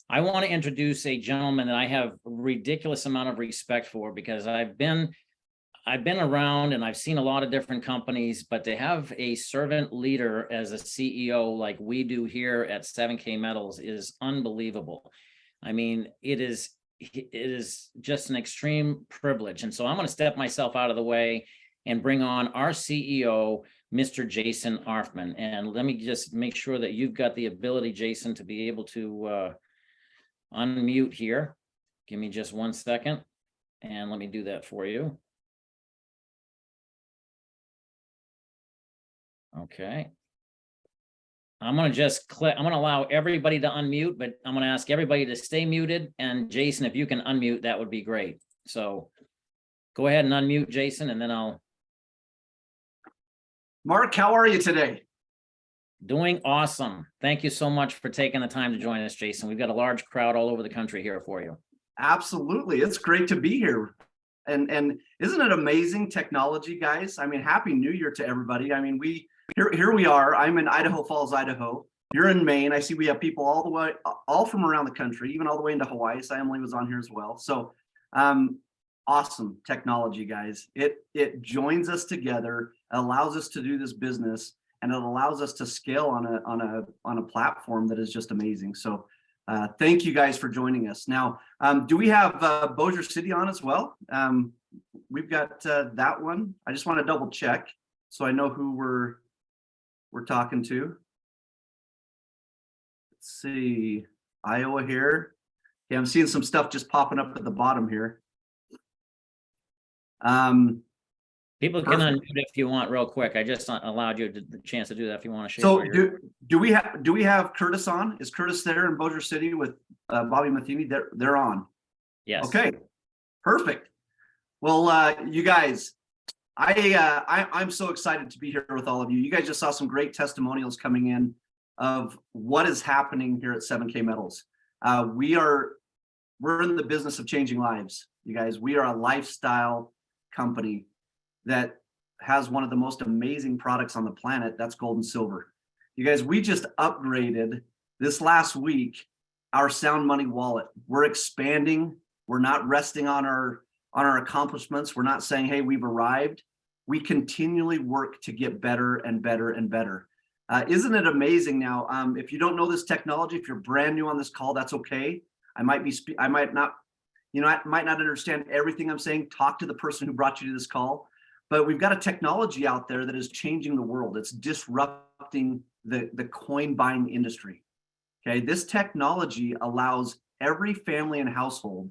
I want to introduce a gentleman that I have a ridiculous amount of respect for, because I've been around and I've seen a lot of different companies, but to have a servant leader as a CEO like we do here at 7K Metals is unbelievable. I mean, it is just an extreme privilege. And so I'm going to step myself out of the way and bring on our CEO, Mr. Jason Arfman. And let me just make sure that you've got the ability, Jason, to be able to unmute here. Give me just 1 second, and let me do that for you. Okay. I'm going to just click, I'm going to allow everybody to unmute, but I'm going to ask everybody to stay muted. And Jason, if you can unmute, that would be great. So go ahead and unmute, Jason, and then I'll. Mark, how are you today? Doing awesome. Thank you so much for taking the time to join us, Jason. We've got a large crowd all over the country here for you. Absolutely. It's great to be here. And isn't it amazing technology, guys? I mean, Happy New Year to everybody. I mean, here we are. I'm in Idaho Falls, Idaho. You're in Maine. I see we have people all from around the country, even all the way into Hawaii. So Emily was on here as well. So awesome technology, guys. It joins us together, allows us to do this business, and it allows us to scale on a platform that is just amazing. So thank you guys for joining us. Now, do we have Bossier City on as well? We've got that one. I just want to double check so I know who we're talking to. Let's see, Iowa here. Yeah, I'm seeing some stuff just popping up at the bottom here. People can unmute if you want real quick. I just allowed you the chance to do that if you want to share. So do we have Curtis on? Is Curtis there in Bossier City with Bobby Matheny? They're on. Yes. Okay, perfect. Well, you guys, I'm so excited to be here with all of you. You guys just saw some great testimonials coming in of what is happening here at 7K Metals. We're in the business of changing lives, you guys. We are a lifestyle company that has one of the most amazing products on the planet. That's gold and silver. You guys, we just upgraded this last week our Sound Money wallet. We're expanding. We're not resting on our accomplishments. We're not saying, hey, we've arrived. We continually work to get better and better and better. Isn't it amazing now? If you don't know this technology, if you're brand new on this call, that's okay. I might not understand everything I'm saying. Talk to the person who brought you to this call. But we've got a technology out there that is changing the world. It's disrupting the coin buying industry. Okay, this technology allows every family and household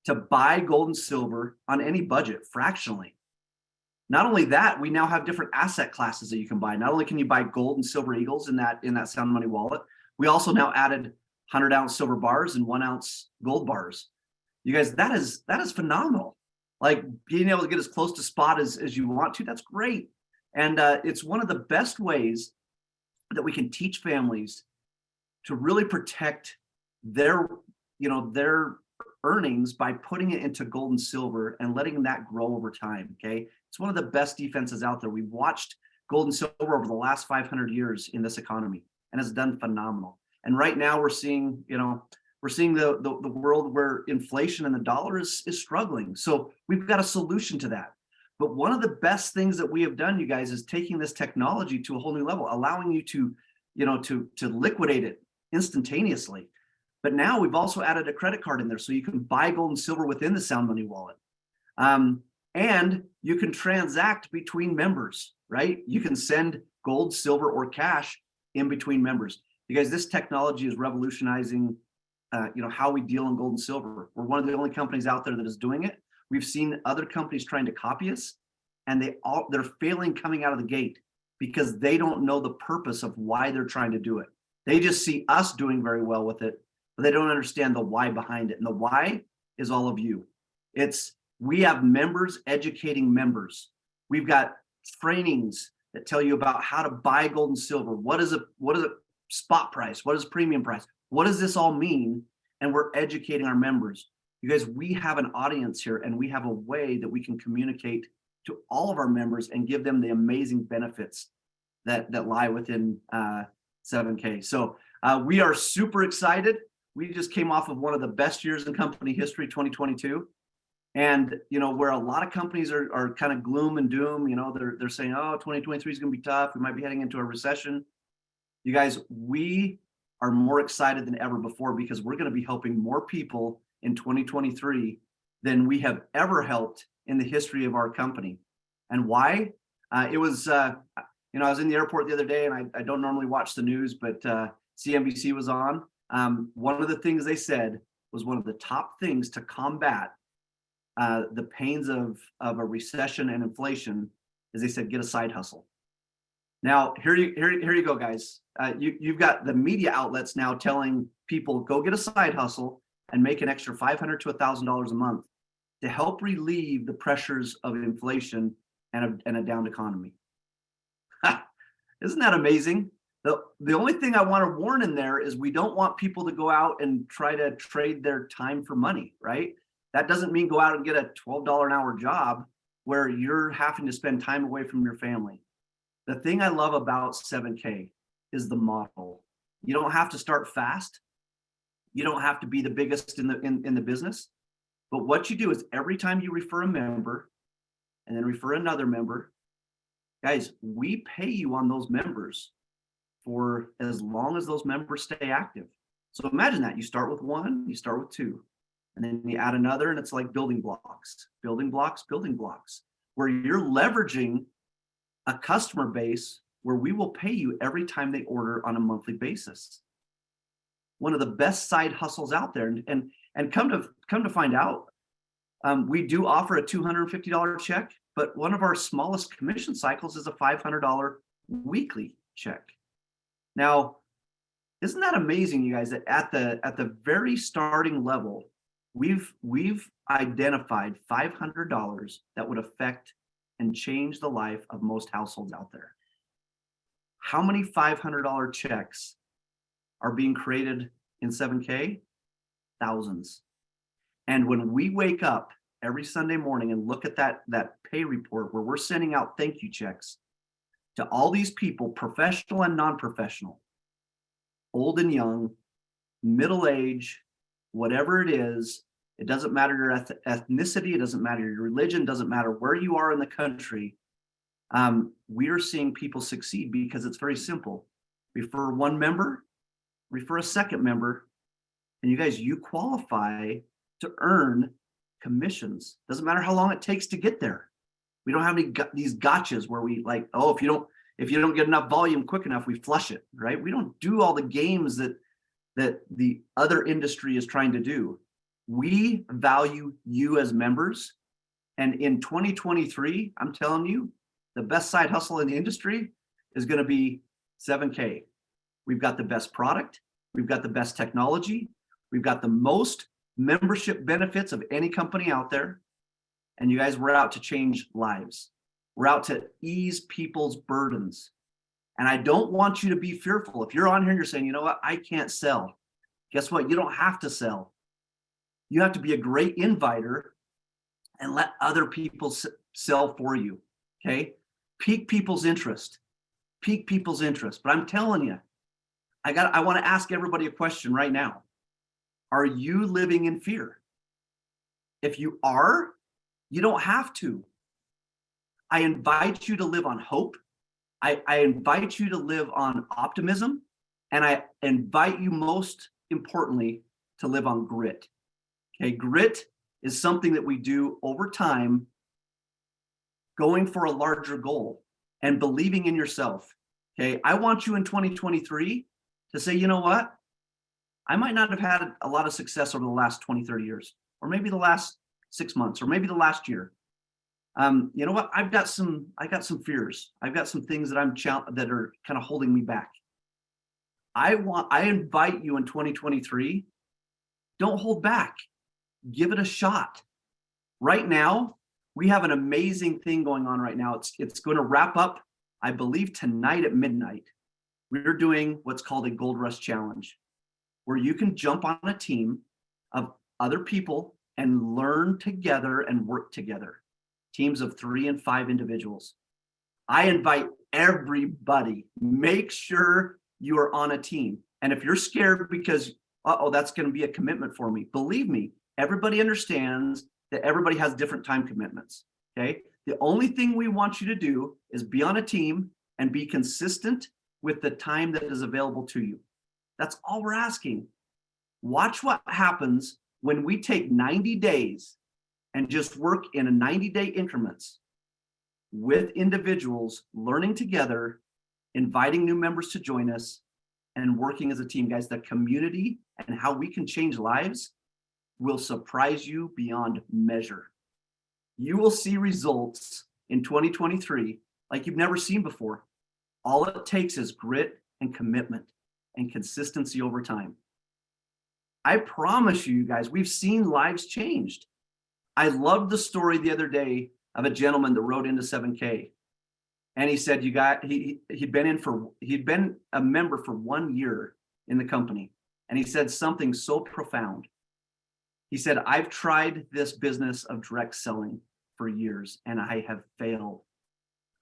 to buy gold and silver on any budget fractionally. Not only that, we now have different asset classes that you can buy. Not only can you buy gold and silver eagles in that Sound Money wallet, we also now added 100-ounce silver bars and 1-ounce gold bars. You guys, that is phenomenal. Like being able to get as close to spot as you want to, that's great. And it's one of the best ways that we can teach families to really protect their earnings by putting it into gold and silver and letting that grow over time. Okay, it's one of the best defenses out there. We've watched gold and silver over the last 500 years in this economy, and it's done phenomenal. And right now we're seeing, the world where inflation and the dollar is struggling. So we've got a solution to that. But one of the best things that we have done, you guys, is taking this technology to a whole new level, allowing you to liquidate it instantaneously. But now we've also added a credit card in there, so you can buy gold and silver within the Sound Money wallet. And you can transact between members, right? You can send gold, silver, or cash in between members. You guys, this technology is revolutionizing how we deal in gold and silver. We're one of the only companies out there that is doing it. We've seen other companies trying to copy us, and they're failing coming out of the gate because they don't know the purpose of why they're trying to do it. They just see us doing very well with it, but they don't understand the why behind it. And the why is all of you. We have members educating members. We've got trainings that tell you about how to buy gold and silver. What is a spot price? What is premium price? What does this all mean? And we're educating our members. You guys, we have an audience here, and we have a way that we can communicate to all of our members and give them the amazing benefits that lie within 7K. So we are super excited. we just came off of one of the best years in company history, 2022. And where a lot of companies are kind of gloom and doom, they're saying, oh, 2023 is going to be tough. We might be heading into a recession. You guys, we are more excited than ever before because we're going to be helping more people in 2023 than we have ever helped in the history of our company. And why? I was in the airport the other day, and I don't normally watch the news, but CNBC was on. One of the things they said was one of the top things to combat the pains of a recession and inflation is they said, get a side hustle. Now, here you go, guys. You've got the media outlets now telling people, go get a side hustle and make an extra $500 to $1,000 a month to help relieve the pressures of inflation and a down economy. Isn't that amazing? The only thing I want to warn in there is we don't want people to go out and try to trade their time for money, right? That doesn't mean go out and get a $12 an hour job where you're having to spend time away from your family. The thing I love about 7K is the model. You don't have to start fast. You don't have to be the biggest in the business. But what you do is every time you refer a member and then refer another member, guys, we pay you on those members for as long as those members stay active. So imagine that you start with one, you start with two, and then you add another, and it's like building blocks, where you're leveraging a customer base where we will pay you every time they order on a monthly basis. One of the best side hustles out there, and come to find out, we do offer a $250 check, but one of our smallest commission cycles is a $500 weekly check. Now, isn't that amazing, you guys, that at the very starting level, we've identified $500 that would affect and change the life of most households out there. How many $500 checks are being created in 7K? Thousands. And when we wake up every Sunday morning and look at that pay report where we're sending out thank you checks to all these people, professional and non-professional, old and young, middle age, whatever it is, it doesn't matter your ethnicity, it doesn't matter your religion, doesn't matter where you are in the country. We are seeing people succeed because it's very simple. Refer one member, refer a second member, and you guys, you qualify to earn commissions. Doesn't matter how long it takes to get there. We don't have these gotchas where we like, oh, if you don't get enough volume quick enough, we flush it, right? We don't do all the games that the other industry is trying to do. We value you as members. And in 2023, I'm telling you, the best side hustle in the industry is going to be 7K. We've got the best product. We've got the best technology. We've got the most membership benefits of any company out there. And you guys, we're out to change lives. We're out to ease people's burdens. And I don't want you to be fearful. If you're on here and you're saying, you know what, I can't sell. Guess what? You don't have to sell. You have to be a great inviter and let other people sell for you. Okay? Pique people's interest. But I'm telling you, I want to ask everybody a question right now. Are you living in fear? If you are, you don't have to. I invite you to live on hope. I invite you to live on optimism. And I invite you, most importantly, to live on grit. Okay, grit is something that we do over time, going for a larger goal and believing in yourself. Okay, I want you in 2023 to say, you know what? I might not have had a lot of success over the last 20, 30 years, or maybe the last 6 months, or maybe the last year. You know what? I got some fears. I've got some things that that are kind of holding me back. I invite you in 2023, don't hold back. Give it a shot. Right now, we have an amazing thing going on right now. It's going to wrap up, I believe, tonight at midnight. We're doing what's called a Gold Rush Challenge, where you can jump on a team of other people and learn together and work together. Teams of 3 and 5 individuals. I invite everybody, make sure you are on a team. And if you're scared because uh-oh, that's going to be a commitment for me. Believe me, everybody understands that everybody has different time commitments. Okay. The only thing we want you to do is be on a team and be consistent with the time that is available to you. That's all we're asking. Watch what happens when we take 90 days and just work in a 90-day increments with individuals, learning together, inviting new members to join us, and working as a team. Guys, the community and how we can change lives will surprise you beyond measure. You will see results in 2023 like you've never seen before. All it takes is grit and commitment and consistency over time. I promise you guys, we've seen lives changed. I loved the story the other day of a gentleman that rode into 7K. And he said, he'd been a member for 1 year in the company. And he said something so profound. He said, I've tried this business of direct selling for years and I have failed.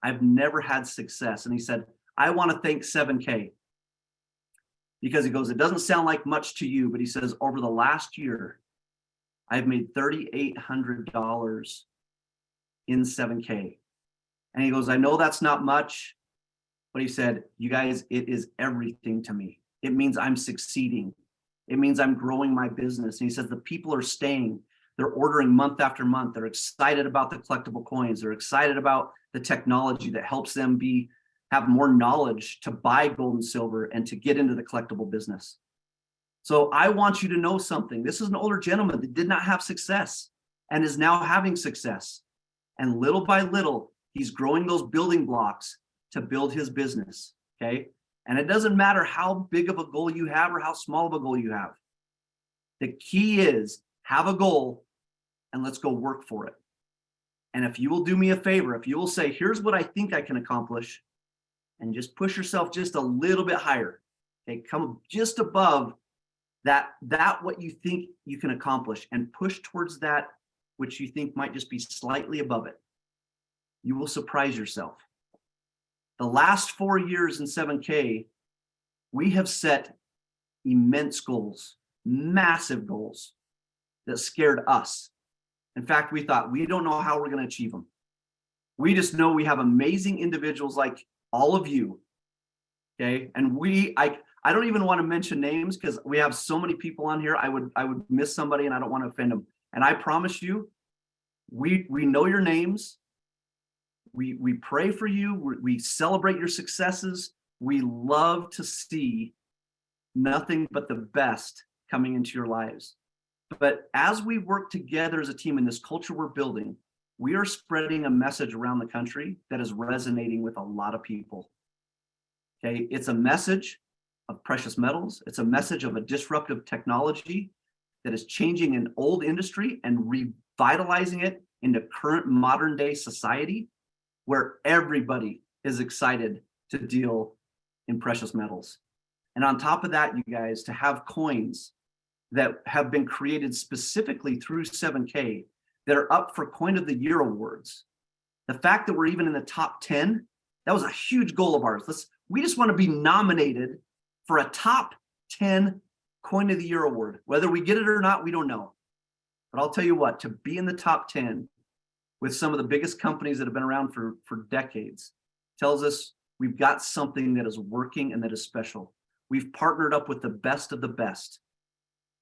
I've never had success. And he said, I want to thank 7K, because he goes, it doesn't sound like much to you, but he says, over the last year, I've made $3,800 in 7K. And he goes, I know that's not much, but he said, you guys, it is everything to me. It means I'm succeeding. It means I'm growing my business. And he says, the people are staying. They're ordering month after month. They're excited about the collectible coins. They're excited about the technology that helps them have more knowledge to buy gold and silver and to get into the collectible business. So I want you to know something. This is an older gentleman that did not have success and is now having success. And little by little, he's growing those building blocks to build his business, okay? And it doesn't matter how big of a goal you have or how small of a goal you have. The key is have a goal and let's go work for it. And if you will do me a favor, if you will say, here's what I think I can accomplish, and just push yourself just a little bit higher, okay? Come just above that what you think you can accomplish and push towards that which you think might just be slightly above it. You will surprise yourself. The last 4 years in 7K, we have set immense goals, massive goals that scared us. In fact, we thought, we don't know how we're going to achieve them. We just know we have amazing individuals like all of you, okay? And I don't even want to mention names because we have so many people on here. I would miss somebody and I don't want to offend them. And I promise you, we know your names. We pray for you. We celebrate your successes. We love to see nothing but the best coming into your lives. But as we work together as a team in this culture we're building, we are spreading a message around the country that is resonating with a lot of people. Okay, it's a message of precious metals. It's a message of a disruptive technology that is changing an old industry and revitalizing it into current modern day society where everybody is excited to deal in precious metals. And on top of that, you guys, to have coins that have been created specifically through 7K that are up for Coin of the Year awards. The fact that we're even in the top 10, that was a huge goal of ours. We just want to be nominated for a top 10 Coin of the Year award. Whether we get it or not, we don't know. But I'll tell you what, to be in the top 10 with some of the biggest companies that have been around for decades tells us we've got something that is working and that is special. We've partnered up with the best of the best.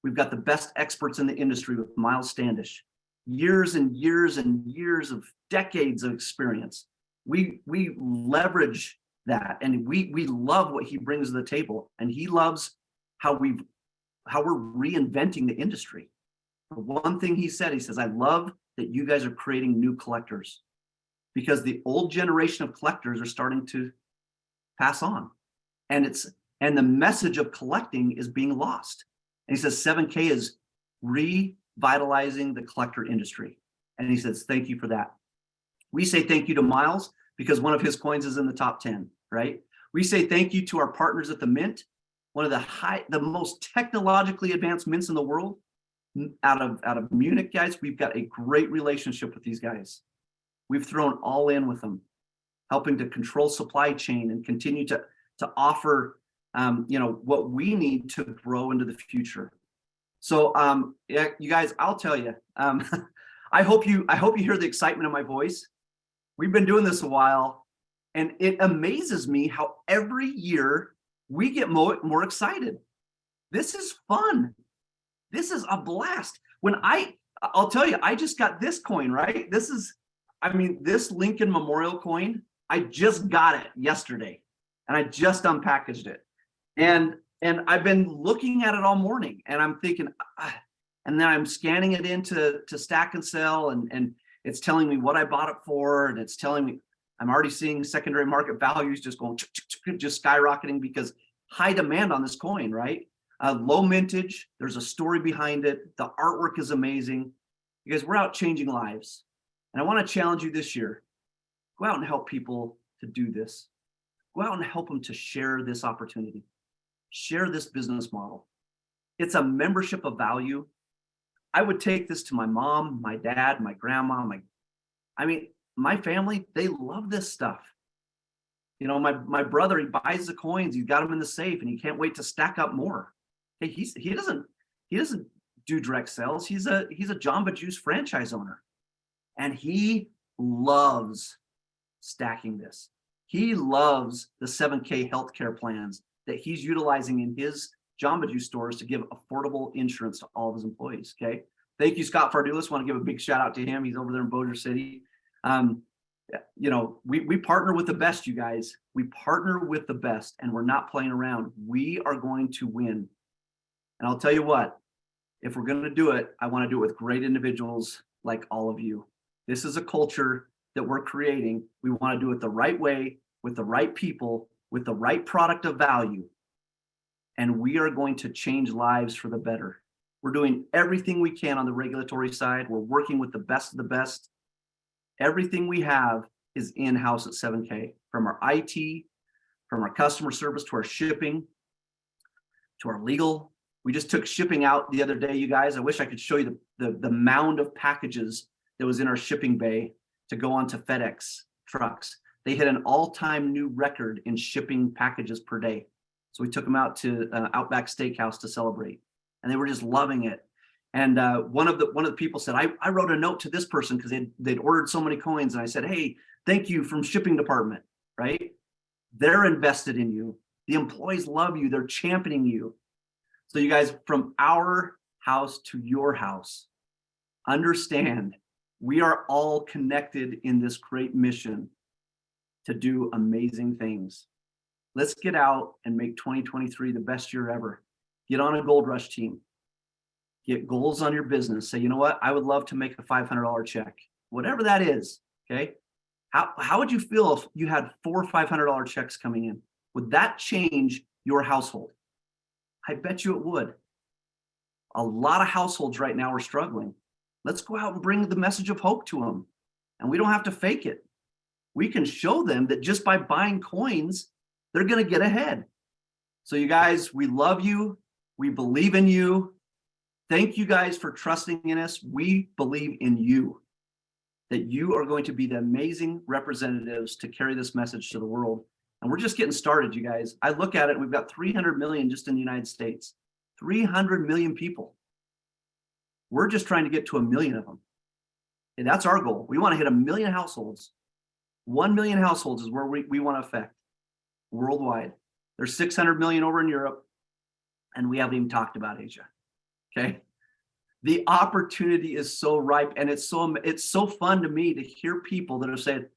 We've got the best experts in the industry with Miles Standish. Years and years and years of decades of experience. We leverage that and we love what he brings to the table, and he loves how we're reinventing the industry. One thing he says, I love that you guys are creating new collectors because the old generation of collectors are starting to pass on. And the message of collecting is being lost. And he says 7K is revitalizing the collector industry. And he says, thank you for that. We say thank you to Miles because one of his coins is in the top 10, right? We say thank you to our partners at the Mint, one of the most technologically advanced mints in the world. Out of Munich, guys, we've got a great relationship with these guys. We've thrown all in with them, helping to control supply chain and continue to offer what we need to grow into the future. So yeah, you guys, I'll tell you, I hope you hear the excitement in my voice. We've been doing this a while, and it amazes me how every year we get more excited. This is fun. This is a blast. I'll tell you, I just got this coin, right? This Lincoln Memorial coin, I just got it yesterday, and I just unpackaged it. And I've been looking at it all morning, and I'm thinking, and then I'm scanning it into Stack and Sell, and it's telling me what I bought it for, and it's telling me I'm already seeing secondary market values just going just skyrocketing because high demand on this coin, right? Low mintage. There's a story behind it. The artwork is amazing because we're out changing lives, and I want to challenge you this year: go out and help people to do this. Go out and help them to share this opportunity. Share this business model. It's a membership of value. I would take this to my mom, my dad, my grandma, my family. They love this stuff. My brother, he buys the coins, he's got them in the safe, and he can't wait to stack up more. Hey, he doesn't do direct sales. He's a Jamba Juice franchise owner, and he loves stacking this. He loves the 7K healthcare plans that he's utilizing in his Jamba Juice stores to give affordable insurance to all of his employees. Okay. Thank you, Scott Fardulis. Want to give a big shout out to him. He's over there in Bossier City. We partner with the best, you guys. We partner with the best, and we're not playing around. We are going to win. And I'll tell you what, if we're going to do it, I want to do it with great individuals like all of you. This is a culture that we're creating. We want to do it the right way, with the right people, with the right product of value. And we are going to change lives for the better. We're doing everything we can on the regulatory side. We're working with the best of the best. Everything we have is in-house at 7K, from our IT, from our customer service, to our shipping, to our legal. We just took shipping out the other day, you guys. I wish I could show you the mound of packages that was in our shipping bay to go onto FedEx trucks. They hit an all-time new record in shipping packages per day. So we took them out to Outback Steakhouse to celebrate, and they were just loving it. And one of the people said, I wrote a note to this person because they'd ordered so many coins, and I said, hey, thank you from shipping department, right? They're invested in you. The employees love you. They're championing you. So you guys, from our house to your house, understand we are all connected in this great mission to do amazing things. Let's get out and make 2023 the best year ever. Get on a Gold Rush team. Get goals on your business. Say, you know what? I would love to make a $500 check, whatever that is. Okay. How would you feel if you had 4 $500 checks coming in? Would that change your household? I bet you it would. A lot of households right now are struggling. Let's go out and bring the message of hope to them. And we don't have to fake it. We can show them that just by buying coins, they're going to get ahead. So you guys, we love you. We believe in you. Thank you guys for trusting in us. We believe in you, that you are going to be the amazing representatives to carry this message to the world. And we're just getting started, you guys. I look at it, we've got 300 million just in the United States, 300 million people. We're just trying to get to 1 million of them. And that's our goal. We want to hit 1 million households. 1 million households is where we want to affect worldwide. There's 600 million over in Europe, and we haven't even talked about Asia. Okay. The opportunity is so ripe, and it's so fun to me to hear people that have said,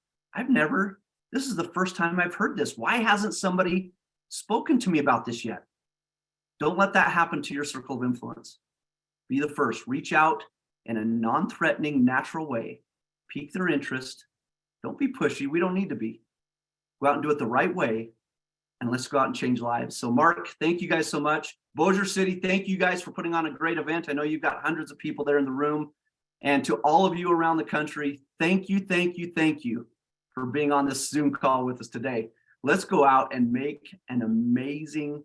this is the first time I've heard this. Why hasn't somebody spoken to me about this yet? Don't let that happen to your circle of influence. Be the first. Reach out in a non-threatening, natural way. Pique their interest. Don't be pushy. We don't need to be. Go out and do it the right way, and let's go out and change lives. So Mark, thank you guys so much. Bossier City, thank you guys for putting on a great event. I know you've got hundreds of people there in the room. And to all of you around the country, thank you for being on this Zoom call with us today. Let's go out and make an amazing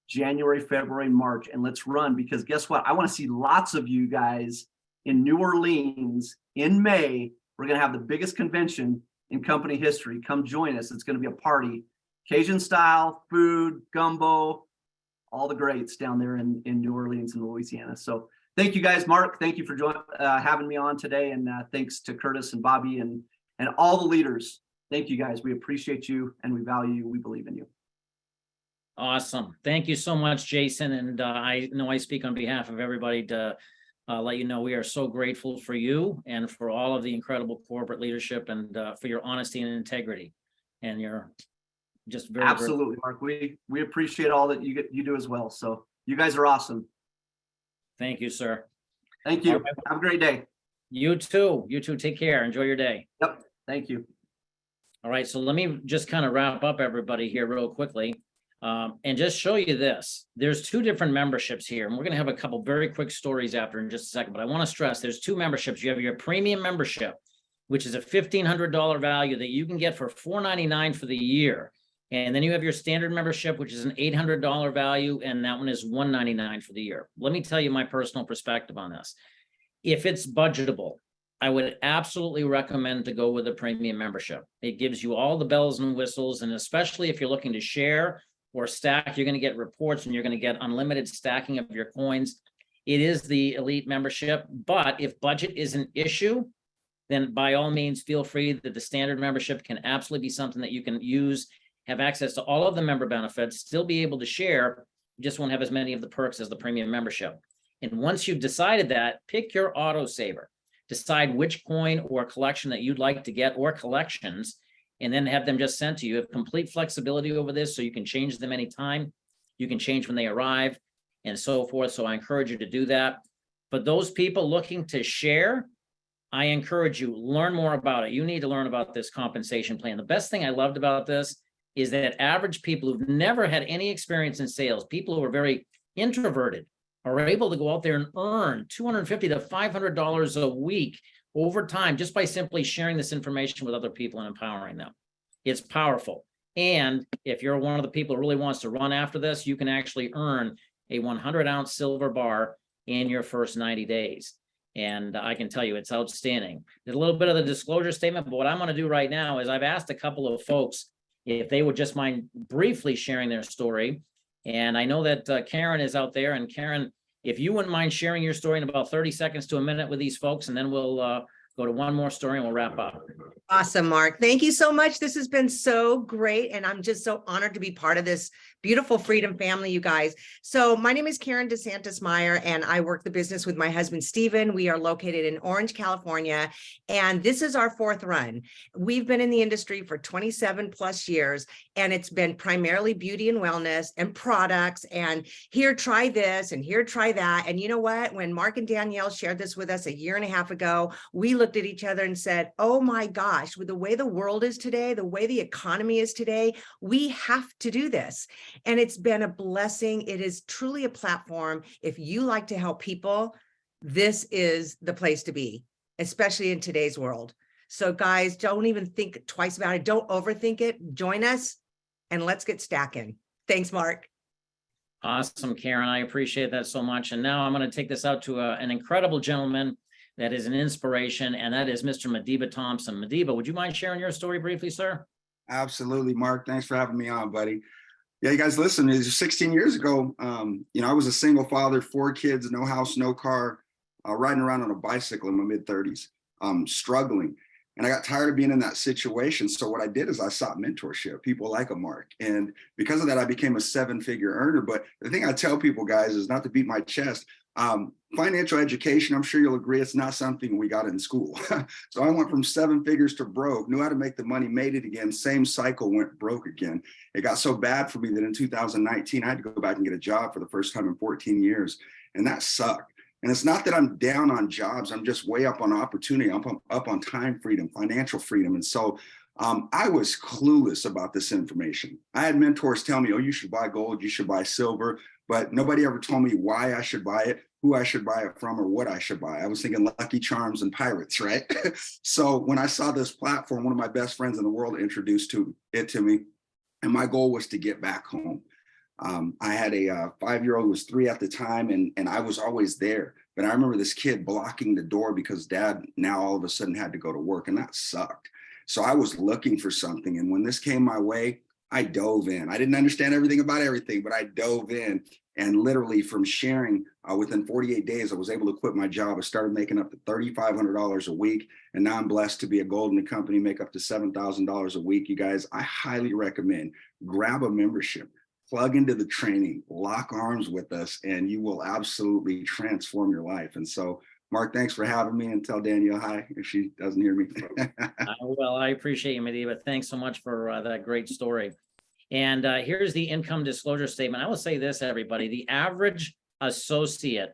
January, February, March, and let's run, because guess what? I want to see lots of you guys in New Orleans in May. We're going to have the biggest convention in company history. Come join us. It's going to be a party. Cajun style food, gumbo, all the greats down there in New Orleans and Louisiana. So thank you guys. Mark, thank you for having me on today. And thanks to Curtis and Bobby and all the leaders. Thank you guys. We appreciate you and we value you. We believe in you. Awesome. Thank you so much, Jason. And I know I speak on behalf of everybody to let you know we are so grateful for you and for all of the incredible corporate leadership and for your honesty and integrity. And you're just very absolutely, Mark. We appreciate all that you do as well. So you guys are awesome. Thank you, sir. Thank you. Right. Have a great day. You too. You too. Take care. Enjoy your day. Yep. Thank you. All right. So let me just kind of wrap up everybody here real quickly. And just show you this. There's two different memberships here, and we're going to have a couple very quick stories after in just a second. But I want to stress there's two memberships. You have your premium membership, which is a $1,500 value that you can get for $499 for the year. And then you have your standard membership, which is an $800 value, and that one is $199 for the year. Let me tell you my personal perspective on this. If it's budgetable, I would absolutely recommend to go with a premium membership. It gives you all the bells and whistles, and especially if you're looking to share or stack, you're going to get reports and you're going to get unlimited stacking of your coins. It is the elite membership, but if budget is an issue, then by all means, feel free that the standard membership can absolutely be something that you can use, have access to all of the member benefits, still be able to share, you just won't have as many of the perks as the premium membership. And once you've decided that, pick your autosaver, decide which coin or collection that you'd like to get or collections, and then have them just sent to you. You have complete flexibility over this, so you can change them anytime. You can change when they arrive and so forth. So I encourage you to do that. But those people looking to share, I encourage you, learn more about it. You need to learn about this compensation plan. The best thing I loved about this is that average people who've never had any experience in sales, people who are very introverted, are able to go out there and earn $250 to $500 a week over time, just by simply sharing this information with other people and empowering them. It's powerful. And if you're one of the people who really wants to run after this, you can actually earn a 100-ounce silver bar in your first 90 days. And I can tell you it's outstanding. There's a little bit of the disclosure statement, but what I'm going to do right now is I've asked a couple of folks if they would just mind briefly sharing their story. And I know that Karen is out there, and Karen, if you wouldn't mind sharing your story in about 30 seconds to a minute with these folks, and then we'll go to one more story and we'll wrap up. Awesome, Mark. Thank you so much. This has been so great. And I'm just so honored to be part of this beautiful Freedom family, you guys. So my name is Karen DeSantis Meyer, and I work the business with my husband, Stephen. We are located in Orange, California, and this is our fourth run. We've been in the industry for 27 plus years, and it's been primarily beauty and wellness and products, and here, try this, and here, try that. And you know what? When Mark and Danielle shared this with us a year and a half ago, we looked at each other and said, oh my gosh, with the way the world is today, the way the economy is today, we have to do this. And it's been a blessing. It is truly a platform. If you like to help people, this is the place to be, especially in today's world. So guys, don't even think twice about it. Don't overthink it. Join us and let's get stacking. Thanks, Mark. Awesome, Karen. I appreciate that so much. And now I'm going to take this out to an incredible gentleman that is an inspiration, and that is Mr. Madiba Thompson. Madiba, would you mind sharing your story briefly, sir? Absolutely, Mark. Thanks for having me on, buddy. Yeah, you guys, listen, it was 16 years ago. I was a single father, 4 kids, no house, no car, riding around on a bicycle in my mid-30s, struggling. And I got tired of being in that situation. So what I did is I sought mentorship, people like a Mark. And because of that, I became a 7-figure earner. But the thing I tell people, guys, is not to beat my chest. Financial education, I'm sure you'll agree, it's not something we got in school. So I went from 7 figures to broke, knew how to make the money, made it again, same cycle, went broke again. It got so bad for me that in 2019, I had to go back and get a job for the first time in 14 years. And that sucked. And it's not that I'm down on jobs. I'm just way up on opportunity. I'm up on time freedom, financial freedom. And so I was clueless about this information. I had mentors tell me, oh, you should buy gold, you should buy silver, but nobody ever told me why I should buy it, who I should buy it from, or what I should buy. I was thinking Lucky Charms and pirates, right? So when I saw this platform, one of my best friends in the world introduced it to me, and my goal was to get back home. I had a 5-year-old who was 3 at the time, and I was always there. But I remember this kid blocking the door because dad now all of a sudden had to go to work, and that sucked. So I was looking for something. And when this came my way, I dove in. I didn't understand everything about everything, but I dove in. And literally from sharing, within 48 days, I was able to quit my job. I started making up to $3,500 a week. And now I'm blessed to be a Golden company, make up to $7,000 a week. You guys, I highly recommend grab a membership, plug into the training, lock arms with us, and you will absolutely transform your life. And so, Mark, thanks for having me, and tell Danielle hi if she doesn't hear me. Well, I appreciate you, Medea. Thanks so much for that great story. And here's the income disclosure statement. I will say this, everybody, the average associate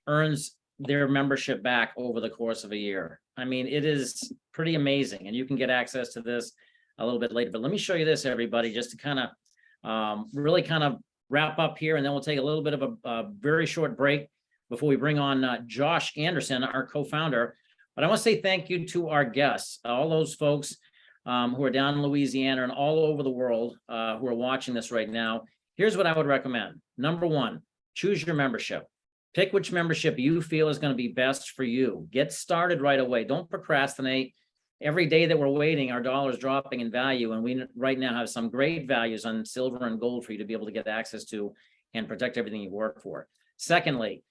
earns their membership back over the course of a year. I mean, it is pretty amazing, and you can get access to this a little bit later. But let me show you this, everybody, just to kind of really kind of wrap up here, and then we'll take a little bit of a very short break before we bring on Josh Anderson, our co-founder. But I want to say thank you to our guests, all those folks who are down in Louisiana and all over the world who are watching this right now. Here's what I would recommend. Number one, choose your membership. Pick which membership you feel is going to be best for you. Get started right away. Don't procrastinate. Every day that we're waiting, our dollar is dropping in value, and we right now have some great values on silver and gold for you to be able to get access to and protect everything you work for. Secondly,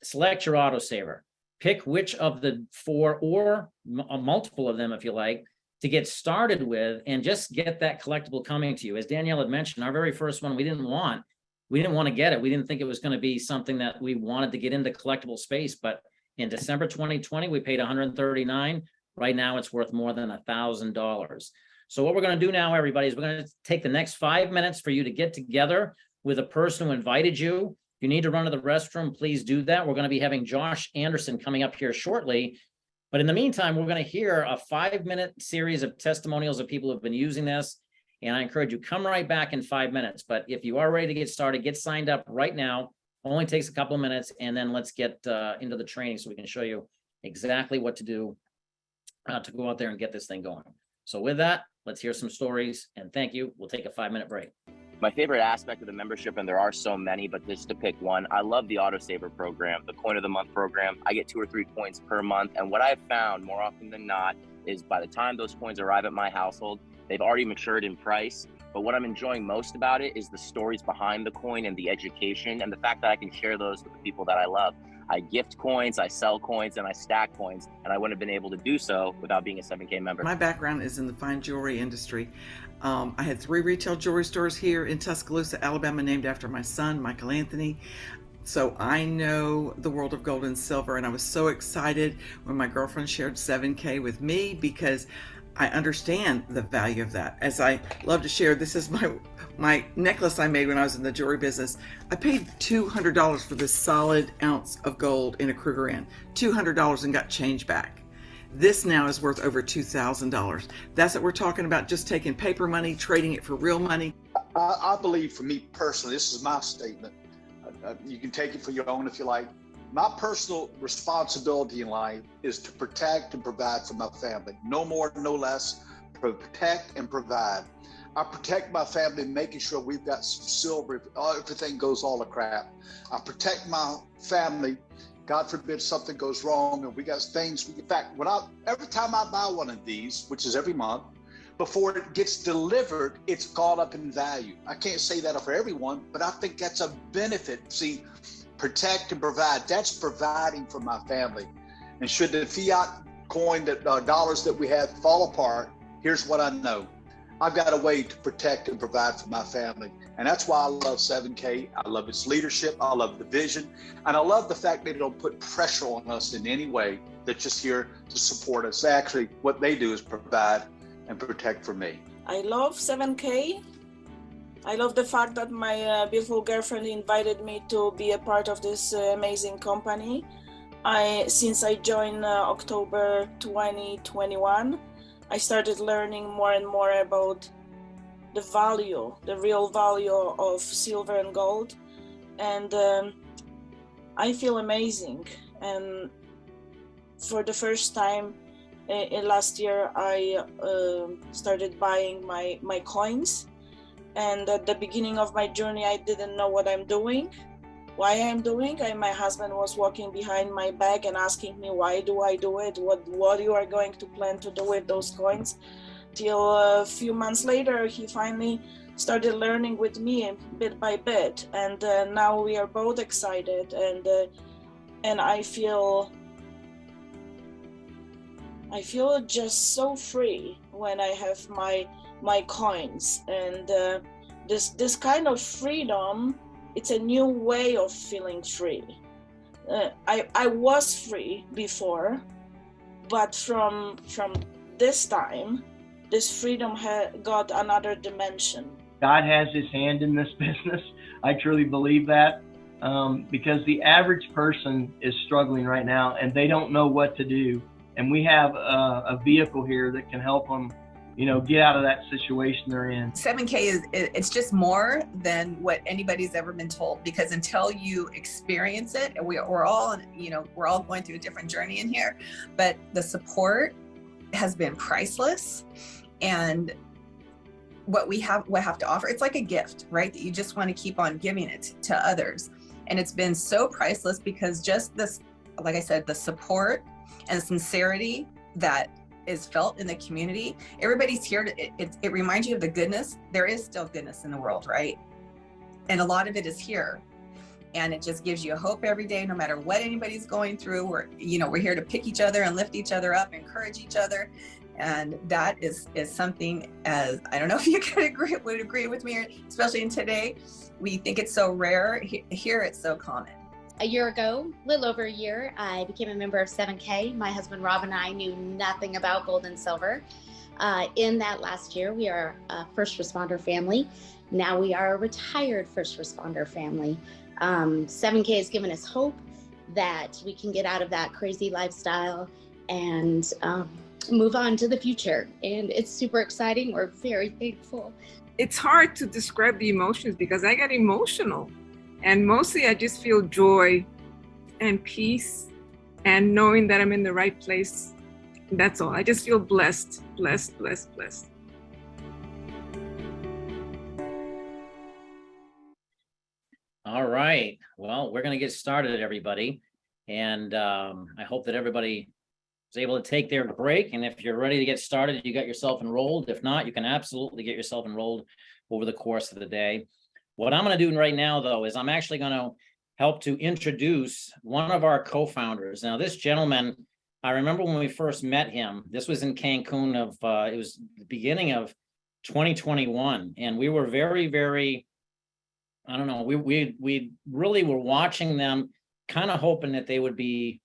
select your autosaver. Pick which of the four or a multiple of them, if you like, to get started with, and just get that collectible coming to you. As Danielle had mentioned, our very first one, we didn't want to get it. We didn't think it was going to be something that we wanted to get into collectible space. But in December 2020, we paid $139. Right now, it's worth more than $1,000. So what we're going to do now, everybody, is we're going to take the next 5 minutes for you to get together with a person who invited you. If you need to run to the restroom, please do that. We're going to be having Josh Anderson coming up here shortly. But in the meantime, we're going to hear a 5-minute series of testimonials of people who have been using this. And I encourage you, come right back in 5 minutes. But if you are ready to get started, get signed up right now. Only takes a couple of minutes, and then let's get into the training so we can show you exactly what to do to go out there and get this thing going. So with that, let's hear some stories, and thank you. We'll take a 5-minute break. My favorite aspect of the membership, and there are so many, but just to pick one, I love the Autosaver program, the Coin of the Month program. I get 2 or 3 coins per month. And what I've found more often than not is by the time those coins arrive at my household, they've already matured in price. But what I'm enjoying most about it is the stories behind the coin and the education, and the fact that I can share those with the people that I love. I gift coins, I sell coins, and I stack coins, and I wouldn't have been able to do so without being a 7K member. My background is in the fine jewelry industry. I had 3 retail jewelry stores here in Tuscaloosa, Alabama, named after my son, Michael Anthony. So I know the world of gold and silver, and I was so excited when my girlfriend shared 7K with me because I understand the value of that. As I love to share, this is my necklace I made when I was in the jewelry business. I paid $200 for this solid ounce of gold in a Kruger Inn. $200 and got change back. This now is worth over $2,000. That's what we're talking about, just taking paper money, trading it for real money. I believe, for me personally, this is my statement. You can take it for your own if you like. My personal responsibility in life is to protect and provide for my family. No more, no less. Protect and provide. I protect my family, making sure we've got some silver if everything goes all to crap. I protect my family. God forbid something goes wrong and we got things. In fact, every time I buy one of these, which is every month, before it gets delivered, it's gone up in value. I can't say that for everyone, but I think that's a benefit. See, protect and provide, that's providing for my family. And should the fiat coin, dollars that we have fall apart, here's what I know. I've got a way to protect and provide for my family. And that's why I love 7K. I love its leadership. I love the vision. And I love the fact that they don't put pressure on us in any way. They're just here to support us. Actually, what they do is provide and protect for me. I love 7K. I love the fact that my beautiful girlfriend invited me to be a part of this amazing company. Since I joined October 2021, I started learning more and more about the value, the real value of silver and gold. And I feel amazing. And for the first time last year, I started buying my coins. And at the beginning of my journey, I didn't know what I'm doing, why I'm doing. My husband was walking behind my back and asking me, why do I do it? What you are going to plan to do with those coins? till a few months later, he finally started learning with me bit by bit. And now we are both excited, and I feel just so free when I have my coins. And this kind of freedom, it's a new way of feeling free. I was free before, but from this time, this freedom got another dimension. God has his hand in this business. I truly believe that, because the average person is struggling right now and they don't know what to do. And we have a vehicle here that can help them, get out of that situation they're in. 7K it's just more than what anybody's ever been told, because until you experience it, and we're all, we're all going through a different journey in here, but the support has been priceless. And what we have to offer, it's like a gift, right? That you just want to keep on giving it to others. And it's been so priceless because just this, like I said, the support and the sincerity that is felt in the community. Everybody's here it reminds you of the goodness. There is still goodness in the world, right? And a lot of it is here. And it just gives you hope every day, no matter what anybody's going through. We're here to pick each other and lift each other up, encourage each other. And that is something, as I don't know if you would agree with me, especially in today, we think it's so rare. Here it's so common. A year ago, a little over a year, I became a member of 7K. My husband Rob and I knew nothing about gold and silver. In that last year, we are a first responder family. Now we are a retired first responder family. 7K has given us hope that we can get out of that crazy lifestyle and move on to the future. And it's super exciting. We're very thankful. It's hard to describe the emotions because I get emotional. And mostly I just feel joy and peace and knowing that I'm in the right place. That's all. I just feel blessed, blessed, blessed, blessed. All right. Well, we're going to get started, everybody. And I hope that everybody is able to take their break. And if you're ready to get started, you got yourself enrolled. If not, you can absolutely get yourself enrolled over the course of the day. What I'm going to do right now, though, is I'm actually going to help to introduce one of our co-founders. Now, this gentleman, I remember when we first met him, this was in Cancun it was the beginning of 2021. And we were very, very, I don't know, we really were watching them, kind of hoping that they would be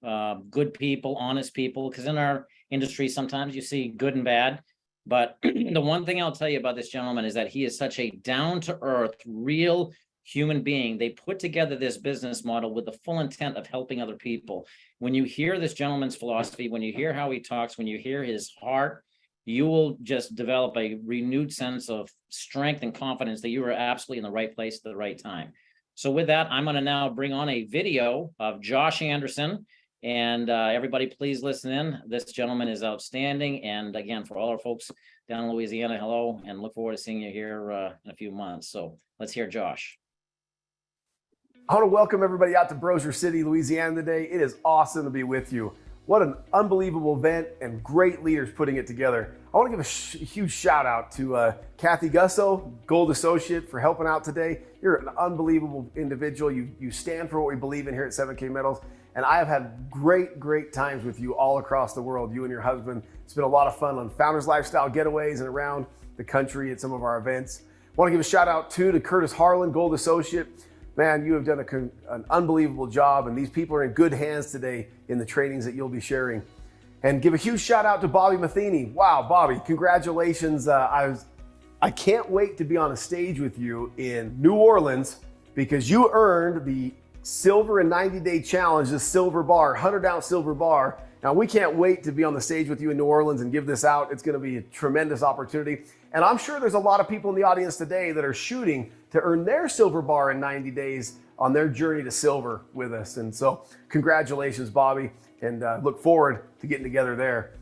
good people, honest people, because in our industry, sometimes you see good and bad. But the one thing I'll tell you about this gentleman is that he is such a down-to-earth, real human being. They put together this business model with the full intent of helping other people. When you hear this gentleman's philosophy, when you hear how he talks, when you hear his heart, you will just develop a renewed sense of strength and confidence that you are absolutely in the right place at the right time. So with that, I'm going to now bring on a video of Josh Anderson. And everybody, please listen in. This gentleman is outstanding. And again, for all our folks down in Louisiana, hello, and look forward to seeing you here in a few months. So let's hear Josh. I want to welcome everybody out to Brozier City, Louisiana today. It is awesome to be with you. What an unbelievable event and great leaders putting it together. I want to give a huge shout out to Kathy Gusso, Gold Associate, for helping out today. You're an unbelievable individual. You stand for what we believe in here at 7K Metals. And I have had great times with you all across the world, you and your husband. It's been a lot of fun on Founders Lifestyle getaways and around the country at some of our events. I want to give a shout out too to Curtis Harlan, Gold Associate. Man, you have done an unbelievable job, and these people are in good hands today in the trainings that you'll be sharing. And give a huge shout out to Bobby Matheny. Wow, Bobby, congratulations. I can't wait to be on a stage with you in New Orleans because you earned the Silver in 90-Day Challenge, the silver bar, 100-ounce silver bar. Now, we can't wait to be on the stage with you in New Orleans and give this out. It's going to be a tremendous opportunity. And I'm sure there's a lot of people in the audience today that are shooting to earn their silver bar in 90 days on their journey to silver with us. And so congratulations, Bobby, and look forward to getting together there.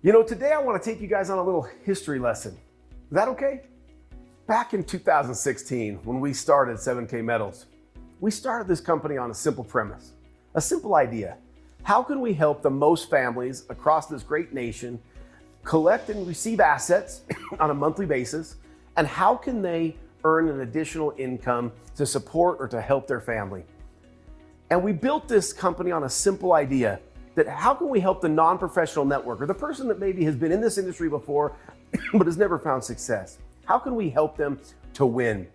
You know, today I want to take you guys on a little history lesson. Is that okay? Back in 2016, when we started 7K Metals, we started this company on a simple premise, a simple idea. How can we help the most families across this great nation collect and receive assets on a monthly basis, and how can they earn an additional income to support or to help their family. And we built this company on a simple idea that how can we help the non-professional networker, the person that maybe has been in this industry before but has never found success? How can we help them to win?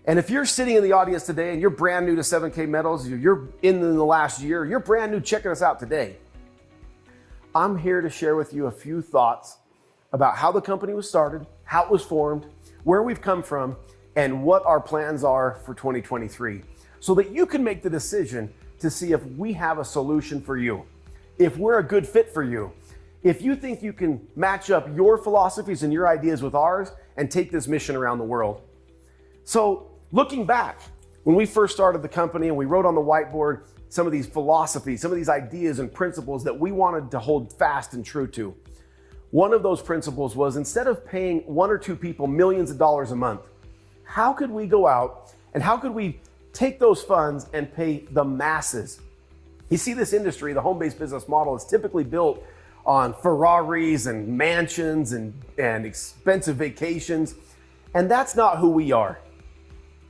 And if you're sitting in the audience today and you're brand new to 7K Metals, you're in the last year, you're brand new checking us out today, I'm here to share with you a few thoughts about how the company was started, how it was formed, where we've come from, and what our plans are for 2023, so that you can make the decision to see if we have a solution for you, if we're a good fit for you, if you think you can match up your philosophies and your ideas with ours and take this mission around the world. So looking back, when we first started the company and we wrote on the whiteboard some of these philosophies, some of these ideas and principles that we wanted to hold fast and true to. One of those principles was, instead of paying one or two people millions of dollars a month, how could we go out and how could we take those funds and pay the masses? You see, this industry, the home-based business model, is typically built on Ferraris and mansions and expensive vacations. And that's not who we are.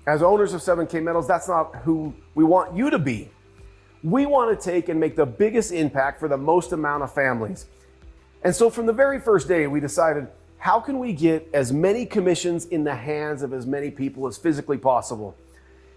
As owners of 7K Metals, that's not who we want you to be. We want to take and make the biggest impact for the most amount of families. And so from the very first day, we decided, how can we get as many commissions in the hands of as many people as physically possible?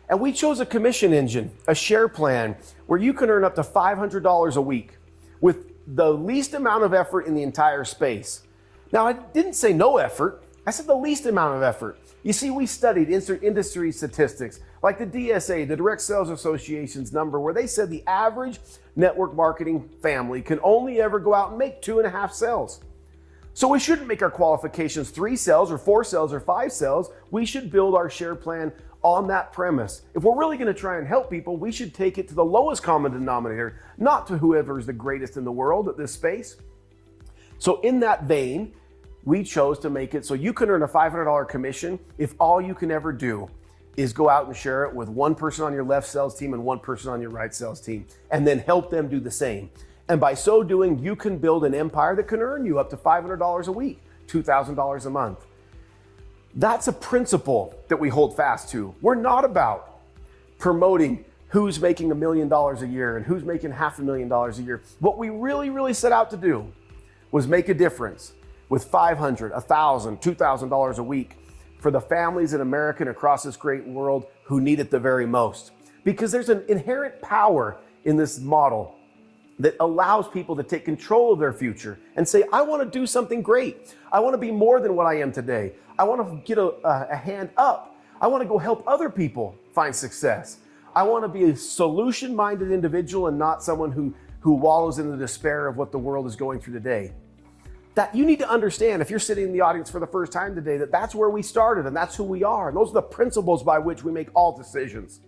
And we chose a commission engine, a share plan, where you can earn up to $500 a week with the least amount of effort in the entire space. Now, I didn't say no effort. I said the least amount of effort. You see, we studied industry statistics like the DSA, the Direct Sales Association's number, where they said the average network marketing family can only ever go out and make 2.5 sales. So we shouldn't make our qualifications 3 sales or 4 sales or 5 sales. We should build our share plan on that premise. If we're really going to try and help people, we should take it to the lowest common denominator, not to whoever is the greatest in the world at this space. So in that vein, we chose to make it so you can earn a $500 commission if all you can ever do is go out and share it with one person on your left sales team and one person on your right sales team, and then help them do the same. And by so doing, you can build an empire that can earn you up to $500 a week, $2,000 a month. That's a principle that we hold fast to. We're not about promoting who's making $1 million a year and who's making $500,000 a year. What we really set out to do was make a difference with $500, $1,000, $2,000 a week for the families in America and across this great world who need it the very most. Because there's an inherent power in this model that allows people to take control of their future and say, I want to do something great. I want to be more than what I am today. I want to get a hand up. I want to go help other people find success. I want to be a solution-minded individual and not someone who wallows in the despair of what the world is going through today. That you need to understand, if you're sitting in the audience for the first time today, that that's where we started and that's who we are. And those are the principles by which we make all decisions.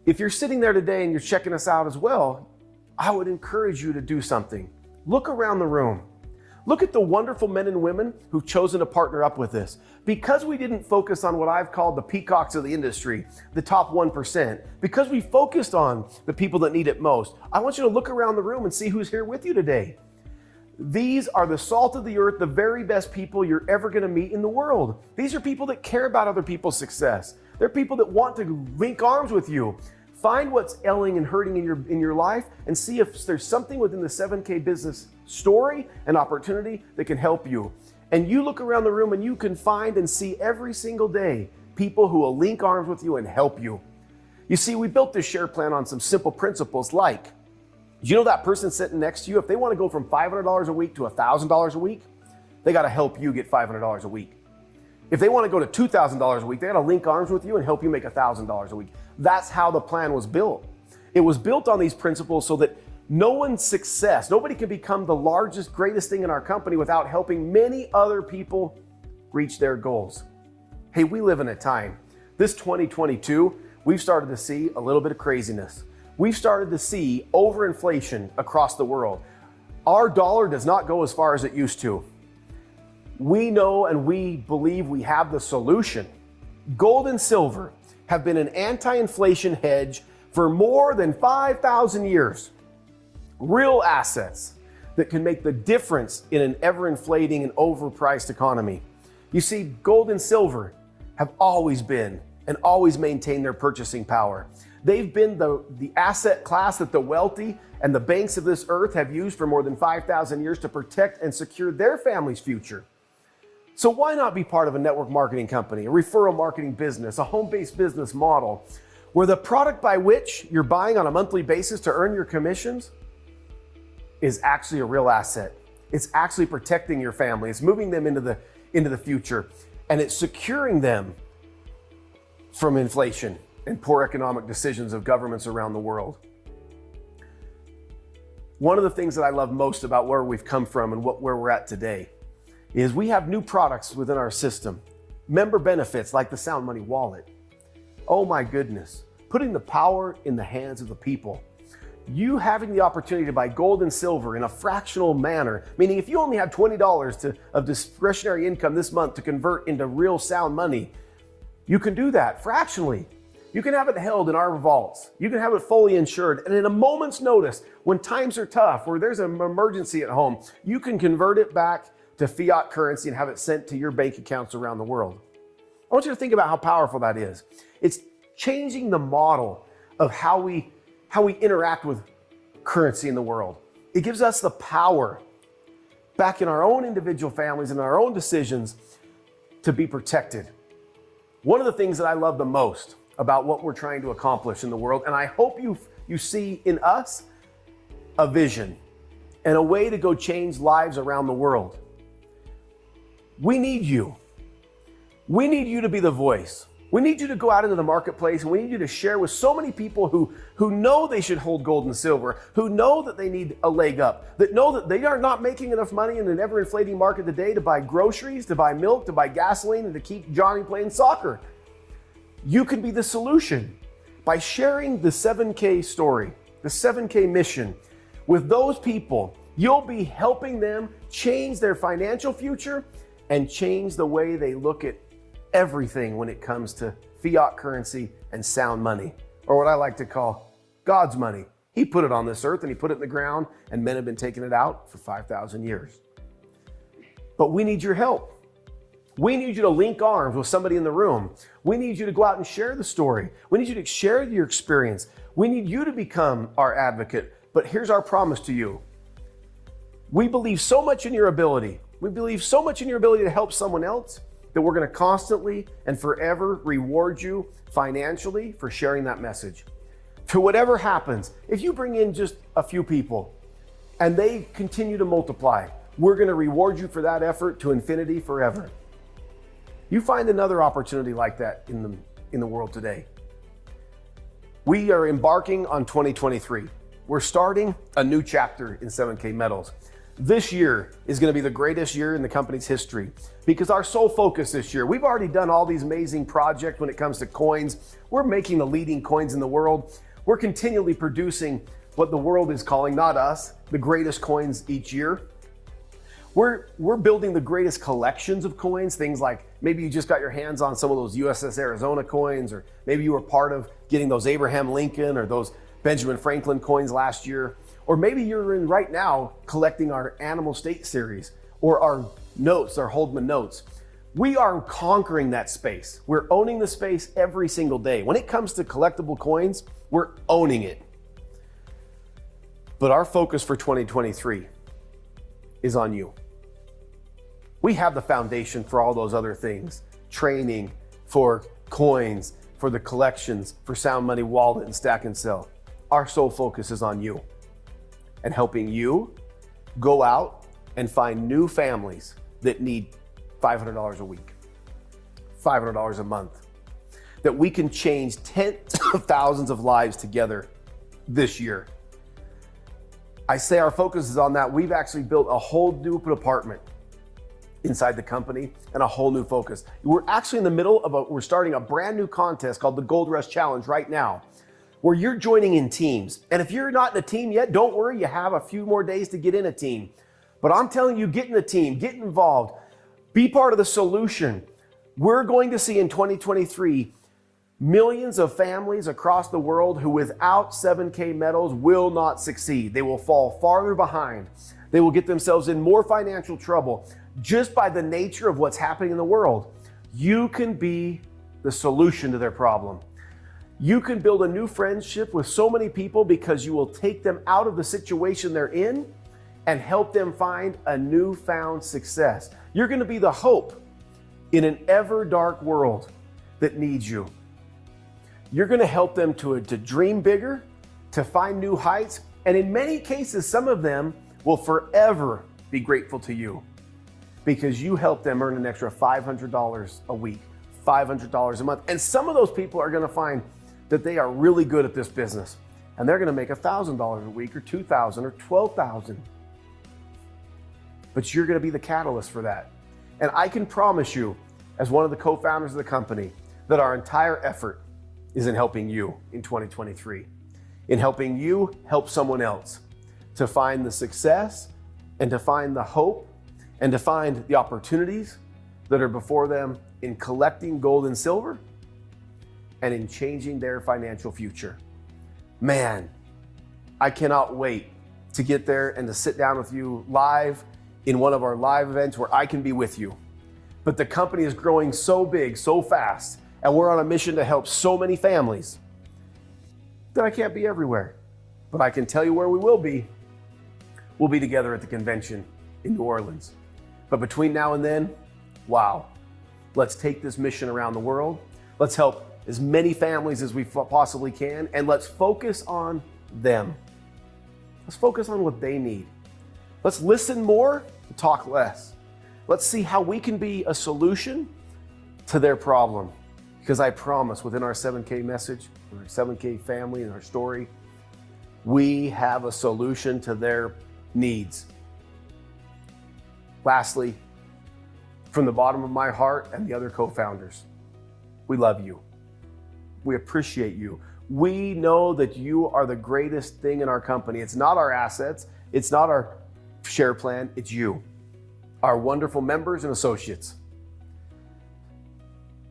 If you're sitting there today and you're checking us out as well, I would encourage you to do something. Look around the room. Look at the wonderful men and women who've chosen to partner up with us. Because we didn't focus on what I've called the peacocks of the industry, the top 1%, because we focused on the people that need it most, I want you to look around the room and see who's here with you today. These are the salt of the earth, the very best people you're ever going to meet in the world. These are people that care about other people's success. They're people that want to link arms with you. Find what's ailing and hurting in your life and see if there's something within the 7K business story and opportunity that can help you. And you look around the room and you can find and see every single day people who will link arms with you and help you. You see, we built this share plan on some simple principles like, you know, that person sitting next to you, if they want to go from $500 a week to $1,000 a week, they got to help you get $500 a week. If they want to go to $2,000 a week, they got to link arms with you and help you make $1,000 a week. That's how the plan was built. It was built on these principles so that nobody can become the largest, greatest thing in our company without helping many other people reach their goals. Hey, we live in a time, this 2022, we've started to see a little bit of craziness. We've started to see overinflation across the world. Our dollar does not go as far as it used to. We know and we believe we have the solution. Gold and silver have been an anti-inflation hedge for more than 5,000 years. Real assets that can make the difference in an ever-inflating and overpriced economy. You see, gold and silver have always been and always maintained their purchasing power. They've been the asset class that the wealthy and the banks of this earth have used for more than 5,000 years to protect and secure their family's future. So why not be part of a network marketing company, a referral marketing business, a home-based business model, where the product by which you're buying on a monthly basis to earn your commissions is actually a real asset. It's actually protecting your family. It's moving them into the future, and it's securing them from inflation and poor economic decisions of governments around the world. One of the things that I love most about where we've come from and where we're at today is we have new products within our system. Member benefits like the Sound Money Wallet. Oh my goodness, putting the power in the hands of the people. You having the opportunity to buy gold and silver in a fractional manner, meaning if you only have $20 of discretionary income this month to convert into real sound money, you can do that fractionally. You can have it held in our vaults. You can have it fully insured. And in a moment's notice, when times are tough, or there's an emergency at home, you can convert it back to fiat currency and have it sent to your bank accounts around the world. I want you to think about how powerful that is. It's changing the model of how we interact with currency in the world. It gives us the power back in our own individual families and our own decisions to be protected. One of the things that I love the most about what we're trying to accomplish in the world, and I hope you see in us a vision and a way to go change lives around the world. We need you. We need you to be the voice. We need you to go out into the marketplace, and we need you to share with so many people who know they should hold gold and silver, who know that they need a leg up, that know that they are not making enough money in an ever-inflating market today to buy groceries, to buy milk, to buy gasoline, and to keep Johnny playing soccer. You could be the solution by sharing the 7K story, the 7K mission with those people. You'll be helping them change their financial future and change the way they look at everything when it comes to fiat currency and sound money, or what I like to call God's money. He put it on this earth and he put it in the ground, and men have been taking it out for 5,000 years. But we need your help. We need you to link arms with somebody in the room. We need you to go out and share the story. We need you to share your experience. We need you to become our advocate. But here's our promise to you. We believe so much in your ability. We believe so much in your ability to help someone else that we're going to constantly and forever reward you financially for sharing that message. To whatever happens, if you bring in just a few people and they continue to multiply, we're going to reward you for that effort to infinity forever. You find another opportunity like that in the world today. We are embarking on 2023. We're starting a new chapter in 7K Metals. This year is going to be the greatest year in the company's history because our sole focus this year, we've already done all these amazing projects when it comes to coins. We're making the leading coins in the world. We're continually producing what the world is calling, not us, the greatest coins each year. We're building the greatest collections of coins, things like maybe you just got your hands on some of those USS Arizona coins, or maybe you were part of getting those Abraham Lincoln or those Benjamin Franklin coins last year. Or maybe you're in right now collecting our Animal State series or our notes, our Holdman notes. We are conquering that space. We're owning the space every single day. When it comes to collectible coins, we're owning it. But our focus for 2023 is on you. We have the foundation for all those other things, training, for coins, for the collections, for Sound Money Wallet and Stack and Sell. Our sole focus is on you and helping you go out and find new families that need $500 a week, $500 a month, that we can change tens of thousands of lives together this year. I say our focus is on that. We've actually built a whole new department inside the company and a whole new focus. We're actually in the middle of we're starting a brand new contest called the Gold Rush Challenge right now, where you're joining in teams. And if you're not in a team yet, don't worry, you have a few more days to get in a team. But I'm telling you, get in the team, get involved, be part of the solution. We're going to see in 2023 millions of families across the world who without 7K Metals will not succeed. They will fall farther behind. They will get themselves in more financial trouble just by the nature of what's happening in the world. You can be the solution to their problem. You can build a new friendship with so many people because you will take them out of the situation they're in and help them find a newfound success. You're going to be the hope in an ever dark world that needs you. You're going to help them to dream bigger, to find new heights, and in many cases, some of them will forever be grateful to you because you help them earn an extra $500 a week, $500 a month. And some of those people are going to find that they are really good at this business and they're going to make $1,000 a week or $2,000 or $12,000. But you're going to be the catalyst for that. And I can promise you, as one of the co-founders of the company, that our entire effort is in helping you in 2023, in helping you help someone else to find the success and to find the hope and to find the opportunities that are before them in collecting gold and silver and in changing their financial future. Man, I cannot wait to get there and to sit down with you live in one of our live events where I can be with you. But the company is growing so big, so fast, and we're on a mission to help so many families that I can't be everywhere. But I can tell you where we will be. We'll be together at the convention in New Orleans. But between now and then, wow, let's take this mission around the world. Let's help as many families as we possibly can, and let's focus on them. Let's focus on what they need. Let's listen more and talk less. Let's see how we can be a solution to their problem. Because I promise within our 7K message, our 7K family and our story, we have a solution to their needs. Lastly, from the bottom of my heart and the other co-founders, we love you. We appreciate you. We know that you are the greatest thing in our company. It's not our assets. It's not our share plan. It's you, our wonderful members and associates.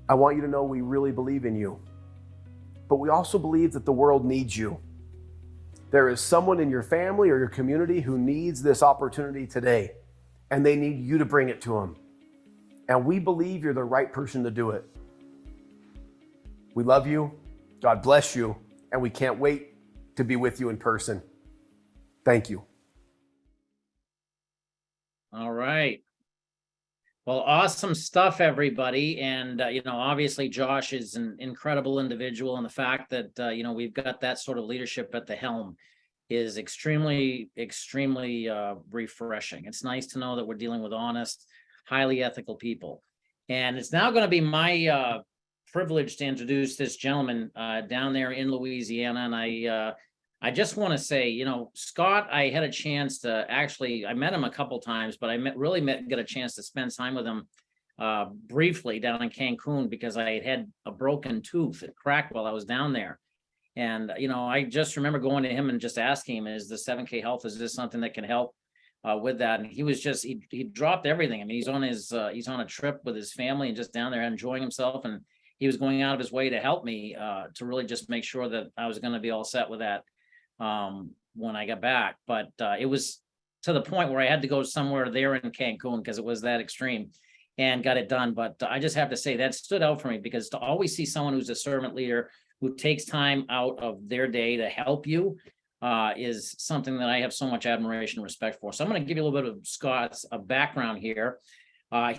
I want you to know we really believe in you, but we also believe that the world needs you. There is someone in your family or your community who needs this opportunity today, and they need you to bring it to them. And we believe you're the right person to do it. We love you, God bless you, and we can't wait to be with you in person. Thank you. All right. Well, awesome stuff, everybody. And, obviously Josh is an incredible individual. And the fact that, we've got that sort of leadership at the helm is extremely, extremely refreshing. It's nice to know that we're dealing with honest, highly ethical people. And it's now going to be my privilege to introduce this gentleman down there in Louisiana. And I just want to say, Scott, I had a chance to I met him a couple times, but I got a chance to spend time with him briefly down in Cancun because I had a broken tooth. It cracked while I was down there. And, I just remember going to him and just asking him, is the 7K Health, is this something that can help with that? And he was just, he dropped everything. I mean, he's on a trip with his family and just down there enjoying himself. And he was going out of his way to help me to really just make sure that I was going to be all set with that when I got back. But it was to the point where I had to go somewhere there in Cancun because it was that extreme and got it done. But I just have to say that stood out for me because to always see someone who's a servant leader who takes time out of their day to help you is something that I have so much admiration and respect for. So I'm going to give you a little bit of Scott's background here.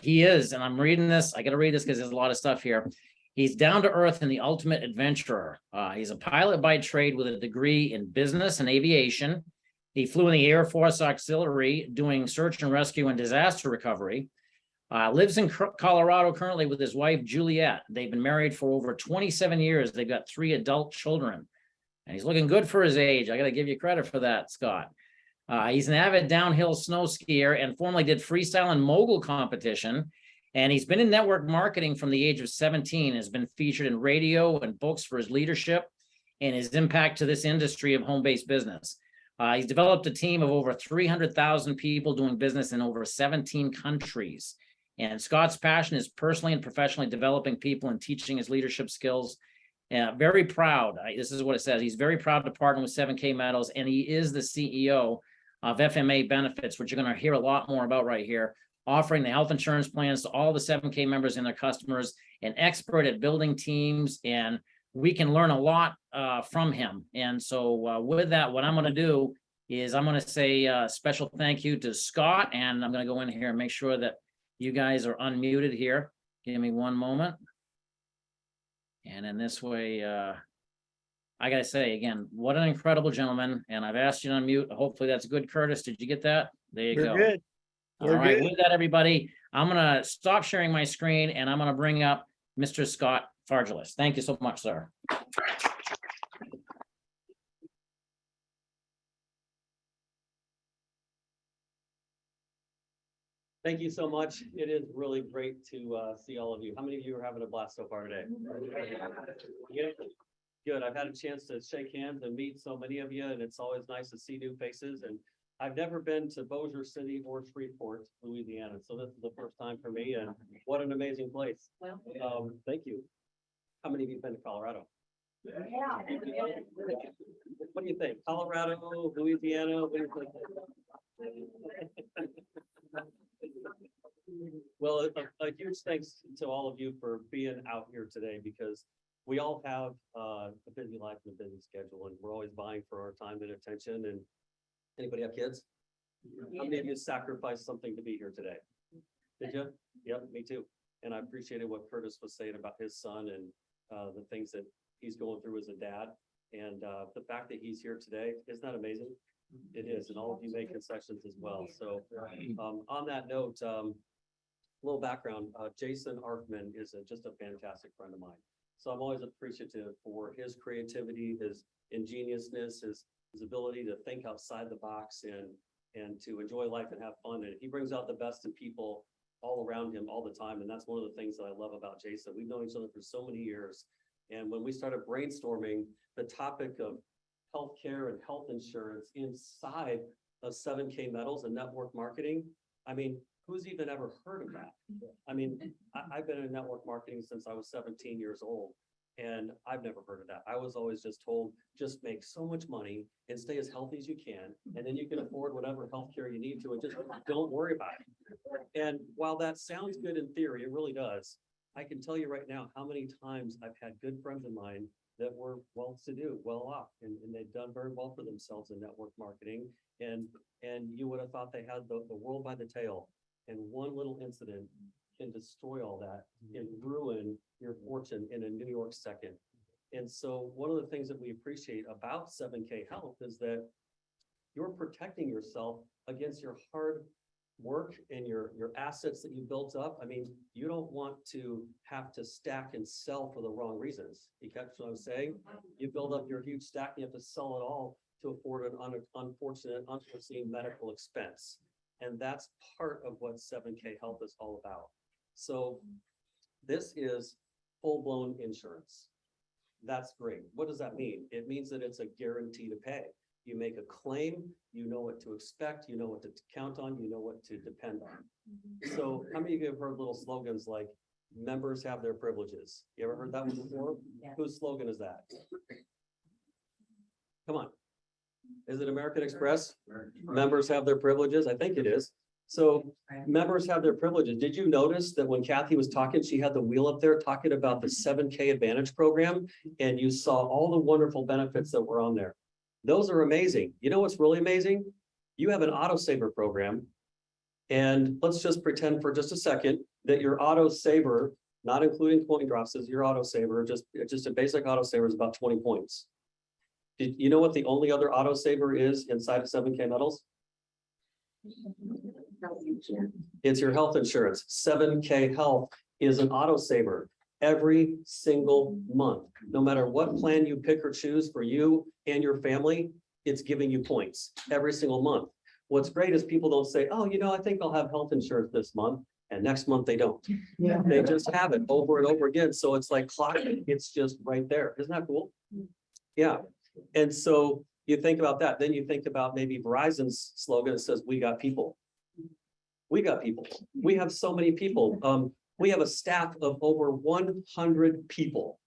He is, and I'm reading this, I got to read this because there's a lot of stuff here. He's down to earth and the ultimate adventurer. He's a pilot by trade with a degree in business and aviation. He flew in the Air Force Auxiliary doing search and rescue and disaster recovery. Lives in Colorado currently with his wife, Juliet. They've been married for over 27 years. They've got 3 adult children. And he's looking good for his age. I got to give you credit for that, Scott. He's an avid downhill snow skier and formerly did freestyle and mogul competition. And he's been in network marketing from the age of 17, has been featured in radio and books for his leadership and his impact to this industry of home-based business. He's developed a team of over 300,000 people doing business in over 17 countries. And Scott's passion is personally and professionally developing people and teaching his leadership skills. Very proud. This is what it says. He's very proud to partner with 7K Metals, and he is the CEO of FMA benefits, which you're going to hear a lot more about right here, offering the health insurance plans to all the 7K members and their customers, an expert at building teams, and we can learn a lot from him. And so with that, what I'm going to do is I'm going to say a special thank you to Scott, and I'm going to go in here and make sure that you guys are unmuted here. Give me one moment. And in this way, I got to say again, what an incredible gentleman. And I've asked you to unmute. Hopefully that's good, Curtis. Did you get that? There you go. Good. All right, with that, everybody, I'm going to stop sharing my screen and I'm going to bring up Mr. Scott Fargelis. Thank you so much, sir. Thank you so much. It is really great to see all of you. How many of you are having a blast so far today? Yeah. Good. I've had a chance to shake hands and meet so many of you, and it's always nice to see new faces. And I've never been to Bossier City or Shreveport, Louisiana, so this is the first time for me, and what an amazing place. Thank you. How many of you have been to Colorado? Yeah. What do you think? Colorado, Louisiana, what do you think? Well, a huge thanks to all of you for being out here today, because we all have a busy life and a busy schedule, and we're always vying for our time and attention. And anybody have kids? How many of you sacrificed something to be here today? Did you? Yep, me too. And I appreciated what Curtis was saying about his son and the things that he's going through as a dad. And the fact that he's here today, isn't that amazing? It is, and all of you make concessions as well. So on that note, a little background, Jason Arkman is just a fantastic friend of mine. So I'm always appreciative for his creativity, his ingeniousness, his ability to think outside the box and to enjoy life and have fun. And he brings out the best in people all around him all the time. And that's one of the things that I love about Jason. We've known each other for so many years. And when we started brainstorming the topic of healthcare and health insurance inside of 7K Metals and network marketing, I mean, who's even ever heard of that? I mean, I've been in network marketing since I was 17 years old, and I've never heard of that. I was always just told, just make so much money and stay as healthy as you can, and then you can afford whatever healthcare you need to, and just don't worry about it. And while that sounds good in theory, it really does. I can tell you right now how many times I've had good friends of mine that were well-to-do, well-off, and they've done very well for themselves in network marketing. And you would have thought they had the world by the tail. And one little incident can destroy all that and ruin your fortune in a New York second. And so one of the things that we appreciate about 7K Health is that you're protecting yourself against your hard work and your assets that you built up. I mean, you don't want to have to stack and sell for the wrong reasons. You catch what I'm saying? You build up your huge stack, and you have to sell it all to afford an unfortunate, unforeseen medical expense. And that's part of what 7K Health is all about. So this is full-blown insurance. That's great. What does that mean? It means that it's a guarantee to pay. You make a claim, you know what to expect, you know what to count on, you know what to depend on. So how many of you have heard little slogans like members have their privileges? You ever heard that one before? Yeah. Whose slogan is that? Come on. Is it American Express? Members have their privileges? I think it is. So members have their privileges. Did you notice that when Kathy was talking, she had the wheel up there talking about the 7K Advantage program, and you saw all the wonderful benefits that were on there. Those are amazing. You know what's really amazing? You have an auto saver program, and let's just pretend for just a second that your auto saver, not including coin drops, is your auto saver, just a basic auto saver is about 20 points. Did you know what the only other auto saver is inside of 7K Metals? It's your health insurance. 7K Health is an auto saver every single month. No matter what plan you pick or choose for you and your family, it's giving you points every single month. What's great is people don't say, oh, you know, I think I'll have health insurance this month, and next month they don't. Yeah. They just have it over and over again. So it's like clocking. It's just right there. Isn't that cool? Yeah. And so you think about that. Then you think about maybe Verizon's slogan that says, we got people. We got people. We have so many people. We have a staff of over 100 people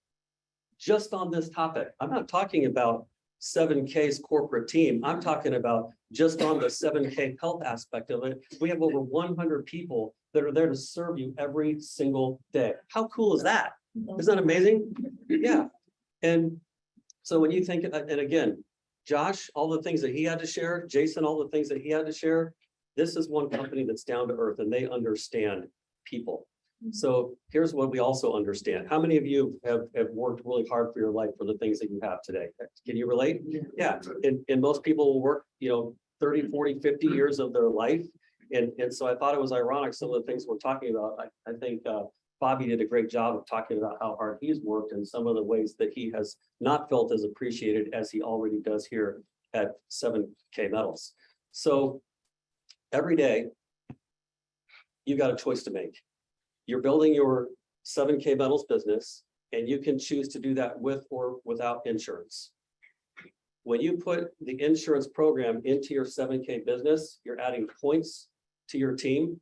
just on this topic. I'm not talking about 7K's corporate team. I'm talking about just on the 7K health aspect of it. We have over 100 people that are there to serve you every single day. How cool is that? Isn't that amazing? Yeah. And so when you think, and again, Josh, all the things that he had to share, Jason, all the things that he had to share, this is one company that's down to earth and they understand people. So here's what we also understand. How many of you have worked really hard for your life for the things that you have today? Can you relate? Yeah. And most people will work, 30, 40, 50 years of their life. And so I thought it was ironic, some of the things we're talking about. I think Bobby did a great job of talking about how hard he's worked and some of the ways that he has not felt as appreciated as he already does here at 7K Metals. So every day, you got a choice to make. You're building your 7K Metals business, and you can choose to do that with or without insurance. When you put the insurance program into your 7K business, you're adding points to your team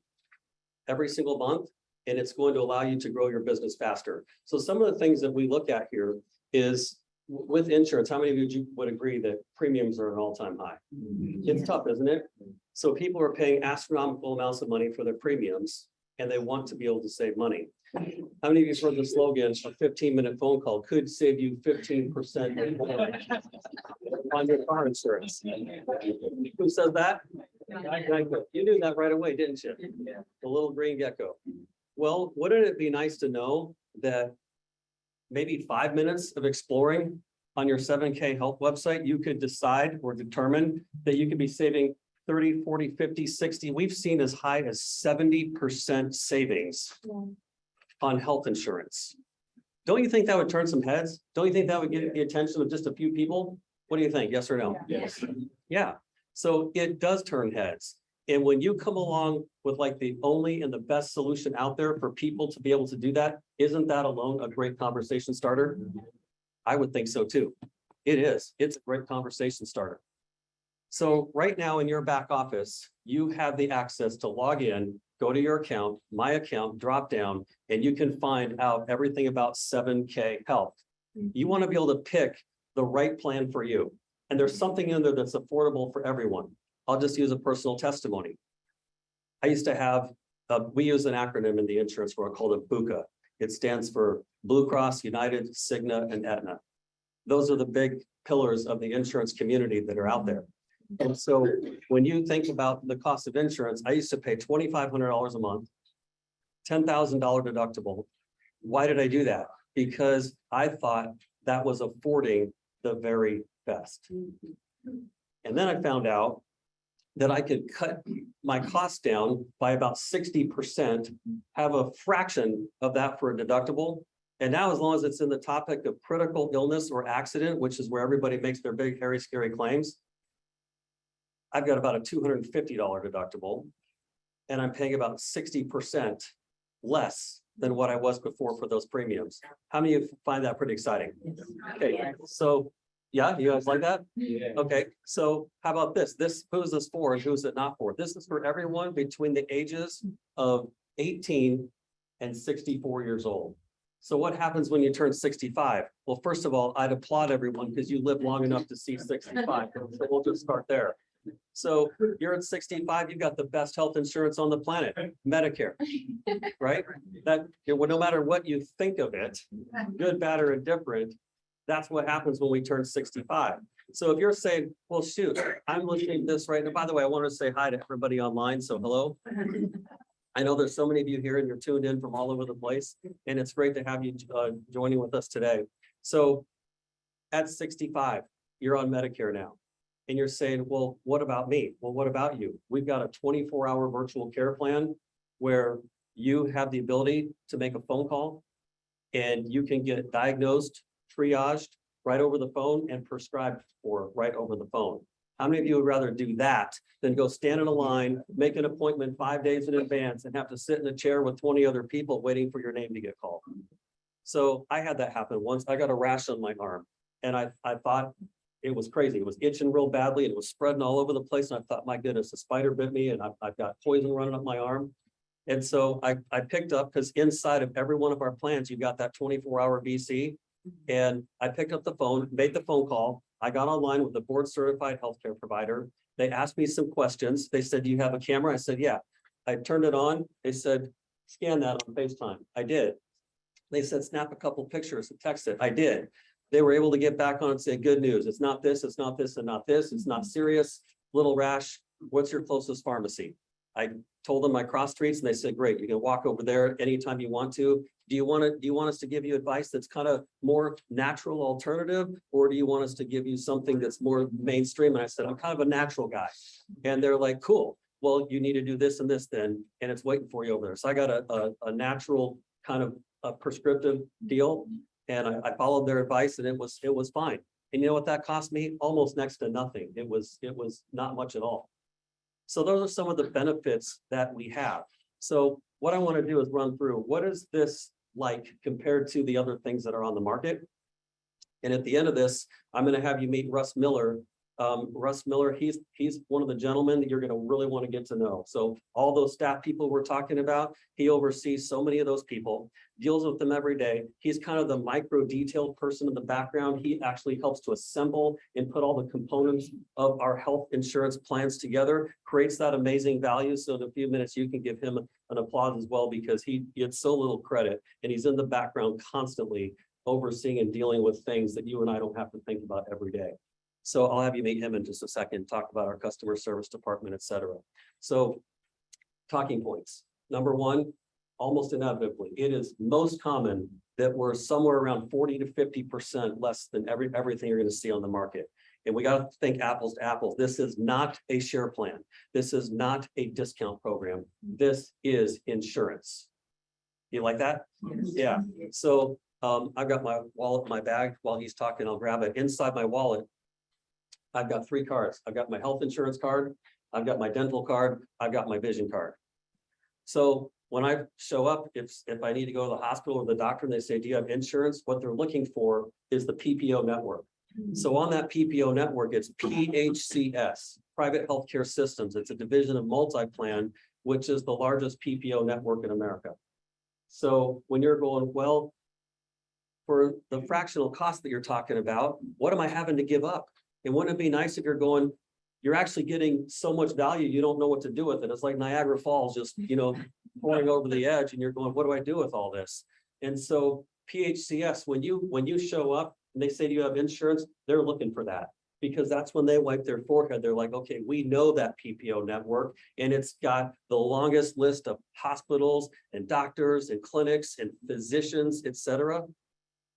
every single month, and it's going to allow you to grow your business faster. So some of the things that we look at here is with insurance, how many of you would agree that premiums are an all-time high? It's tough, isn't it? So people are paying astronomical amounts of money for their premiums, and they want to be able to save money. How many of you have heard the slogan, a 15-minute phone call could save you 15% on your car insurance? Who says that? You knew that right away, didn't you? The little green gecko. Well, wouldn't it be nice to know that maybe 5 minutes of exploring on your 7K Health website, you could decide or determine that you could be saving 30, 40, 50, 60, we've seen as high as 70% savings on health insurance. Don't you think that would turn some heads? Don't you think that would get the attention of just a few people? What do you think? Yes or no? Yes. Yeah. So it does turn heads. And when you come along with like the only and the best solution out there for people to be able to do that, isn't that alone a great conversation starter? I would think so too. It is. It's a great conversation starter. So right now in your back office, you have the access to log in, go to your account, my account, drop down, and you can find out everything about 7K Health. You want to be able to pick the right plan for you. And there's something in there that's affordable for everyone. I'll just use a personal testimony. I used to have, we use an acronym in the insurance world called a BUCA. It stands for Blue Cross, United, Cigna, and Aetna. Those are the big pillars of the insurance community that are out there. And so when you think about the cost of insurance, I used to pay $2,500 a month, $10,000 deductible. Why did I do that? Because I thought that was affording the very best. And then I found out that I could cut my costs down by about 60%, have a fraction of that for a deductible. And now, as long as it's in the topic of critical illness or accident, which is where everybody makes their big, hairy, scary claims, I've got about a $250 deductible, and I'm paying about 60% less than what I was before for those premiums. How many of you find that pretty exciting? Okay, so yeah, you guys like that? Yeah. Okay, so how about this? Who is this for and who is it not for? This is for everyone between the ages of 18 and 64 years old. So what happens when you turn 65? Well, first of all, I'd applaud everyone because you live long enough to see 65. So we'll just start there. So you're at 65, you've got the best health insurance on the planet, Medicare, right? That no matter what you think of it, good, bad, or indifferent, that's what happens when we turn 65. So if you're saying, well, shoot, I'm listening to this right now. By the way, I want to say hi to everybody online. So hello. I know there's so many of you here and you're tuned in from all over the place. And it's great to have you joining with us today. So at 65, you're on Medicare now. And you're saying, well, what about me? Well, what about you? We've got a 24-hour virtual care plan where you have the ability to make a phone call and you can get diagnosed, triaged right over the phone and prescribed for right over the phone. How many of you would rather do that than go stand in a line, make an appointment 5 days in advance and have to sit in a chair with 20 other people waiting for your name to get called? So I had that happen once. I got a rash on my arm and I thought it was crazy. It was itching real badly and it was spreading all over the place. And I thought, my goodness, a spider bit me and I've got poison running up my arm. And so I picked up, because inside of every one of our plans, you got that 24-hour VC. And I picked up the phone, made the phone call. I got online with a board certified healthcare provider. They asked me some questions. They said, do you have a camera? I said, yeah. I turned it on. They said, scan that on FaceTime. I did. They said, snap a couple pictures and text it. I did. They were able to get back on and say, good news. It's not this, it's not this, and not this. It's not serious. Little rash. What's your closest pharmacy? I told them my cross streets and they said, great, you can walk over there anytime you want to. Do you want us to give you advice that's kind of more natural alternative, or do you want us to give you something that's more mainstream? And I said, I'm kind of a natural guy. And they're like, cool. Well, you need to do this and this then, and it's waiting for you over there. So I got a natural kind of a prescriptive deal, and I followed their advice, and it was fine. And you know what that cost me? Almost next to nothing. It was not much at all. So those are some of the benefits that we have. So what I want to do is run through, what is this like compared to the other things that are on the market? And at the end of this, I'm going to have you meet Russ Miller. Russ Miller, he's one of the gentlemen that you're going to really want to get to know. So all those staff people we're talking about, he oversees so many of those people, deals with them every day. He's kind of the micro detailed person in the background. He actually helps to assemble and put all the components of our health insurance plans together, creates that amazing value. So in a few minutes, you can give him an applause as well, because he gets so little credit, and he's in the background constantly overseeing and dealing with things that you and I don't have to think about every day. So I'll have you meet him in just a second, talk about our customer service department, et cetera. So talking points. Number one, almost inevitably, it is most common that we're somewhere around 40 to 50% less than everything you're going to see on the market. And we got to think apples to apples. This is not a share plan. This is not a discount program. This is insurance. You like that? Yes. Yeah. So I've got my wallet in my bag. While he's talking, I'll grab it. Inside my wallet, I've got 3 cards. I've got my health insurance card, I've got my dental card, I've got my vision card. So when I show up, if I need to go to the hospital or the doctor and they say, do you have insurance? What they're looking for is the PPO network. So on that PPO network, it's PHCS, Private Healthcare Systems. It's a division of MultiPlan, which is the largest PPO network in America. So when you're going, well, for the fractional cost that you're talking about, what am I having to give up? And wouldn't it be nice if you're going, you're actually getting so much value, you don't know what to do with it. It's like Niagara Falls, just, pouring over the edge, and you're going, what do I do with all this? And so PHCS, when you show up and they say, do you have insurance? They're looking for that, because that's when they wipe their forehead. They're like, okay, we know that PPO network, and it's got the longest list of hospitals and doctors and clinics and physicians, et cetera.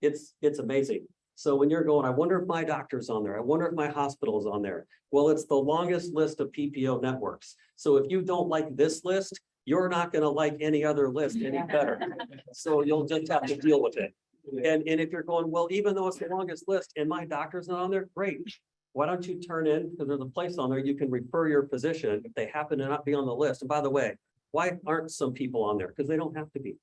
It's amazing. So when you're going, I wonder if my doctor's on there. I wonder if my hospital's on there. Well, it's the longest list of PPO networks. So if you don't like this list, you're not going to like any other list any better. So you'll just have to deal with it. And if you're going, well, even though it's the longest list and my doctor's not on there, great. Why don't you turn in, because there's a place on there, you can refer your physician if they happen to not be on the list. And by the way, why aren't some people on there? Because they don't have to be.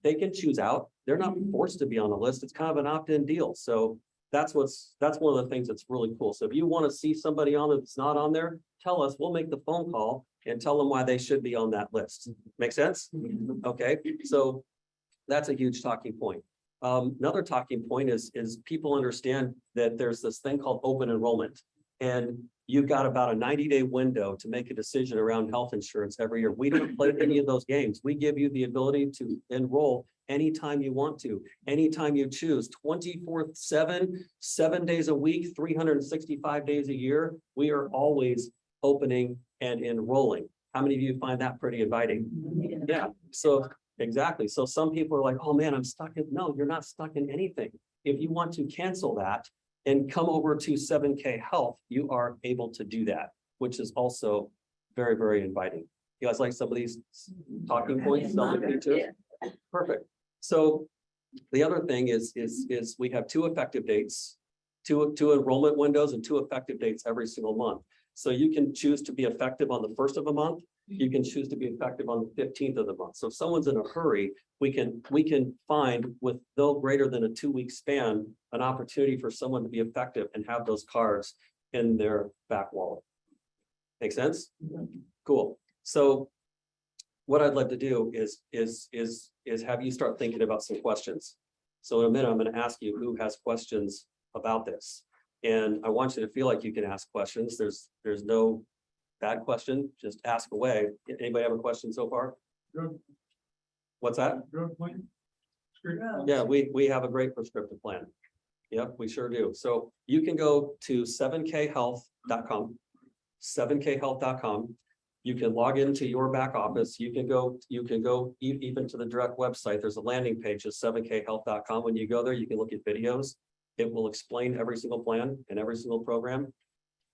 They can choose out. They're not forced to be on the list. It's kind of an opt-in deal. So that's one of the things that's really cool. So if you want to see somebody on that's not on there, tell us. We'll make the phone call and tell them why they should be on that list. Make sense? Okay. So that's a huge talking point. Another talking point is people understand that there's this thing called open enrollment, and you've got about a 90-day window to make a decision around health insurance every year. We don't play any of those games. We give you the ability to enroll anytime you want to, anytime you choose, 24/7, 7 days a week, 365 days a year. We are always opening and enrolling. How many of you find that pretty inviting? Yeah. So exactly. So some people are like, oh man, I'm stuck in. No, you're not stuck in anything. If you want to cancel that and come over to 7K Health, you are able to do that, which is also very, very inviting. You guys like some of these talking points? Perfect. So the other thing is we have 2 effective dates, two enrollment windows and 2 effective dates every single month. So you can choose to be effective on the 1st of a month. You can choose to be effective on the 15th of the month. So if someone's in a hurry, we can find with no greater than a 2-week span, an opportunity for someone to be effective and have those cards in their back wallet. Make sense? Cool. So what I'd like to do is have you start thinking about some questions. So in a minute, I'm going to ask you who has questions about this. And I want you to feel like you can ask questions. There's no bad question, just ask away. Anybody have a question so far? What's that? Yeah, we have a great prescriptive plan. Yep, we sure do. So you can go to 7khealth.com, 7khealth.com. You can log into your back office. You can go even to the direct website. There's a landing page at 7khealth.com. When you go there, you can look at videos. It will explain every single plan and every single program.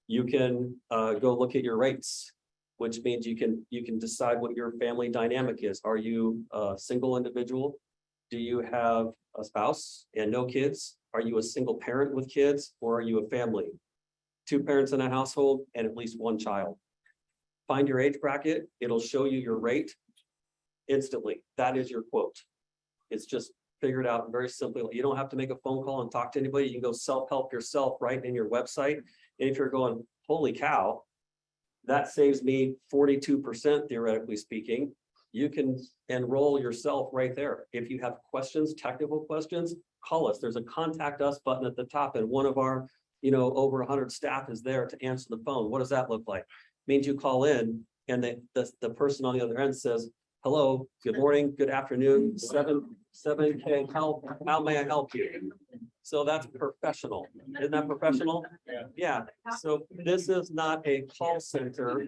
You can go look at your rates, which means you can decide what your family dynamic is. Are you a single individual? Do you have a spouse and no kids? Are you a single parent with kids, or are you a family? 2 parents in a household and at least 1 child. Find your age bracket. It'll show you your rate instantly. That is your quote. It's just figured out very simply. You don't have to make a phone call and talk to anybody. You can go self-help yourself right in your website. And if you're going, holy cow, that saves me 42% theoretically speaking, you can enroll yourself right there. If you have questions, technical questions, call us. There's a contact us button at the top, and one of our, over 100 staff is there to answer the phone. What does that look like? It means you call in and the person on the other end says, hello, good morning, good afternoon, 7K Health, how may I help you? So that's professional. Isn't that professional? Yeah. So this is not a call center.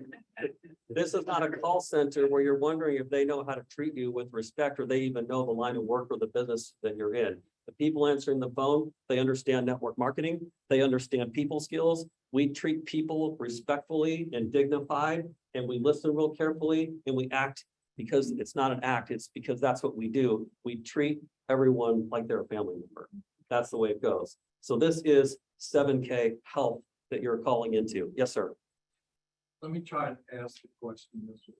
This is not a call center where you're wondering if they know how to treat you with respect, or they even know the line of work or the business that you're in. The people answering the phone, they understand network marketing. They understand people skills. We treat people respectfully and dignified, and we listen real carefully, and we act because it's not an act. It's because that's what we do. We treat everyone like they're a family member. That's the way it goes. So this is 7K Health that you're calling into. Yes, sir. Let me try and ask the question this way.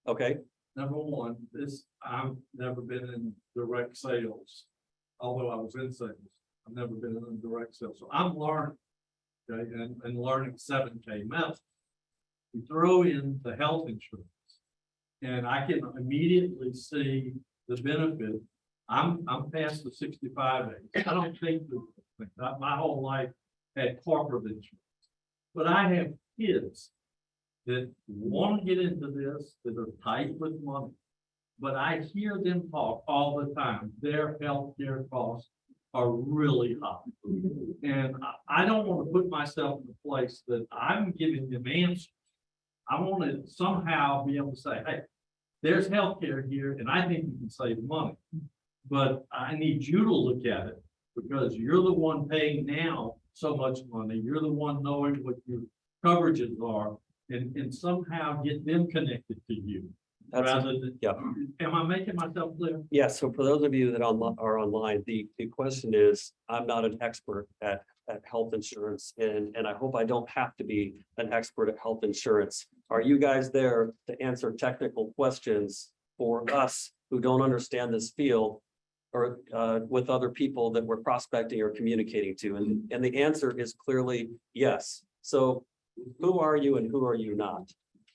Okay. Number one, I've never been in direct sales, although I was in sales. I've never been in direct sales. So I'm learning, okay, and learning 7K method. We throw in the health insurance, and I can immediately see the benefit. I'm past the 65 age. I don't think that my whole life had corporate insurance, but I have kids that want to get into this, that are tight with money, but I hear them talk all the time. Their healthcare costs are really high. And I don't want to put myself in a place that I'm giving them answers. I want to somehow be able to say, hey, there's healthcare here, and I think you can save money. But I need you to look at it, because you're the one paying now so much money. You're the one knowing what your coverages are, and somehow get them connected to you. Rather than, yeah. Am I making myself clear? Yeah, so for those of you that are online, the question is, I'm not an expert at health insurance, and I hope I don't have to be an expert at health insurance. Are you guys there to answer technical questions for us who don't understand this field, or with other people that we're prospecting or communicating to? And the answer is clearly yes. So who are you and who are you not?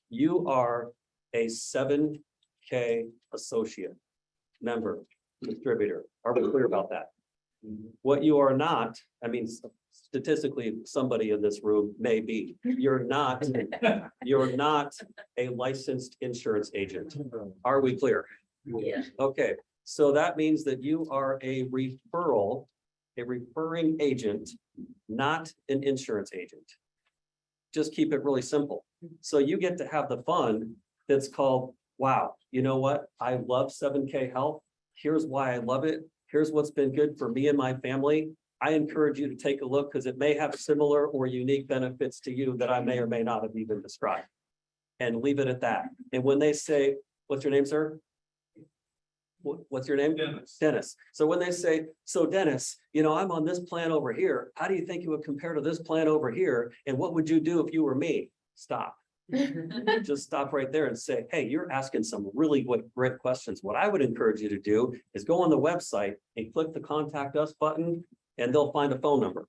You are a 7K associate, member, distributor. Are we clear about that? What you are not, I mean, statistically, somebody in this room may be. You're not a licensed insurance agent. Are we clear? Yeah. Okay, so that means that you are a referring agent, not an insurance agent. Just keep it really simple. So you get to have the fun that's called, wow, you know what? I love 7K Health. Here's why I love it. Here's what's been good for me and my family. I encourage you to take a look, because it may have similar or unique benefits to you that I may or may not have even described. And leave it at that. And when they say, what's your name, sir? What's your name? Dennis. Dennis. So when they say, so Dennis, I'm on this plan over here. How do you think it would compare to this plan over here? And what would you do if you were me? Stop. Just stop right there and say, hey, you're asking some really great questions. What I would encourage you to do is go on the website and click the contact us button, and they'll find a phone number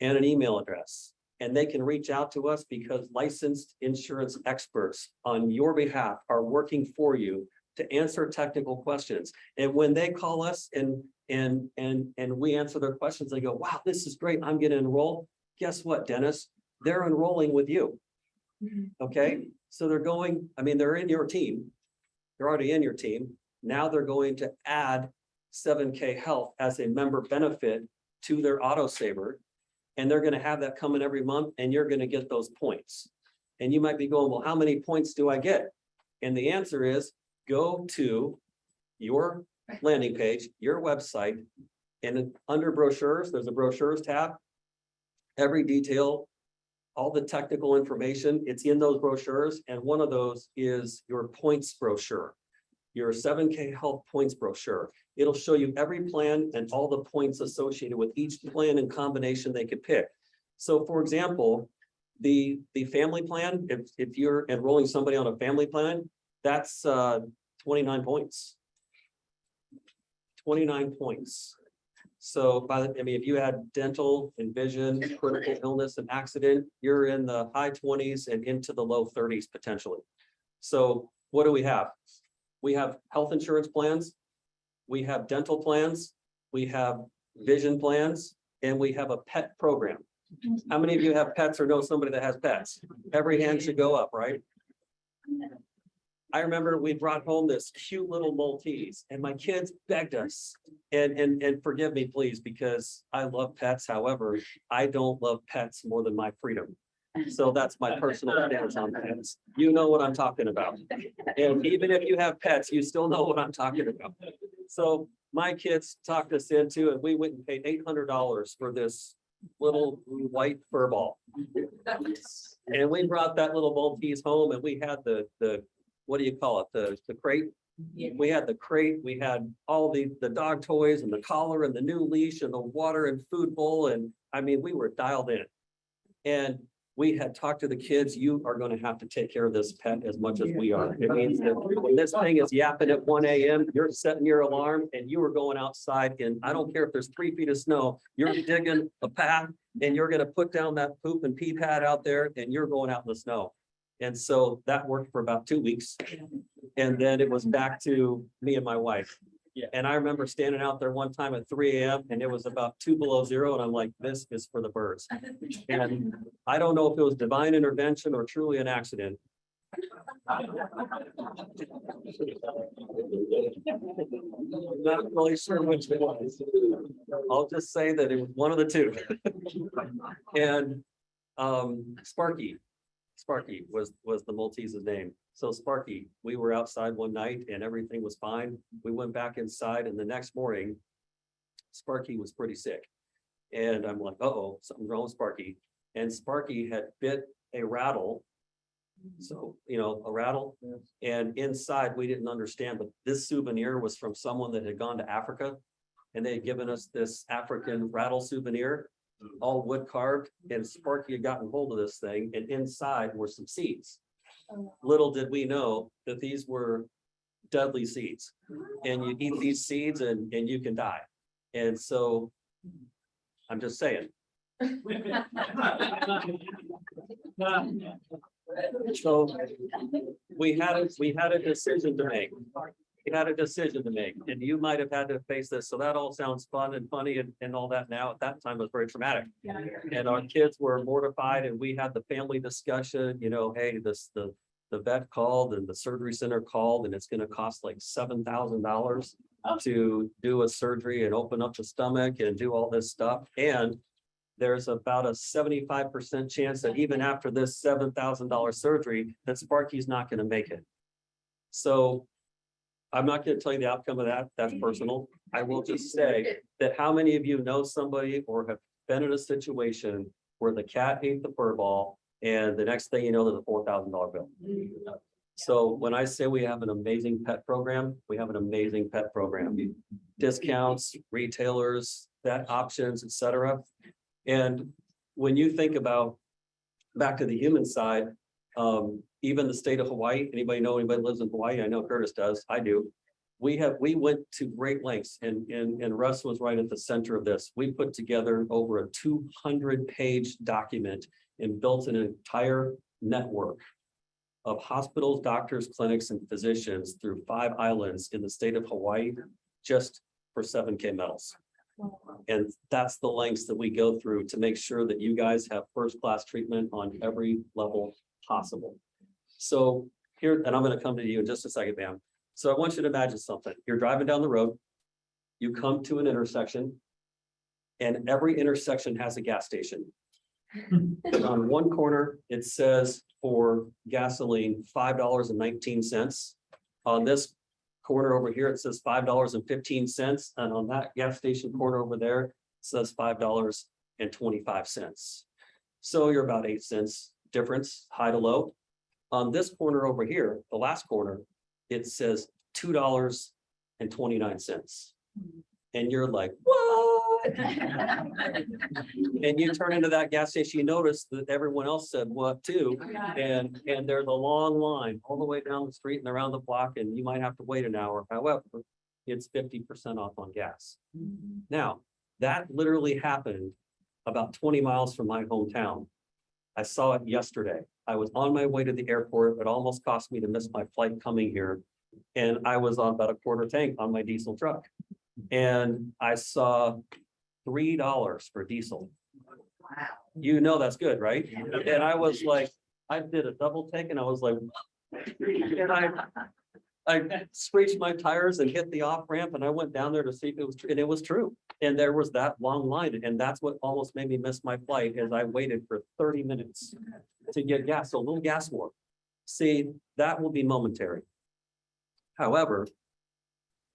and an email address. And they can reach out to us, because licensed insurance experts on your behalf are working for you to answer technical questions. And when they call us and we answer their questions, they go, wow, this is great, I'm going to enroll. guess what, Dennis? They're enrolling with you. Okay, so they're going, I mean, they're in your team. They're already in your team. Now they're going to add 7K Health as a member benefit to their auto saver. And they're gonna have that coming every month and you're gonna get those points. And you might be going, well, how many points do I get? And the answer is go to your landing page, your website, and under brochures, there's a brochures tab. Every detail, all the technical information, it's in those brochures. And one of those is your points brochure, your 7K Health points brochure. It'll show you every plan and all the points associated with each plan and combination they could pick. So for example, the family plan, if you're enrolling somebody on a family plan, that's 29 points. 29 points. So I mean, if you had dental and vision, critical illness and accident, you're in the high 20s and into the low 30s potentially. So what do we have? We have health insurance plans, we have dental plans, we have vision plans, and we have a pet program. How many of you have pets or know somebody that has pets? Every hand should go up, right? I remember we brought home this cute little Maltese and my kids begged us, and forgive me, please, because I love pets. However, I don't love pets more than my freedom. So that's my personal stance on pets. You know what I'm talking about. And even if you have pets, you still know what I'm talking about. So my kids talked us into, and we went and paid $800 for this little white fur ball. And we brought that little Maltese home and we had the what do you call it? The crate. Yeah. We had the crate, we had all the dog toys and the collar and the new leash and the water and food bowl. And I mean, we were dialed in. And we had talked to the kids, you are going to have to take care of this pet as much as we are. It means that when this thing is yapping at 1 a.m., you're setting your alarm and you are going outside, and I don't care if there's 3 feet of snow, you're digging a path and you're going to put down that poop and pee pad out there and you're going out in the snow. And so that worked for about 2 weeks. And then it was back to me and my wife. Yeah. And I remember standing out there one time at 3 a.m. and it was about 2 below zero. And I'm like, this is for the birds. And I don't know if it was divine intervention or truly an accident. I'm not really sure which it was. I'll just say that it was one of the two. And Sparky was the Maltese's name. So Sparky, we were outside one night and everything was fine. We went back inside and the next morning, Sparky was pretty sick. And I'm like, uh-oh, something's wrong with Sparky. And Sparky had bit a rattle. So, you know, a rattle. And inside, we didn't understand, but this souvenir was from someone that had gone to Africa. And they had given us this African rattle souvenir, all wood carved. And Sparky had gotten hold of this thing. And inside were some seeds. Little did we know that these were deadly seeds. And you eat these seeds and you can die. And so I'm just saying. So we had a decision to make. We had a decision to make, and you might have had to face this. So that all sounds fun and funny and all that now. At that time, it was very traumatic. Yeah. And our kids were mortified, and we had the family discussion. You know, hey, the vet called and the surgery center called, and it's going to cost like $7,000 to do a surgery and open up the stomach and do all this stuff. And there's about a 75% chance that even after this $7,000 surgery, that Sparky's not going to make it. So I'm not going to tell you the outcome of that. That's personal. I will just say that how many of you know somebody or have been in a situation where the cat ate the fur ball and the next thing you know, there's a $4,000 bill. So when I say we have an amazing pet program, we have an amazing pet program. Discounts, retailers, vet options, etc. And when you think about back to the human side, even the state of Hawaii, anybody know anybody lives in Hawaii? I know Curtis does. I do. We went to great lengths, and Russ was right at the center of this. We put together over a 200-page document and built an entire network of hospitals, doctors, clinics, and physicians through 5 islands in the state of Hawaii, just for 7K metals. And that's the lengths that we go through to make sure that you guys have first-class treatment on every level possible. So here, and I'm going to come to you in just a second, ma'am. So I want you to imagine something. You're driving down the road, you come to an intersection, and every intersection has a gas station. On one corner, it says for gasoline, $5.19. On this corner over here, it says $5.15. And on that gas station corner over there, it says $5.25. So you're about 8 cents difference, high to low. On this corner over here, the last corner, it says $2.29. And you're like, what? And you turn into that gas station, you notice that everyone else said what too. And there's a long line all the way down the street and around the block, and you might have to wait an hour. However, it's 50% off on gas. Now, that literally happened about 20 miles from my hometown. I saw it yesterday. I was on my way to the airport. It almost cost me to miss my flight coming here. And I was on about a quarter tank on my diesel truck. And I saw $3 for diesel. Wow. You know that's good, right? And I was like, I did a double take and I was like, and I screeched my tires and hit the off ramp, and I went down there to see if it was true, and it was true. And there was that long line, and that's what almost made me miss my flight, as I waited for 30 minutes to get gas, so a little gas more. See, that will be momentary. However,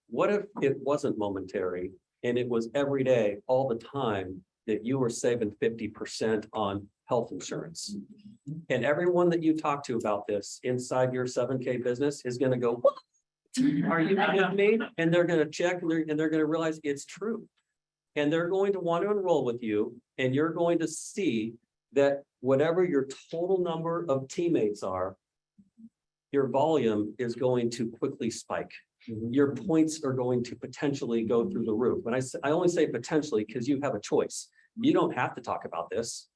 what if it wasn't momentary and it was every day, all the time, that you were saving 50% on health insurance? And everyone that you talk to about this inside your 7K business is going to go, what? Are you kidding me? And they're going to check, and they're going to realize it's true. And they're going to want to enroll with you, and you're going to see that whatever your total number of teammates are, your volume is going to quickly spike. Your points are going to potentially go through the roof. And I only say potentially because you have a choice. You don't have to talk about this.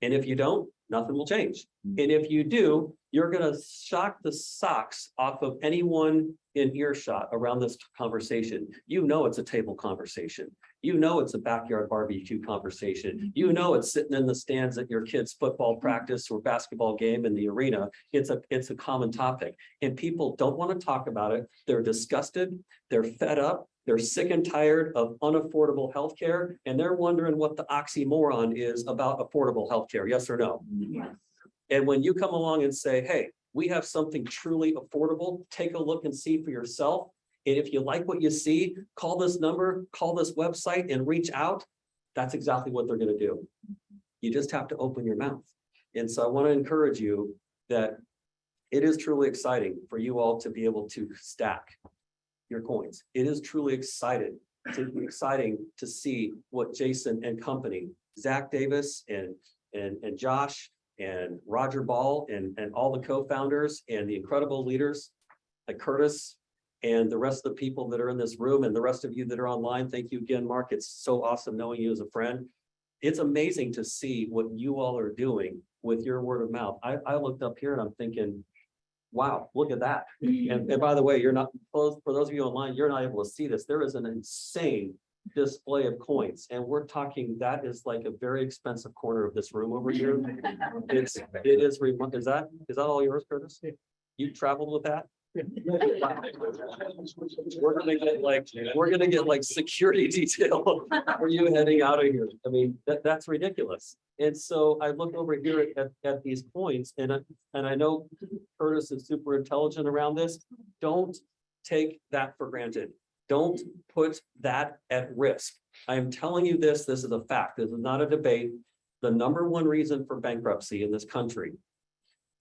And if you don't, nothing will change. And if you do, you're going to shock the socks off of anyone in earshot around this conversation. You know it's a table conversation. You know it's a backyard barbecue conversation. You know it's sitting in the stands at your kid's football practice or basketball game in the arena. It's a common topic. And people don't want to talk about it. They're disgusted. They're fed up. They're sick and tired of unaffordable healthcare, and they're wondering what the oxymoron is about affordable healthcare. Yes or no? Yes. And when you come along and say, hey, we have something truly affordable, take a look and see for yourself. And if you like what you see, call this number, call this website, and reach out. That's exactly what they're going to do. You just have to open your mouth. And so I want to encourage you that it is truly exciting for you all to be able to stack your coins. It is truly exciting to see what Jason and company, Zach Davis and Josh and Roger Ball and all the co-founders and the incredible leaders like Curtis and the rest of the people that are in this room and the rest of you that are online. Thank you again, Mark. It's so awesome knowing you as a friend. It's amazing to see what you all are doing with your word of mouth. I looked up here and I'm thinking, wow, look at that. And by the way, you're not, for those of you online, you're not able to see this. There is an insane display of coins. And we're talking, that is like a very expensive corner of this room over here. Is that all yours, Curtis? You traveled with that? We're gonna get like security detail for you heading out of here. I mean, that's ridiculous. And so I look over here at these points, and I know Curtis is super intelligent around this. Don't take that for granted. Don't put that at risk. I am telling you this is a fact. This is not a debate. The number one reason for bankruptcy in this country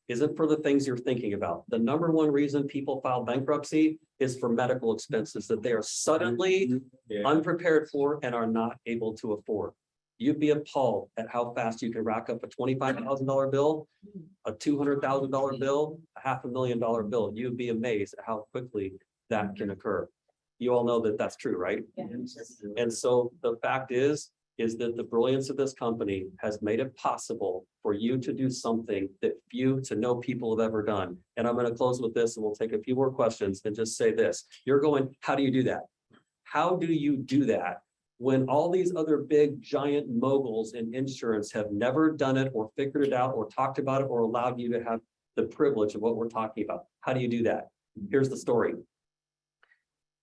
isn't for the things you're thinking about. The number one reason people file bankruptcy is for medical expenses that they are suddenly unprepared for and are not able to afford. You'd be appalled at how fast you can rack up a $25,000 bill, a $200,000 bill, a $500,000 bill. You'd be amazed at how quickly that can occur. You all know that that's true, right? Yeah. And so the fact is that the brilliance of this company has made it possible for you to do something that few to no people have ever done. And I'm going to close with this, and we'll take a few more questions and just say this. You're going, how do you do that? How do you do that when all these other big giant moguls in insurance have never done it or figured it out or talked about it or allowed you to have the privilege of what we're talking about. How do you do that? Here's the story.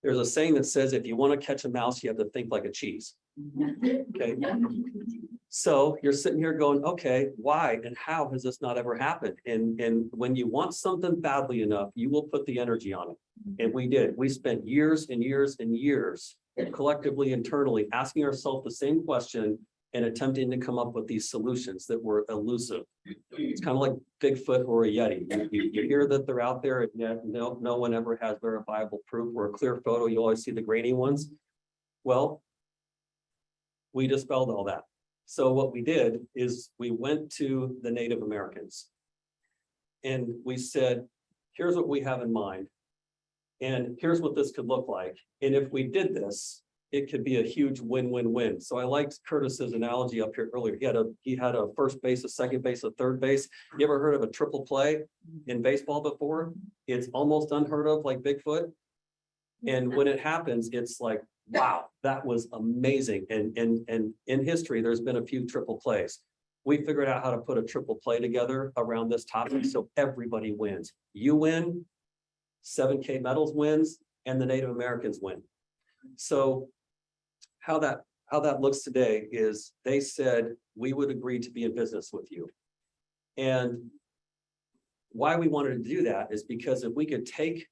There's a saying that says, if you want to catch a mouse, you have to think like a cheese. Okay. So you're sitting here going, okay, why and how has this not ever happened? And when you want something badly enough, you will put the energy on it. And we did. We spent years and years and years collectively, internally, asking ourselves the same question and attempting to come up with these solutions that were elusive. It's kind of like Bigfoot or a Yeti. You hear that they're out there, and yet no one ever has verifiable proof or a clear photo. You always see the grainy ones. Well, we dispelled all that. So what we did is we went to the Native Americans and we said, here's what we have in mind. And here's what this could look like. And if we did this, it could be a huge win-win-win. So I liked Curtis's analogy up here earlier. He had a first base, a second base, a third base. You ever heard of a triple play in baseball before? It's almost unheard of, like Bigfoot. And when it happens, it's like, wow, that was amazing. And in history, there's been a few triple plays. We figured out how to put a triple play together around this topic so everybody wins. You win, 7K Metals wins, and the Native Americans win. So how that looks today is they said, we would agree to be in business with you. And why we wanted to do that is because if we could take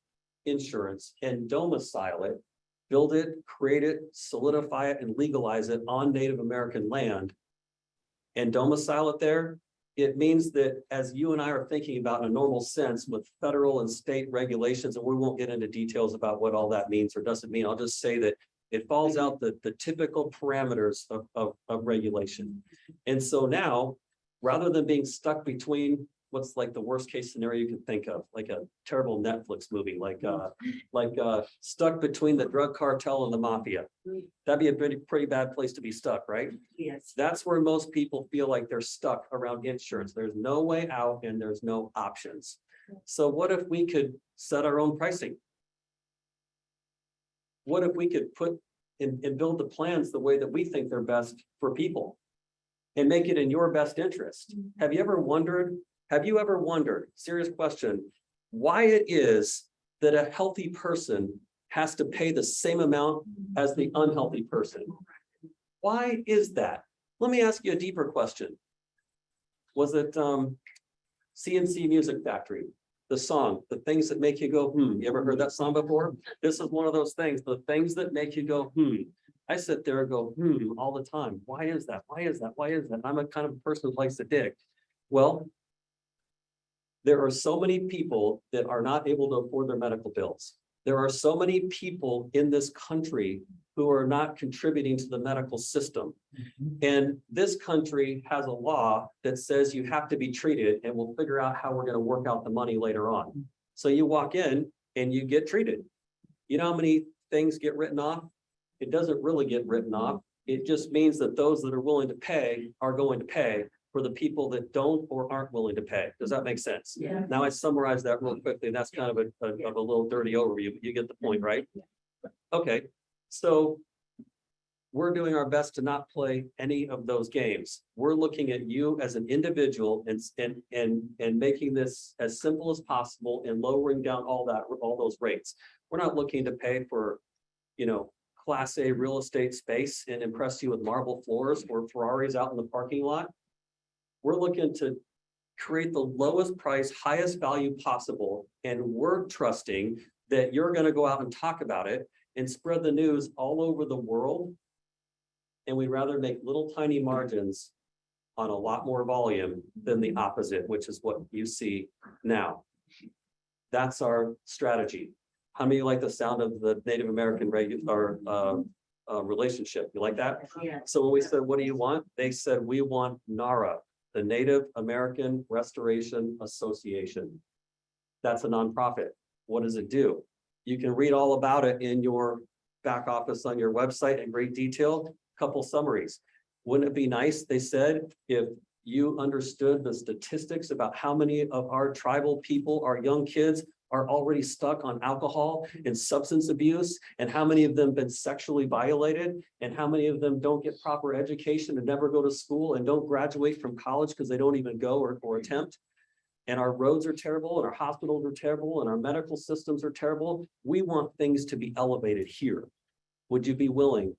insurance and domicile it, build it, create it, solidify it, and legalize it on Native American land and domicile it there, it means that as you and I are thinking about in a normal sense with federal and state regulations, and we won't get into details about what all that means or doesn't mean, I'll just say that it falls out the typical parameters of regulation. And so now, rather than being stuck between what's like the worst case scenario you can think of, like a terrible Netflix movie, like stuck between the drug cartel and the mafia. That'd be a pretty bad place to be stuck, right? Yes. That's where most people feel like they're stuck around insurance. There's no way out and there's no options. So what if we could set our own pricing? What if we could put and build the plans the way that we think they're best for people and make it in your best interest? Have you ever wondered, serious question, why it is that a healthy person has to pay the same amount as the unhealthy person? Why is that? Let me ask you a deeper question. Was it CNC Music Factory? The song, the things that make you go, you ever heard that song before? This is one of those things, the things that make you go, I sit there and go, all the time. Why is that? Why is that? Why is that? I'm a kind of person who likes to dig. Well, there are so many people that are not able to afford their medical bills. There are so many people in this country who are not contributing to the medical system. And this country has a law that says you have to be treated, and we'll figure out how we're going to work out the money later on. So you walk in and you get treated. You know how many things get written off? It doesn't really get written off. It just means that those that are willing to pay are going to pay for the people that don't or aren't willing to pay. Does that make sense? Yeah. Now I summarized that real quickly. That's kind of a little dirty overview, but you get the point, right? Okay, so we're doing our best to not play any of those games. We're looking at you as an individual and making this as simple as possible and lowering down all those rates. We're not looking to pay for, Class A real estate space and impress you with marble floors or Ferraris out in the parking lot. We're looking to create the lowest price, highest value possible. And we're trusting that you're going to go out and talk about it and spread the news all over the world. And we'd rather make little tiny margins on a lot more volume than the opposite, which is what you see now. That's our strategy. How many of you like the sound of the Native American relationship? You like that? Yeah. So when we said, what do you want? They said, we want NARA, the Native American Restoration Association. That's a nonprofit. What does it do? You can read all about it in your back office on your website in great detail. Couple summaries. Wouldn't it be nice, they said, if you understood the statistics about how many of our tribal people, our young kids, are already stuck on alcohol and substance abuse, and how many of them been sexually violated, and how many of them don't get proper education and never go to school and don't graduate from college because they don't even go or attempt. And our roads are terrible, and our hospitals are terrible, and our medical systems are terrible. We want things to be elevated here. Would you be willing,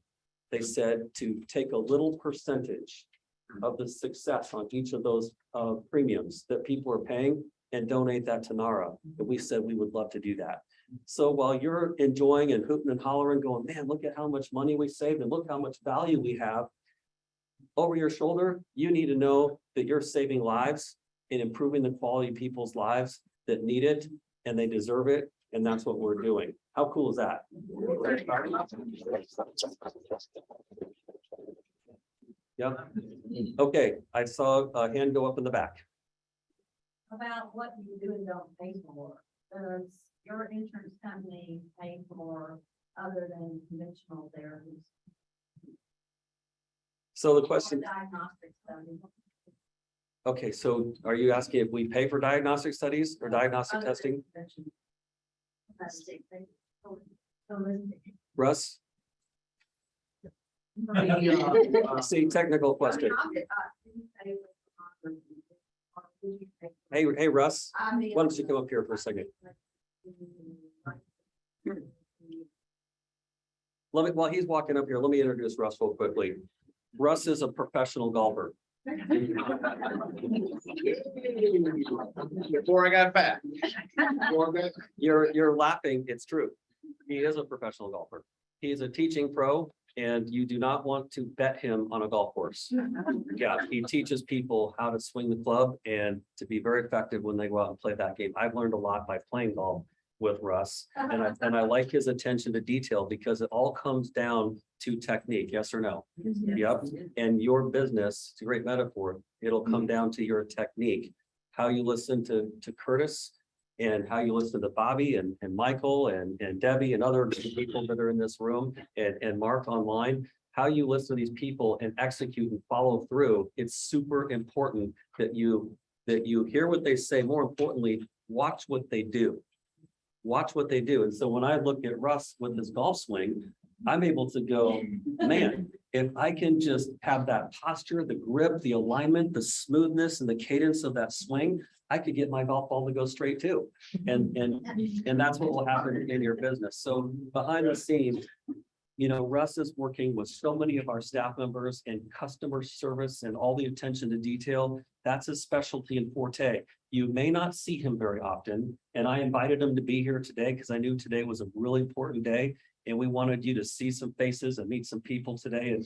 they said, to take a little percentage of the success on each of those premiums that people are paying and donate that to NARA? And we said we would love to do that. So while you're enjoying and hooting and hollering, going, man, look at how much money we saved and look how much value we have, over your shoulder, you need to know that you're saving lives and improving the quality of people's lives that need it and they deserve it. And that's what we're doing. How cool is that? Yeah. Okay, I saw a hand go up in the back. About what you do and don't pay for. Does your insurance company pay for other than conventional therapies? So the question, Diagnostic studies. okay, so are you asking if we pay for diagnostic studies or diagnostic Other testing? than conventional. Russ? See, technical question. Hey, Russ, why don't you come up here for a second? Let me, while he's walking up here, let me introduce Russ real quickly. Russ is a professional golfer. Before I got fat. You're laughing, it's true. He is a professional golfer. He is a teaching pro, and you do not want to bet him on a golf course. Yeah, he teaches people how to swing the club and to be very effective when they go out and play that game. I've learned a lot by playing golf with Russ, and I like his attention to detail because it all comes down to technique, yes or no? Yep, and your business, it's a great metaphor, it'll come down to your technique, how you listen to Curtis, and how you listen to Bobby and Michael and Debbie and other people that are in this room and Mark online, how you listen to these people and execute and follow through. It's super important that you hear what they say. More importantly, watch what they do. Watch what they do. And so when I look at Russ with his golf swing, I'm able to go, man, if I can just have that posture, the grip, the alignment, the smoothness and the cadence of that swing, I could get my golf ball to go straight too. And that's what will happen in your business. So behind the scenes, you know, Russ is working with so many of our staff members and customer service and all the attention to detail. That's his specialty and forte. You may not see him very often. And I invited him to be here today because I knew today was a really important day. And we wanted you to see some faces and meet some people today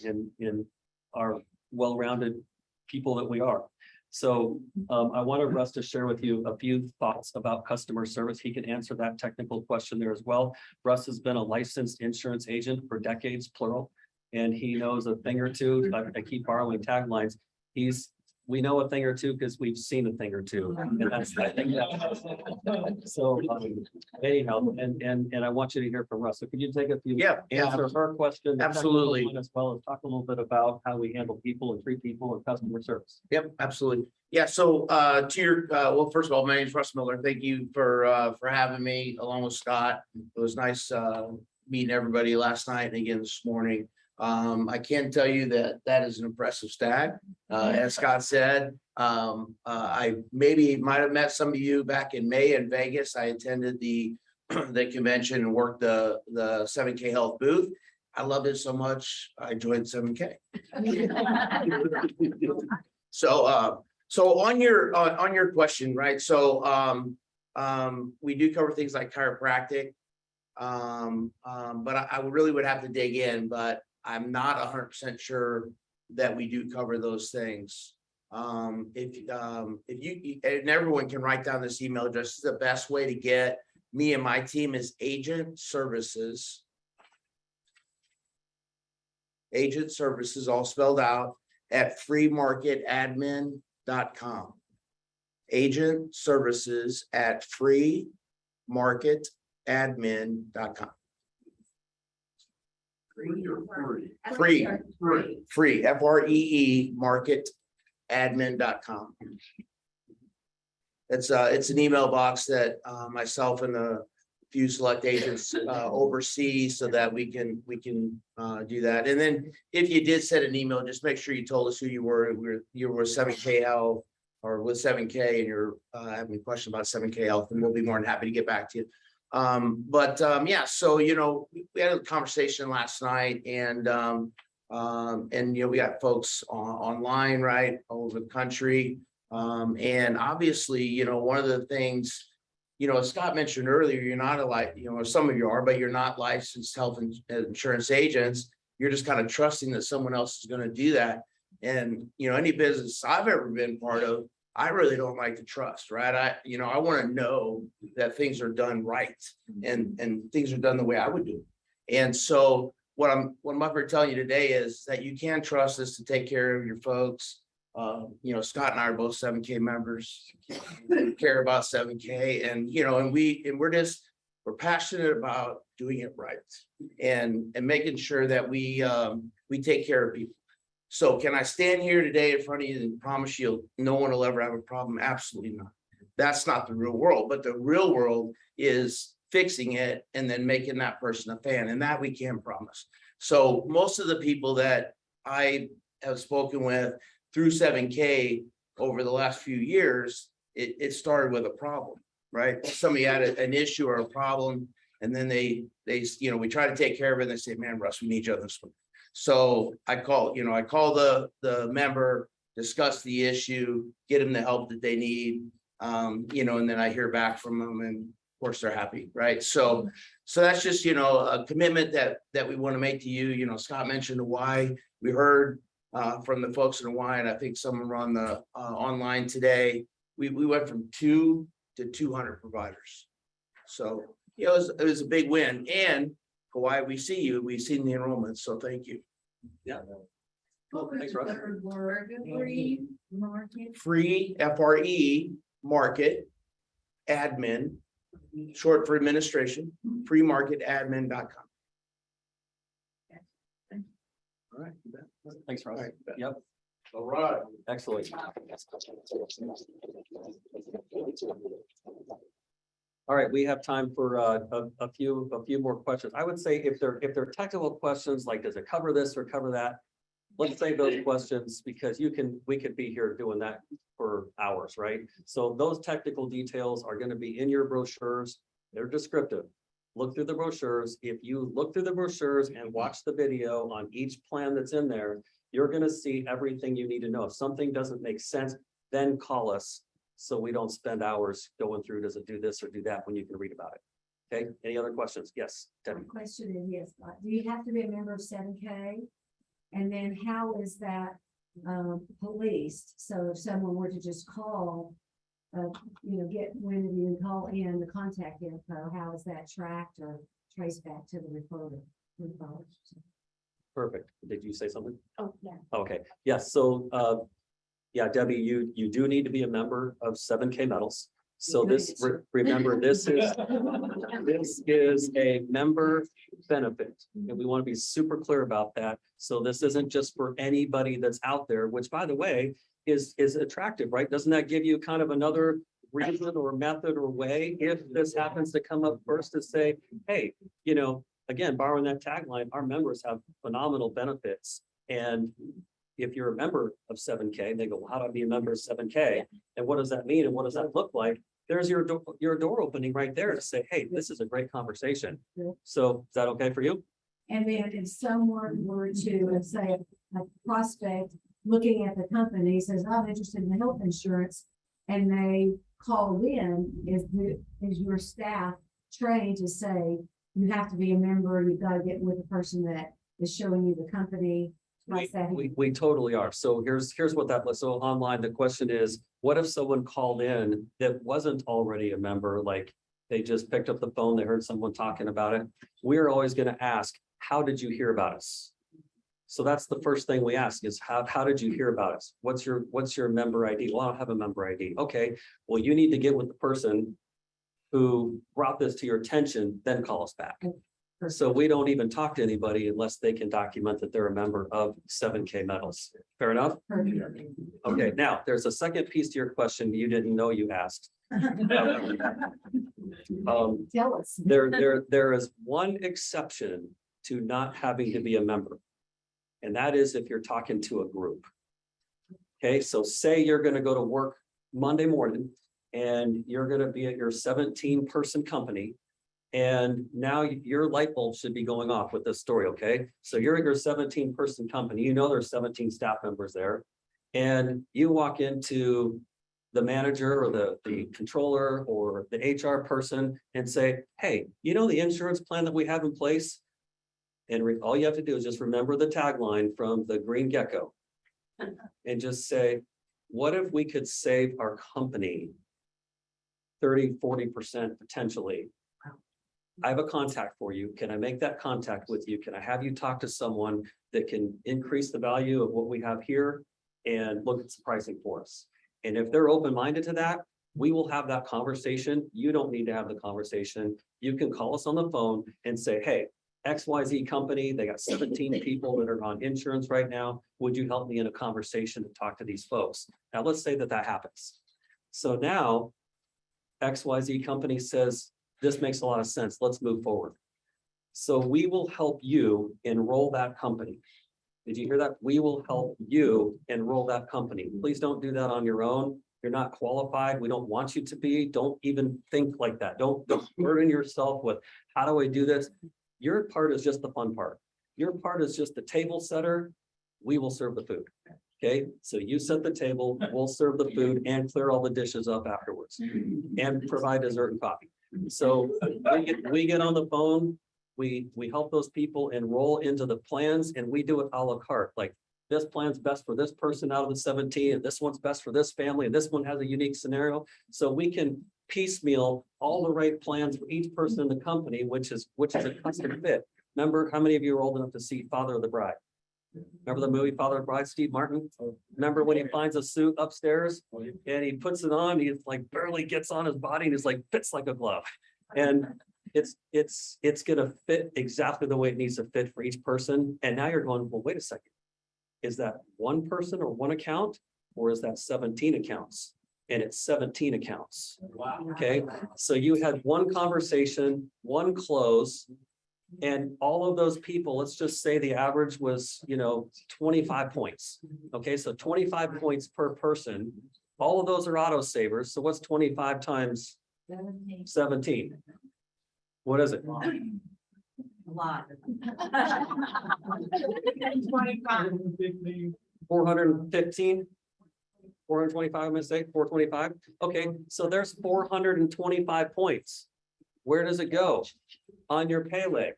in our well-rounded people that we are. So I wanted Russ to share with you a few thoughts about customer service. He can answer that technical question there as well. Russ has been a licensed insurance agent for decades, plural, and he knows a thing or two. I keep borrowing taglines. We know a thing or two because we've seen a thing or two. And that's, I think that's, so anyhow, and I want you to hear from Russ. So could you take a few, answer her question? Absolutely. As well as talk a little bit about how we handle people and treat people and customer service. Yep, absolutely. Yeah, so to your well, first of all, my name is Russ Miller. Thank you for having me along with Scott. It was nice meeting everybody last night and again this morning. I can tell you that is an impressive stat. As Scott said, I might have met some of you back in May in Vegas. I attended the convention and worked the 7K Health booth. I loved it so much, I joined 7K. So on your question, right? So we do cover things like chiropractic, but I really would have to dig in, but I'm not 100% sure that we do cover those things. If you and everyone can write down this email address, the best way to get me and my team is Agent Services, all spelled out, at freemarketadmin.com. Agent Services at freemarketadmin.com. Free, FREE, marketadmin.com. It's an email box that myself and a few select agents oversee so that we can do that. And then if you did send an email, just make sure you told us who you were. You were 7K Health or with 7K and you're having a question about 7K Health, and we'll be more than happy to get back to you. Yeah, so we had a conversation last night, and we got folks online, right, all over the country. And obviously, one of the things, as Scott mentioned earlier, you're not some of you are, but you're not licensed health insurance agents. You're just kind of trusting that someone else is going to do that. And, any business I've ever been part of, I really don't like to trust, right? I want to know that things are done right and things are done the way I would do. And so what I'm up here telling you today is that you can trust us to take care of your folks. Scott and I are both 7K members, we care about 7K, and we're passionate about doing it right and making sure that we take care of people. So can I stand here today in front of you and promise you no one will ever have a problem? Absolutely not. That's not the real world, but the real world is fixing it and then making that person a fan, and that we can promise. So most of the people that I have spoken with through 7K over the last few years, it started with a problem, right? Somebody had an issue or a problem, and then we try to take care of it, and they say, man, Russ, we need you on this one. So I call the member, discuss the issue, get them the help that they need, and then I hear back from them, and of course they're happy, right? So that's just, a commitment that we want to make to you. Scott mentioned the why. We heard from the folks in Hawaii, and I think someone were on the online today. We went from 2 to 200 providers. So, it was a big win. And Hawaii, we see you. We've seen the enrollment. So thank you. Yeah. What was Thanks, the Russ. third word? Free market? Free, FRE, market, admin, short for administration, freemarketadmin.com. All right. You bet. Thanks, Russ. All right, you bet. Yep. All right. Excellent. All right, we have time for a few more questions. I would say if they're technical questions, like does it cover this or cover that? Let's save those questions, because we could be here doing that for hours, right? So those technical details are going to be in your brochures. They're descriptive. Look through the brochures. If you look through the brochures and watch the video on each plan that's in there, you're going to see everything you need to know. If something doesn't make sense, then call us, so we don't spend hours going through, does it do this or do that, when you can read about it. Okay, any other questions? Yes, Debbie. The question is, yes, do you have to be a member of 7K? And then how is that policed? So if someone were to just call, get wind of you and call in the contact info, how is that tracked or traced back to the referrer? Perfect. Did you say something? Oh, yeah. Okay, yes, so yeah, Debbie, you do need to be a member of 7K Metals. So remember, this is a member benefit, and we want to be super clear about that. So this isn't just for anybody that's out there, which, by the way, is attractive, right? Doesn't that give you kind of another reason or method or way, if this happens to come up first, to say, hey, again, borrowing that tagline, our members have phenomenal benefits. And if you're a member of 7K, they go, well, how do I be a member of 7K? And what does that mean? And what does that look like? There's your door opening right there to say, hey, this is a great conversation. So is that okay for you? And then if someone were to, let's say, a prospect looking at the company says, I'm interested in the health insurance, and they call in, is your staff trained to say, you have to be a member, you've got to get with the person that is showing you the company? We totally are. So here's what that was. So online, the question is, what if someone called in that wasn't already a member, like they just picked up the phone, they heard someone talking about it? We're always going to ask, how did you hear about us? So that's the first thing we ask, is how did you hear about us? What's your member ID? Well, I don't have a member ID. Okay, well, you need to get with the person who brought this to your attention, then call us back. So we don't even talk to anybody unless they can document that they're a member of 7K Metals. Fair enough? Okay, now there's a second piece to your question you didn't know you asked. Tell us. There is one exception to not having to be a member. And that is if you're talking to a group. Okay, so say you're gonna go to work Monday morning and you're gonna be at your 17-person company. And now your light bulb should be going off with this story, okay? So you're at your 17-person company, you know there's 17 staff members there. And you walk into the manager or the controller or the HR person and say, hey, you know the insurance plan that we have in place? And all you have to do is just remember the tagline from the Green Gecko. And just say, what if we could save our company 30–40% potentially? I have a contact for you. Can I make that contact with you? Can I have you talk to someone that can increase the value of what we have here and look at some pricing for us? And if they're open-minded to that, we will have that conversation. You don't need to have the conversation. You can call us on the phone and say, hey, XYZ company, they got 17 people that are on insurance right now. Would you help me in a conversation to talk to these folks? Now, let's say that happens. So now XYZ company says, this makes a lot of sense. Let's move forward. So we will help you enroll that company. Did you hear that? We will help you enroll that company. Please don't do that on your own. You're not qualified. We don't want you to be. Don't even think like that. Don't burden yourself with, how do I do this? Your part is just the fun part. Your part is just the table setter. We will serve the food. Okay, so you set the table, we'll serve the food and clear all the dishes up afterwards and provide dessert and coffee. So we get on the phone, we help those people enroll into the plans, and we do it a la carte. Like, this plan's best for this person out of the 17, and this one's best for this family, and this one has a unique scenario. So we can piecemeal all the right plans for each person in the company, which is a custom fit. Remember, how many of you are old enough to see Father of the Bride? Remember the movie Father of the Bride, Steve Martin? Remember when he finds a suit upstairs and he puts it on, he like barely gets on his body and it's like fits like a glove. And it's gonna fit exactly the way it needs to fit for each person. And now you're going, well, wait a second. Is that one person or one account, or is that 17 accounts? And it's 17 accounts. Wow. Okay, so you had one conversation, one close, and all of those people, let's just say the average was, 25 points. Okay, so 25 points per person. All of those are auto savers. So what's 25 times 17? What is it? A lot. 415. 425, I'm gonna say 425. Okay, so there's 425 points. Where does it go? On your pay leg.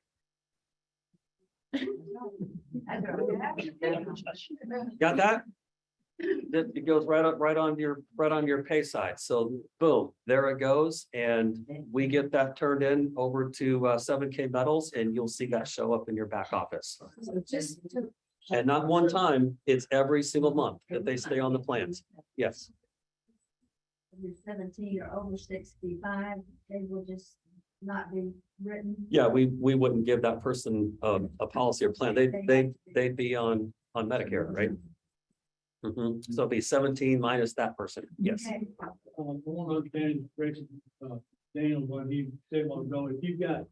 Got that? It goes right on your pay side. So boom, there it goes. And we get that turned in over to 7K Metals, and you'll see that show up in your back office. And not one time, it's every single month that they stay on the plans. Yes. If you're 17 or over 65, they will just not be written. Yeah, we wouldn't give that person a policy or plan. They'd be on Medicare, right? So it'd be 17 minus that person. Yes. Okay. I want to understand, Daniel, what he said a while ago. If you've got,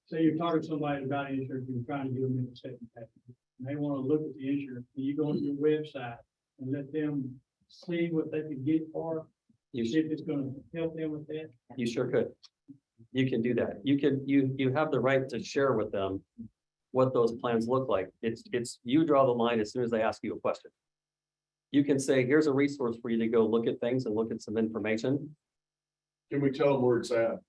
say you're talking to somebody about insurance, you're trying to get them in a second package, and they want to look at the insurance, and you go on your website and let them see what they can get for, you see if it's going to help them with that. You sure could. You can do that. You have the right to share with them what those plans look like. It's you draw the line as soon as they ask you a question. You can say, here's a resource for you to go look at things and look at some information. Can we tell them where it's at?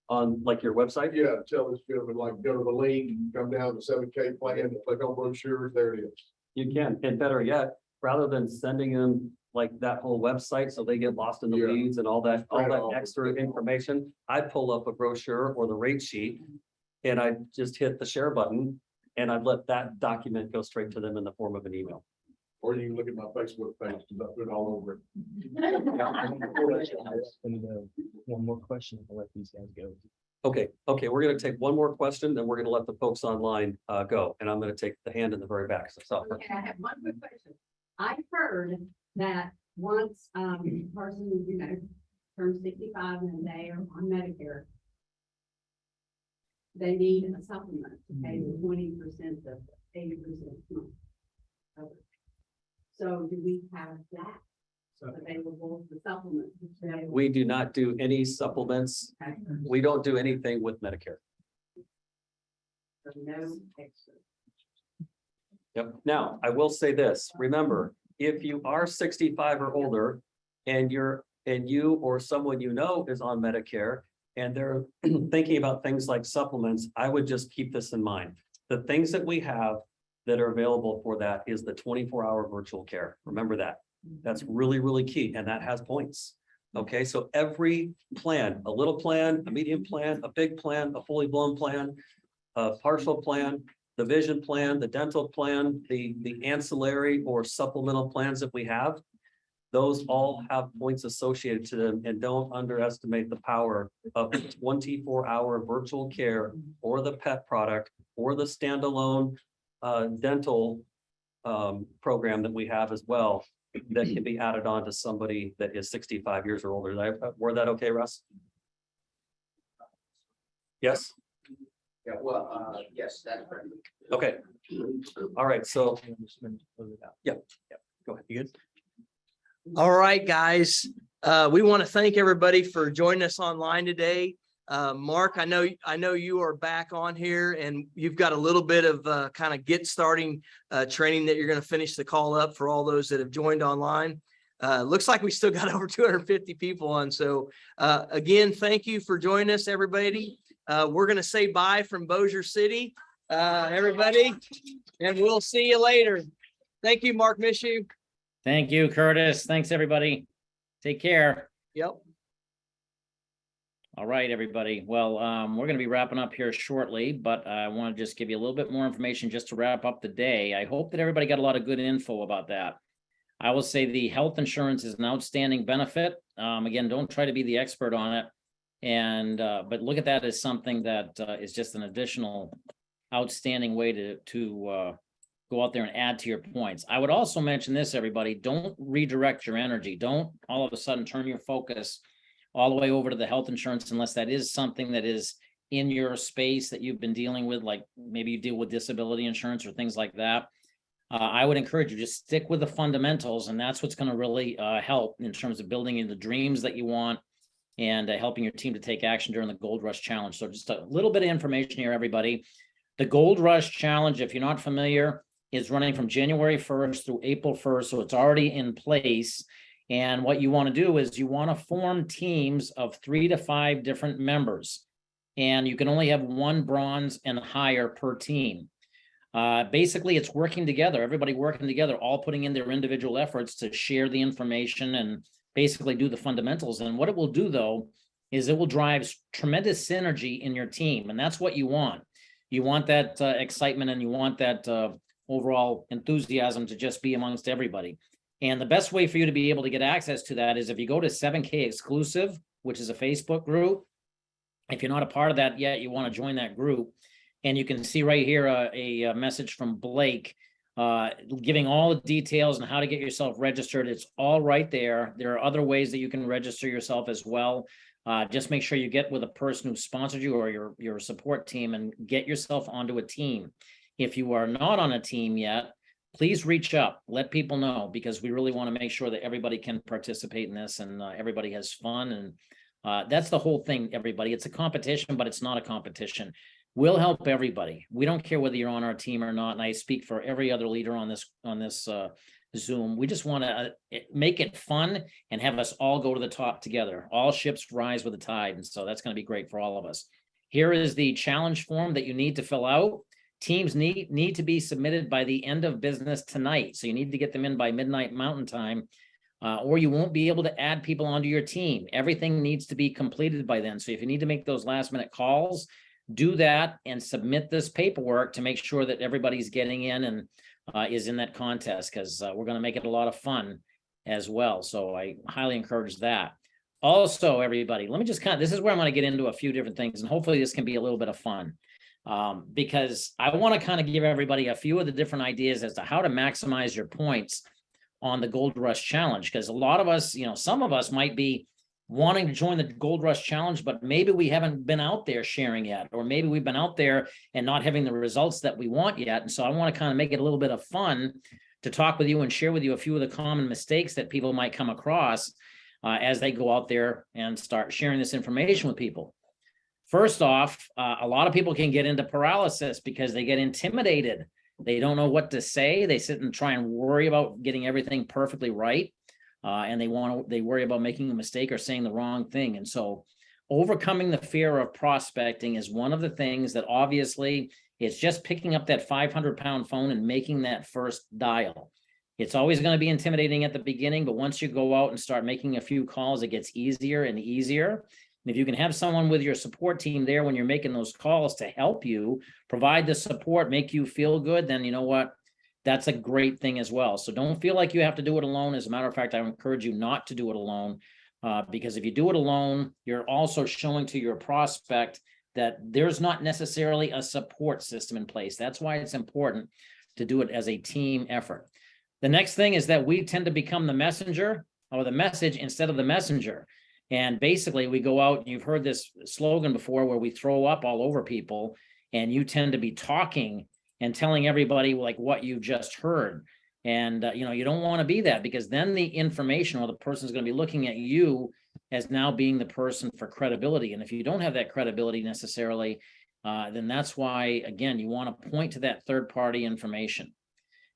On like your website? Yeah, tell this gentleman, like, go to the link, come down to 7K plan, and click on brochures, there it is. You can, and better yet, rather than sending them like that whole website so they get lost in the weeds and all that extra information, I pull up a brochure or the rate sheet and I just hit the share button and I'd let that document go straight to them in the form of an email. Or you can look at my Facebook page, because I put it all over it. One more question. I'll let these guys go. Okay, we're gonna take one more question, then we're gonna let the folks online go, and I'm gonna take the hand in the very back. So, Okay, I have one quick question. I've heard that once a person, turns 65 and they are on Medicare, they need a supplement to pay the 20% of 80% coverage. So do we have that available, the supplement? we do not do any supplements. We don't do anything with Medicare. So no extra. Yep. Now, I will say this, remember, if you are 65 or older and you or someone you know is on Medicare and they're thinking about things like supplements, I would just keep this in mind. The things that we have that are available for that is the 24-hour virtual care. Remember that. That's really, really key, and that has points. Okay, so every plan, a little plan, a medium plan, a big plan, a fully blown plan, a partial plan, the vision plan, the dental plan, the ancillary or supplemental plans that we have, those all have points associated to them, and don't underestimate the power of 24-hour virtual care or the pet product or the standalone dental program that we have as well that can be added on to somebody that is 65 years or older. Did I word that okay, Russ? Yes? Yeah, well, yes, that's correct. Okay. All right, so. Yeah, go ahead. You good? All right, guys. We want to thank everybody for joining us online today. Mark, I know you are back on here and you've got a little bit of kind of get starting training that you're going to finish the call up for all those that have joined online. Looks like we still got over 250 people on. So again, thank you for joining us, everybody. We're going to say bye from Bossier City, everybody, and we'll see you later. Thank you, Mark. Miss you. Thank you, Curtis. Thanks, everybody. Take care. Yep. All right, everybody. Well, we're going to be wrapping up here shortly, but I want to just give you a little bit more information just to wrap up the day. I hope that everybody got a lot of good info about that. I will say the health insurance is an outstanding benefit. Again, don't try to be the expert on it. And but look at that as something that is just an additional outstanding way to go out there and add to your points. I would also mention this, everybody, don't redirect your energy. Don't all of a sudden turn your focus all the way over to the health insurance unless that is something that is in your space that you've been dealing with, like maybe you deal with disability insurance or things like that. I would encourage you just stick with the fundamentals, and that's what's going to really help in terms of building in the dreams that you want and helping your team to take action during the Gold Rush Challenge. So just a little bit of information here, everybody. The Gold Rush Challenge, if you're not familiar, is running from January 1st through April 1st. So it's already in place. And what you want to do is you want to form teams of 3 to 5 different members. And you can only have 1 bronze and higher per team. Basically, it's working together, everybody working together, all putting in their individual efforts to share the information and basically do the fundamentals. And what it will do, though, is it will drive tremendous synergy in your team. And that's what you want. You want that excitement, and you want that overall enthusiasm to just be amongst everybody. And the best way for you to be able to get access to that is if you go to 7K Exclusive, which is a Facebook group. If you're not a part of that yet, you want to join that group. And you can see right here a message from Blake giving all the details on how to get yourself registered. It's all right there. There are other ways that you can register yourself as well. Just make sure you get with a person who sponsored you or your support team and get yourself onto a team. If you are not on a team yet, please reach up, let people know, because we really want to make sure that everybody can participate in this and everybody has fun. And that's the whole thing, everybody. It's a competition, but it's not a competition. We'll help everybody. We don't care whether you're on our team or not. And I speak for every other leader on this Zoom. We just want to make it fun and have us all go to the top together. All ships rise with the tide. And so that's going to be great for all of us. Here is the challenge form that you need to fill out. Teams need to be submitted by the end of business tonight. So you need to get them in by midnight Mountain Time, or you won't be able to add people onto your team. Everything needs to be completed by then. So if you need to make those last minute calls, do that and submit this paperwork to make sure that everybody's getting in and is in that contest, because we're going to make it a lot of fun as well. So I highly encourage that. Also, everybody, let me just this is where I'm going to get into a few different things, and hopefully this can be a little bit of fun. Because I want to kind of give everybody a few of the different ideas as to how to maximize your points on the Gold Rush Challenge. Because a lot of us, some of us might be wanting to join the Gold Rush Challenge, but maybe we haven't been out there sharing yet, or maybe we've been out there and not having the results that we want yet. And so I want to kind of make it a little bit of fun to talk with you and share with you a few of the common mistakes that people might come across as they go out there and start sharing this information with people. First off, a lot of people can get into paralysis because they get intimidated. They don't know what to say. They sit and try and worry about getting everything perfectly right. And they worry about making a mistake or saying the wrong thing. And so overcoming the fear of prospecting is one of the things that obviously it's just picking up that 500-pound phone and making that first dial. It's always going to be intimidating at the beginning, but once you go out and start making a few calls, it gets easier and easier. And if you can have someone with your support team there when you're making those calls to help you, provide the support, make you feel good, then you know what? That's a great thing as well. So don't feel like you have to do it alone. As a matter of fact, I encourage you not to do it alone, because if you do it alone, you're also showing to your prospect that there's not necessarily a support system in place. That's why it's important to do it as a team effort. The next thing is that we tend to become the messenger or the message instead of the messenger. And basically we go out, and you've heard this slogan before, where we throw up all over people, and you tend to be talking and telling everybody like what you just heard. And, you don't want to be that, because then the information or the person is going to be looking at you as now being the person for credibility. And if you don't have that credibility necessarily, then that's why, again, you want to point to that third-party information.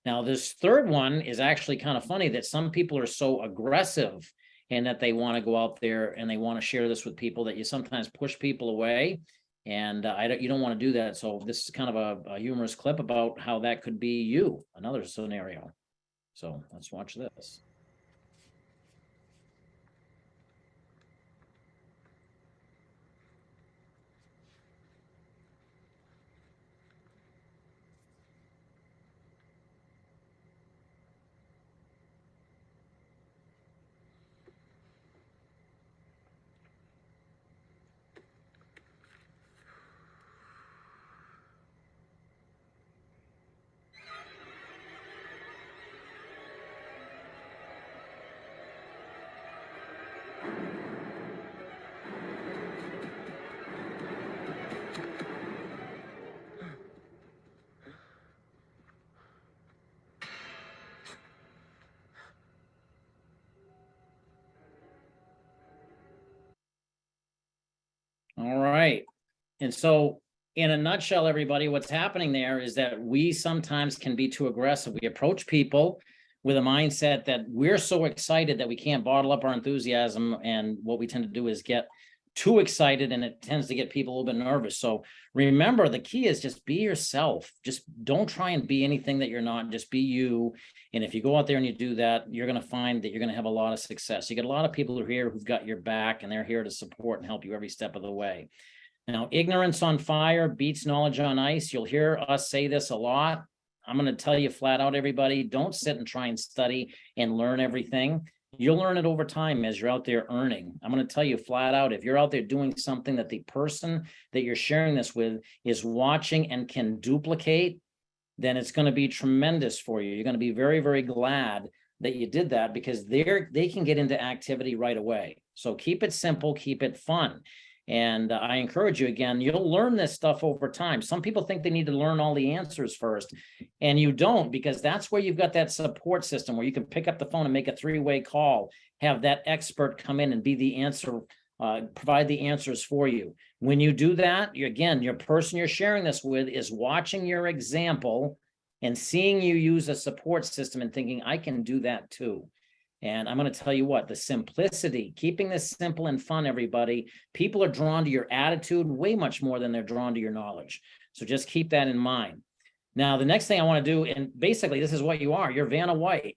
Now, this third one is actually kind of funny, that some people are so aggressive and that they want to go out there and they want to share this with people that you sometimes push people away. And you don't want to do that. So this is kind of a humorous clip about how that could be you, another scenario. So let's watch this. All right. And so in a nutshell, everybody, what's happening there is that we sometimes can be too aggressive. We approach people with a mindset that we're so excited that we can't bottle up our enthusiasm. And what we tend to do is get too excited, and it tends to get people a little bit nervous. So remember, the key is just be yourself. Just don't try and be anything that you're not. Just be you. And if you go out there and you do that, you're going to find that you're going to have a lot of success. You get a lot of people who are here who've got your back, and they're here to support and help you every step of the way. Now, ignorance on fire beats knowledge on ice. You'll hear us say this a lot. I'm going to tell you flat out, everybody, don't sit and try and study and learn everything. You'll learn it over time as you're out there earning. I'm going to tell you flat out, if you're out there doing something that the person that you're sharing this with is watching and can duplicate, then it's going to be tremendous for you. You're going to be very, very glad that you did that, because they can get into activity right away. So keep it simple, keep it fun. And I encourage you, again, you'll learn this stuff over time. Some people think they need to learn all the answers first, and you don't, because that's where you've got that support system where you can pick up the phone and make a three-way call, have that expert come in and be the answer, provide the answers for you. When you do that, your person you're sharing this with is watching your example and seeing you use a support system and thinking, I can do that too. And I'm going to tell you what, the simplicity, keeping this simple and fun, everybody, people are drawn to your attitude way much more than they're drawn to your knowledge. So just keep that in mind. Now, the next thing I want to do, and basically this is what you are, you're Vanna White.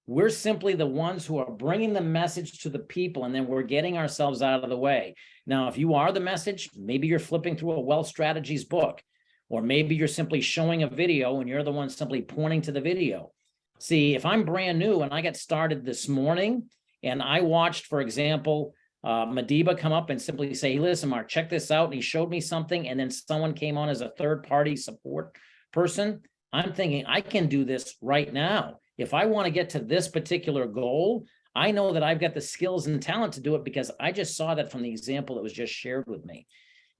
We're simply the ones who are bringing the message to the people, and then we're getting ourselves out of the way. Now, if you are the message, maybe you're flipping through a Wealth Strategies book, or maybe you're simply showing a video and you're the one simply pointing to the video. See, if I'm brand new and I got started this morning and I watched, for example, Madiba come up and simply say, hey, listen, Mark, check this out. And he showed me something. And then someone came on as a third party support person. I'm thinking I can do this right now. If I want to get to this particular goal, I know that I've got the skills and talent to do it because I just saw that from the example that was just shared with me.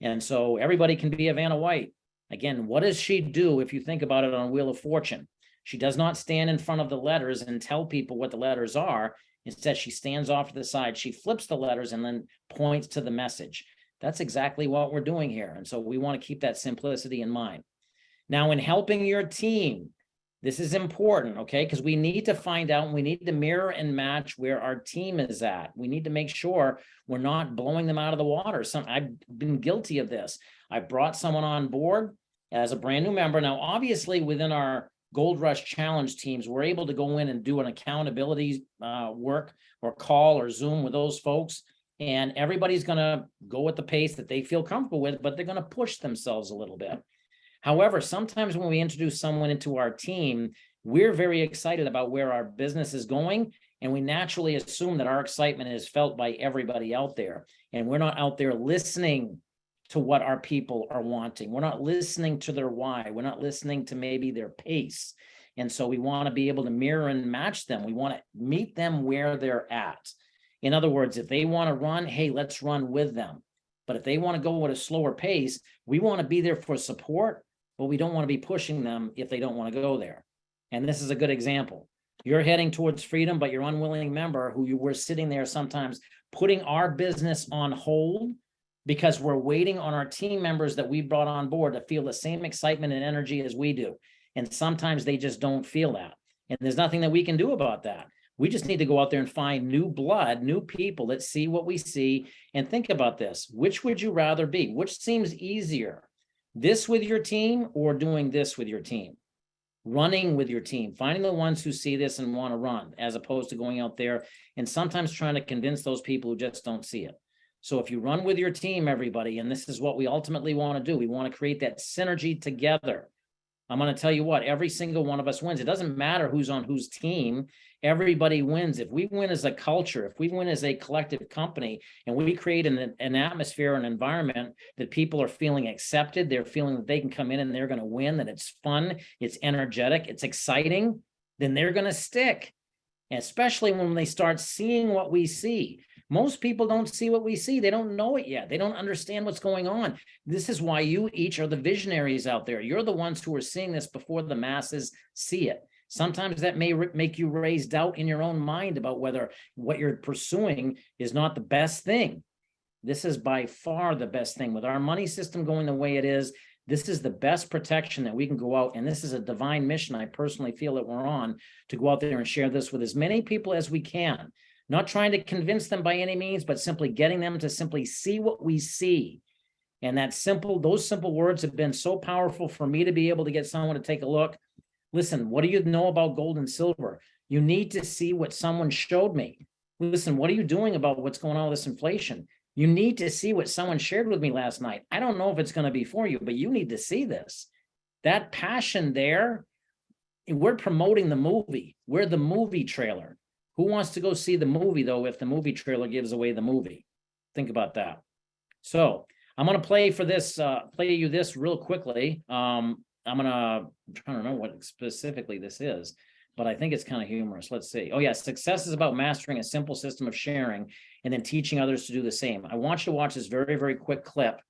And so everybody can be a Vanna White. Again, what does she do if you think about it on Wheel of Fortune? She does not stand in front of the letters and tell people what the letters are. Instead, she stands off to the side, she flips the letters and then points to the message. That's exactly what we're doing here. And so we want to keep that simplicity in mind. Now, in helping your team, this is important, okay? Because we need to find out and we need to mirror and match where our team is at. We need to make sure we're not blowing them out of the water. I've been guilty of this. I brought someone on board as a brand new member. Now, obviously, within our Gold Rush Challenge teams, we're able to go in and do an accountability work or call or Zoom with those folks. And everybody's going to go at the pace that they feel comfortable with, but they're going to push themselves a little bit. However, sometimes when we introduce someone into our team, we're very excited about where our business is going. And we naturally assume that our excitement is felt by everybody out there. And we're not out there listening to what our people are wanting. We're not listening to their why. We're not listening to maybe their pace. And so we want to be able to mirror and match them. We want to meet them where they're at. In other words, if they want to run, hey, let's run with them. But if they want to go at a slower pace, we want to be there for support, but we don't want to be pushing them if they don't want to go there. And this is a good example. You're heading towards freedom, but your unwilling member who you were sitting there sometimes putting our business on hold because we're waiting on our team members that we brought on board to feel the same excitement and energy as we do. And sometimes they just don't feel that. And there's nothing that we can do about that. We just need to go out there and find new blood, new people that see what we see. And think about this. Which would you rather be? Which seems easier? This with your team or doing this with your team? Running with your team, finding the ones who see this and want to run, as opposed to going out there and sometimes trying to convince those people who just don't see it. So if you run with your team, everybody, and this is what we ultimately want to do, we want to create that synergy together. I'm going to tell you what, every single one of us wins. It doesn't matter who's on whose team. Everybody wins. If we win as a culture, if we win as a collective company, and we create an atmosphere, an environment that people are feeling accepted, they're feeling that they can come in and they're going to win, that it's fun, it's energetic, it's exciting, then they're going to stick. And especially when they start seeing what we see. Most people don't see what we see. They don't know it yet. They don't understand what's going on. This is why you each are the visionaries out there. You're the ones who are seeing this before the masses see it. Sometimes that may make you raise doubt in your own mind about whether what you're pursuing is not the best thing. This is by far the best thing. With our money system going the way it is, this is the best protection that we can go out. And this is a divine mission I personally feel that we're on, to go out there and share this with as many people as we can. Not trying to convince them by any means, but simply getting them to simply see what we see. And those simple words have been so powerful for me to be able to get someone to take a look. Listen, what do you know about gold and silver? You need to see what someone showed me. Listen, what are you doing about what's going on with this inflation? You need to see what someone shared with me last night. I don't know if it's going to be for you, but you need to see this. That passion there, we're promoting the movie. We're the movie trailer. Who wants to go see the movie, though, if the movie trailer gives away the movie? Think about that. So I'm going to play you this real quickly. I'm trying to remember what specifically this is, but I think it's kind of humorous. Let's see. Oh, yeah. Success is about mastering a simple system of sharing and then teaching others to do the same. I want you to watch this very, very quick clip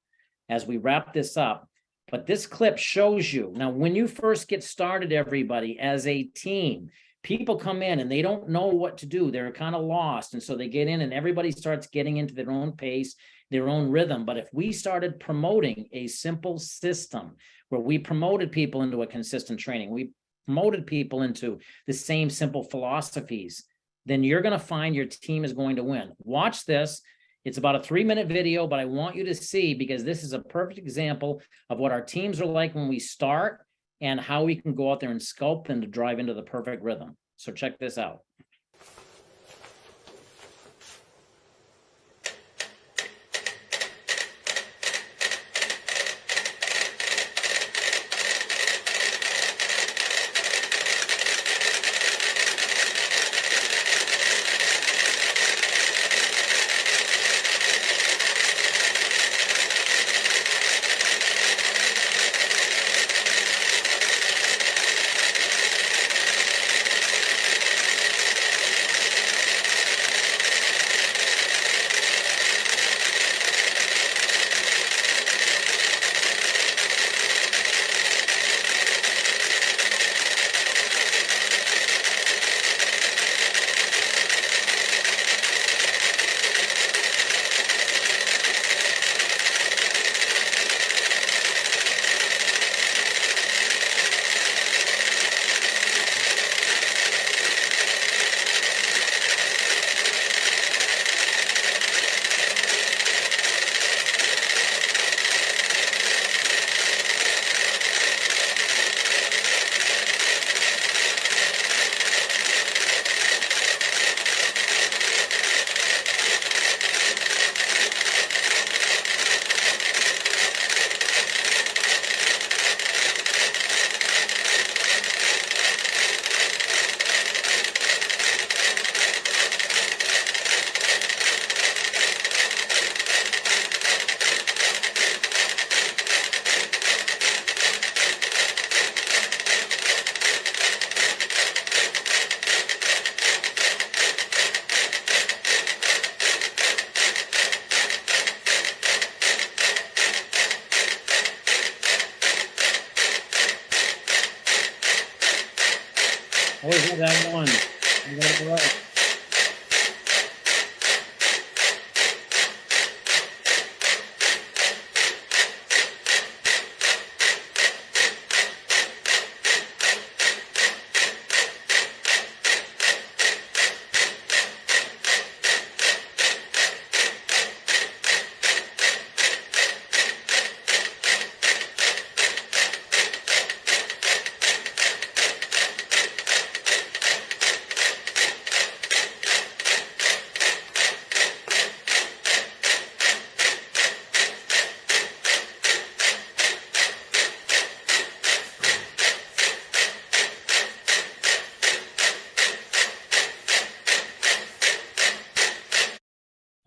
as we wrap this up. But this clip shows you. Now, when you first get started, everybody, as a team, people come in and they don't know what to do. They're kind of lost. And so they get in and everybody starts getting into their own pace, their own rhythm. But if we started promoting a simple system where we promoted people into a consistent training, we promoted people into the same simple philosophies, then you're going to find your team is going to win. Watch this. It's about a 3-minute video, but I want you to see, because this is a perfect example of what our teams are like when we start and how we can go out there and sculpt them to drive into the perfect rhythm. So check this out. Always have that one. You got it right.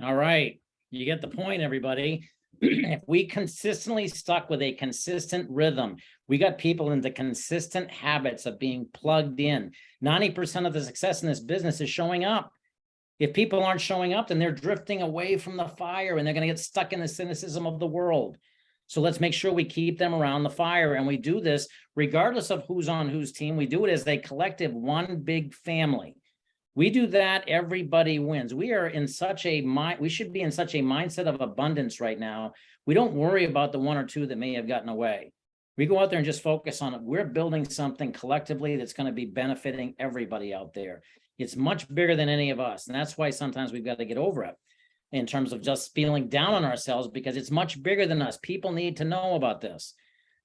All right, you get the point, everybody. If we consistently stuck with a consistent rhythm, we got people into consistent habits of being plugged in. 90% of the success in this business is showing up. If people aren't showing up, then they're drifting away from the fire and they're going to get stuck in the cynicism of the world. So let's make sure we keep them around the fire. And we do this regardless of who's on whose team. We do it as a collective, one big family. We do that, everybody wins. We are in such a we should be in such a mindset of abundance right now. We don't worry about the one or two that may have gotten away. We go out there and just focus on it. We're building something collectively that's going to be benefiting everybody out there. It's much bigger than any of us. And that's why sometimes we've got to get over it in terms of just feeling down on ourselves, because it's much bigger than us. People need to know about this.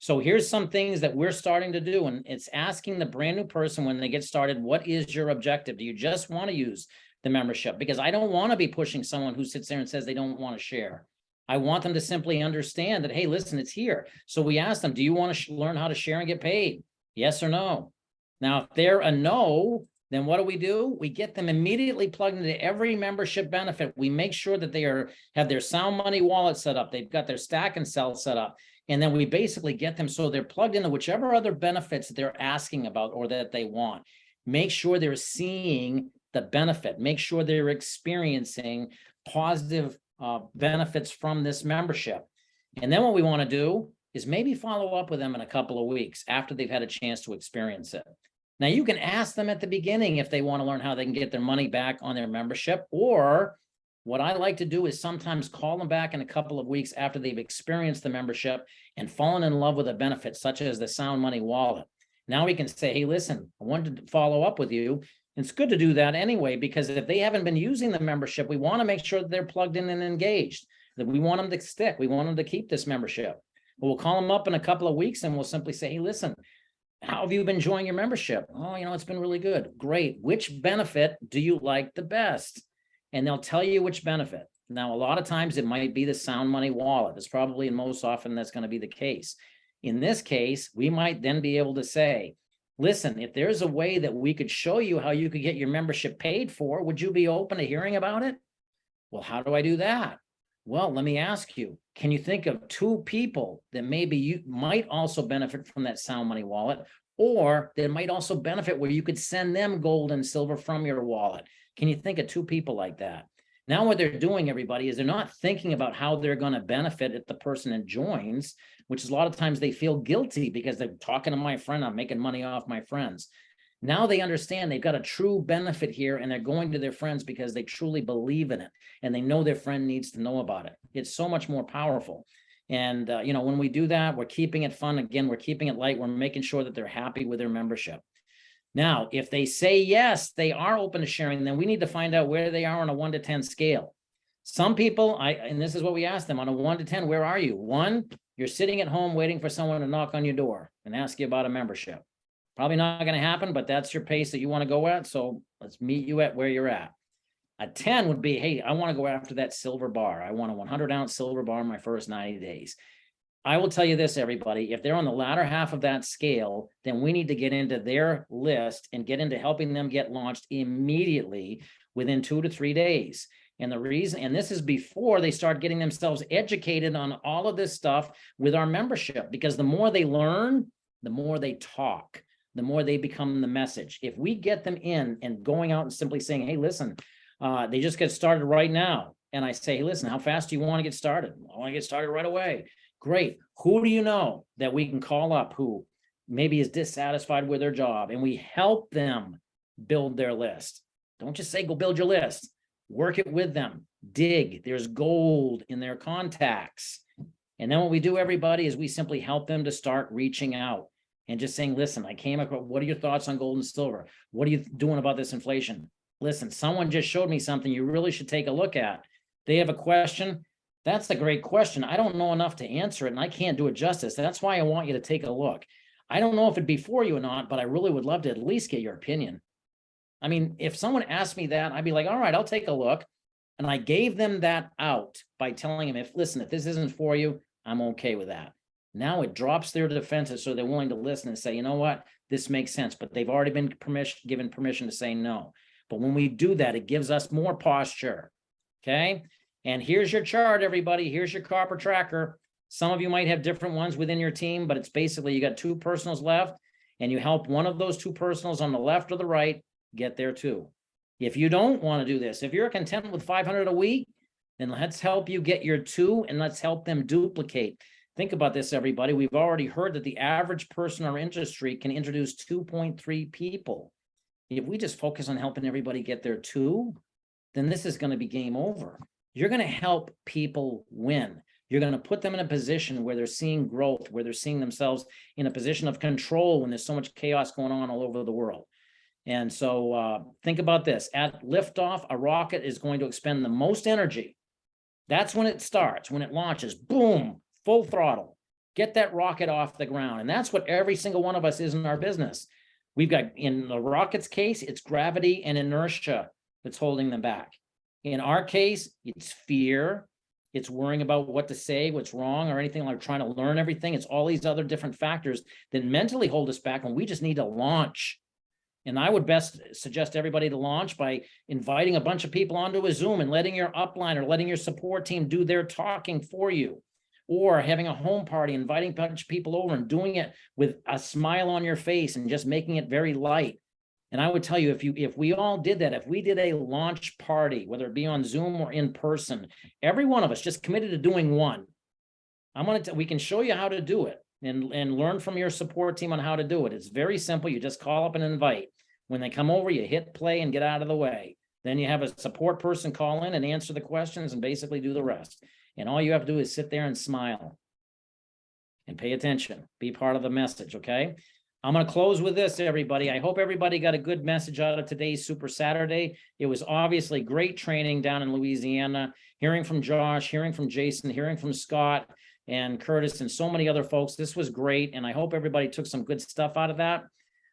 So here's some things that we're starting to do, and it's asking the brand new person when they get started, what is your objective? Do you just want to use the membership? Because I don't want to be pushing someone who sits there and says they don't want to share. I want them to simply understand that, hey, listen, it's here. So we ask them, do you want to learn how to share and get paid? Yes or no? Now, if they're a no, then what do? We get them immediately plugged into every membership benefit. We make sure that they have their Sound Money wallet set up. They've got their Stack and Sell set up. And then we basically get them so they're plugged into whichever other benefits that they're asking about or that they want. Make sure they're seeing the benefit. Make sure they're experiencing positive benefits from this membership. And then what we want to do is maybe follow up with them in a couple of weeks after they've had a chance to experience it. Now, you can ask them at the beginning if they want to learn how they can get their money back on their membership, or what I like to do is sometimes call them back in a couple of weeks after they've experienced the membership and fallen in love with a benefit such as the Sound Money wallet. Now we can say, hey, listen, I wanted to follow up with you. It's good to do that anyway, because if they haven't been using the membership, we want to make sure that they're plugged in and engaged, that we want them to stick. We want them to keep this membership. But we'll call them up in a couple of weeks and we'll simply say, hey, listen, how have you been enjoying your membership? Oh, it's been really good. Great. Which benefit do you like the best? And they'll tell you which benefit. Now, a lot of times it might be the Sound Money wallet. It's probably, and most often that's going to be the case. In this case, we might then be able to say, listen, if there's a way that we could show you how you could get your membership paid for, would you be open to hearing about it? Well, how do I do that? Well, let me ask you, can you think of two people that maybe you might also benefit from that Sound Money wallet, or that might also benefit where you could send them gold and silver from your wallet? Can you think of two people like that? Now what they're doing, everybody, is they're not thinking about how they're going to benefit if the person that joins, which is a lot of times they feel guilty because they're talking to my friend, I'm making money off my friends. Now they understand they've got a true benefit here, and they're going to their friends because they truly believe in it and they know their friend needs to know about it. It's so much more powerful. And, when we do that, we're keeping it fun. Again, we're keeping it light. We're making sure that they're happy with their membership. Now, if they say yes, they are open to sharing, then we need to find out where they are on a 1 to 10 scale. Some people, and this is what we ask them, on a 1 to 10, where are you? 1, you're sitting at home waiting for someone to knock on your door and ask you about a membership. Probably not going to happen, but that's your pace that you want to go at. So let's meet you at where you're at. A 10 would be, hey, I want to go after that silver bar. I want a 100-ounce silver bar in my first 90 days. I will tell you this, everybody, if they're on the latter half of that scale, then we need to get into their list and get into helping them get launched immediately within 2 to 3 days. And the reason, and this is before they start getting themselves educated on all of this stuff with our membership, because the more they learn, the more they talk, the more they become the message. If we get them in and going out and simply saying, hey, listen, they just get started right now. And I say, hey, listen, how fast do you want to get started? I want to get started right away. Great. Who do you know that we can call up who maybe is dissatisfied with their job, and we help them build their list. Don't just say, go build your list. Work it with them. Dig. There's gold in their contacts. And then what we do, everybody, is we simply help them to start reaching out and just saying, listen, I came across, what are your thoughts on gold and silver? What are you doing about this inflation? Listen, someone just showed me something you really should take a look at. They have a question. That's a great question. I don't know enough to answer it, and I can't do it justice. That's why I want you to take a look. I don't know if it'd be for you or not, but I really would love to at least get your opinion. I mean, if someone asked me that, I'd be like, all right, I'll take a look. And I gave them that out by telling them, listen, if this isn't for you, I'm okay with that. Now it drops their defenses, so they're willing to listen and say, you know what, this makes sense, but they've already been given permission to say no. But when we do that, it gives us more posture, okay? And here's your chart, everybody. Here's your copper tracker. Some of you might have different ones within your team, but it's basically you got 2 personals left, and you help one of those 2 personals on the left or the right get there too. If you don't want to do this, if you're content with 500 a week, then let's help you get your 2, and let's help them duplicate. Think about this, everybody. We've already heard that the average person in our industry can introduce 2.3 people. If we just focus on helping everybody get their 2, then this is going to be game over. You're going to help people win. You're going to put them in a position where they're seeing growth, where they're seeing themselves in a position of control when there's so much chaos going on all over the world. And so think about this. At liftoff, a rocket is going to expend the most energy. That's when it starts, when it launches, boom, full throttle. Get that rocket off the ground. And that's what every single one of us is in our business. We've got, in the rocket's case, it's gravity and inertia that's holding them back. In our case, it's fear. It's worrying about what to say, what's wrong, or anything, like trying to learn everything. It's all these other different factors that mentally hold us back when we just need to launch. And I would best suggest everybody to launch by inviting a bunch of people onto a Zoom and letting your upline or letting your support team do their talking for you, or having a home party, inviting a bunch of people over and doing it with a smile on your face and just making it very light. And I would tell you, if we all did that, if we did a launch party, whether it be on Zoom or in person, every one of us just committed to doing one. We can show you how to do it and learn from your support team on how to do it. It's very simple. You just call up and invite. When they come over, you hit play and get out of the way. Then you have a support person call in and answer the questions and basically do the rest. And all you have to do is sit there and smile and pay attention. Be part of the message, okay? I'm going to close with this, everybody. I hope everybody got a good message out of today's Super Saturday. It was obviously great training down in Louisiana, hearing from Josh, hearing from Jason, hearing from Scott and Curtis and so many other folks. This was great, and I hope everybody took some good stuff out of that.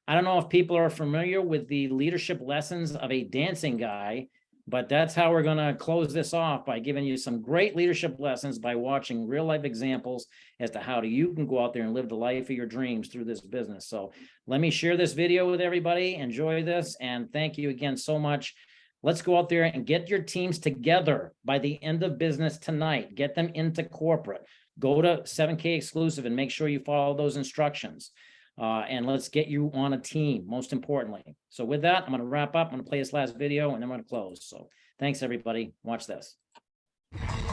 I don't know if people are familiar with the leadership lessons of a dancing guy, but that's how we're going to close this off, by giving you some great leadership lessons by watching real life examples as to how you can go out there and live the life of your dreams through this business. So let me share this video with everybody. Enjoy this. And thank you again so much. Let's go out there and get your teams together by the end of business tonight. Get them into corporate. Go to 7K Exclusive and make sure you follow those instructions. And let's get you on a team, most importantly. So with that, I'm going to wrap up. I'm going to play this last video and then I'm going to close. So thanks, everybody. Watch this.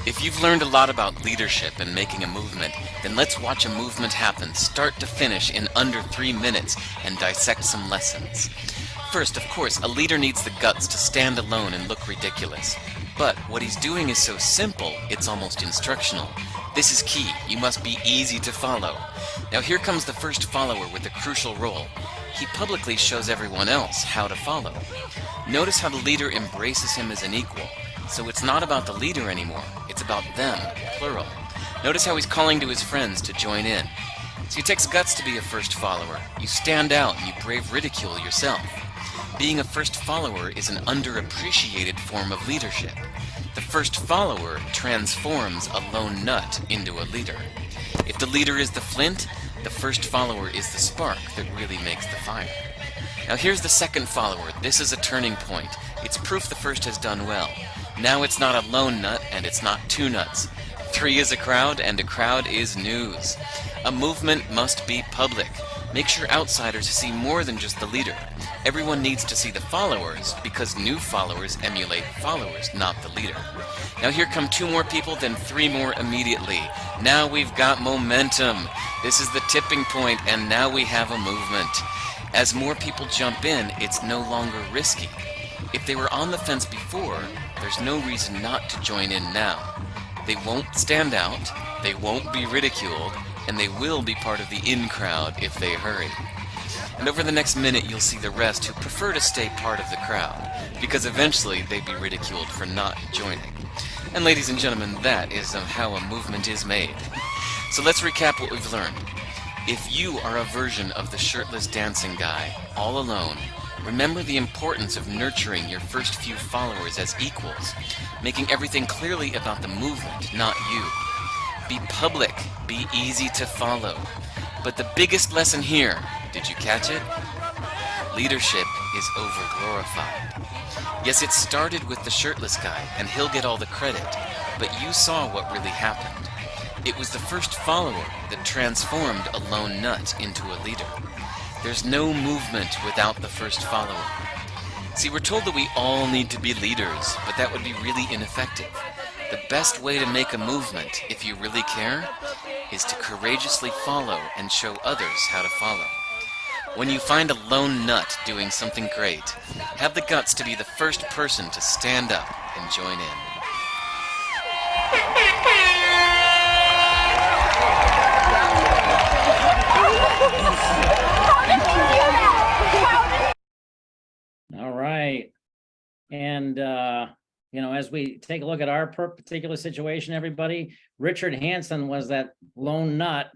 If you've learned a lot about leadership and making a movement, then let's watch a movement happen start to finish in under 3 minutes and dissect some lessons. First, of course, a leader needs the guts to stand alone and look ridiculous. But what he's doing is so simple, it's almost instructional. This is key. You must be easy to follow. Now here comes the first follower with a crucial role. He publicly shows everyone else how to follow. Notice how the leader embraces him as an equal. So it's not about the leader anymore. It's about them, plural. Notice how he's calling to his friends to join in. So it takes guts to be a first follower. You stand out and you brave ridicule yourself. Being a first follower is an underappreciated form of leadership. The first follower transforms a lone nut into a leader. If the leader is the flint, the first follower is the spark that really makes the fire. Now here's the second follower. This is a turning point. It's proof the first has done well. Now it's not a lone nut and it's not 2 nuts. 3 is a crowd and a crowd is news. A movement must be public. Make sure outsiders see more than just the leader. Everyone needs to see the followers because new followers emulate followers, not the leader. Now here come 2 more people, then 3 more immediately. Now we've got momentum. This is the tipping point, and now we have a movement. As more people jump in, it's no longer risky. If they were on the fence before, there's no reason not to join in now. They won't stand out, they won't be ridiculed, and they will be part of the in crowd if they hurry. And over the next minute, you'll see the rest who prefer to stay part of the crowd, because eventually they'd be ridiculed for not joining. And ladies and gentlemen, that is how a movement is made. So let's recap what we've learned. If you are a version of the shirtless dancing guy, all alone, remember the importance of nurturing your first few followers as equals, making everything clearly about the movement, not you. Be public, be easy to follow. But the biggest lesson here, did you catch it? Leadership is over-glorified. Yes, it started with the shirtless guy, and he'll get all the credit, but you saw what really happened. It was the first follower that transformed a lone nut into a leader. There's no movement without the first follower. See, we're told that we all need to be leaders, but that would be really ineffective. The best way to make a movement, if you really care, is to courageously follow and show others how to follow. When you find a lone nut doing something great, have the guts to be the first person to stand up and join in. All right. And, as we take a look at our particular situation, everybody, Richard Hansen was that lone nut.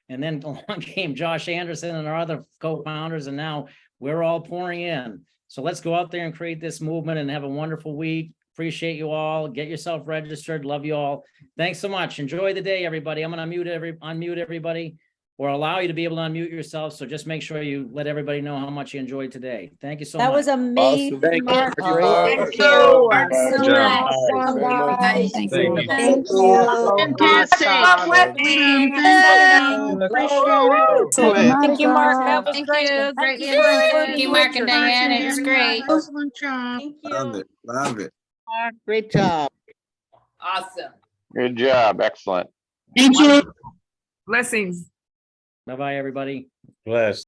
And then along came Josh Anderson and our other co-founders, and now we're all pouring in. So let's go out there and create this movement and have a wonderful week. Appreciate you all. Get yourself registered. Love you all. Thanks so much. Enjoy the day, everybody. I'm going to unmute everybody, or allow you to be able to unmute yourself. So just make sure you let everybody know how much you enjoyed today. Thank you so much. That was amazing. Awesome. Mark. Thank you. Thank you so Job. much. Thank you. Thank you. Thank you, Mark. That was great. Thank you, Mark and Diane. It was great. Thank you. Love it. Love it. Great job. Awesome. Good job. Excellent. Thank you. Blessings. Bye-bye, everybody. Bless.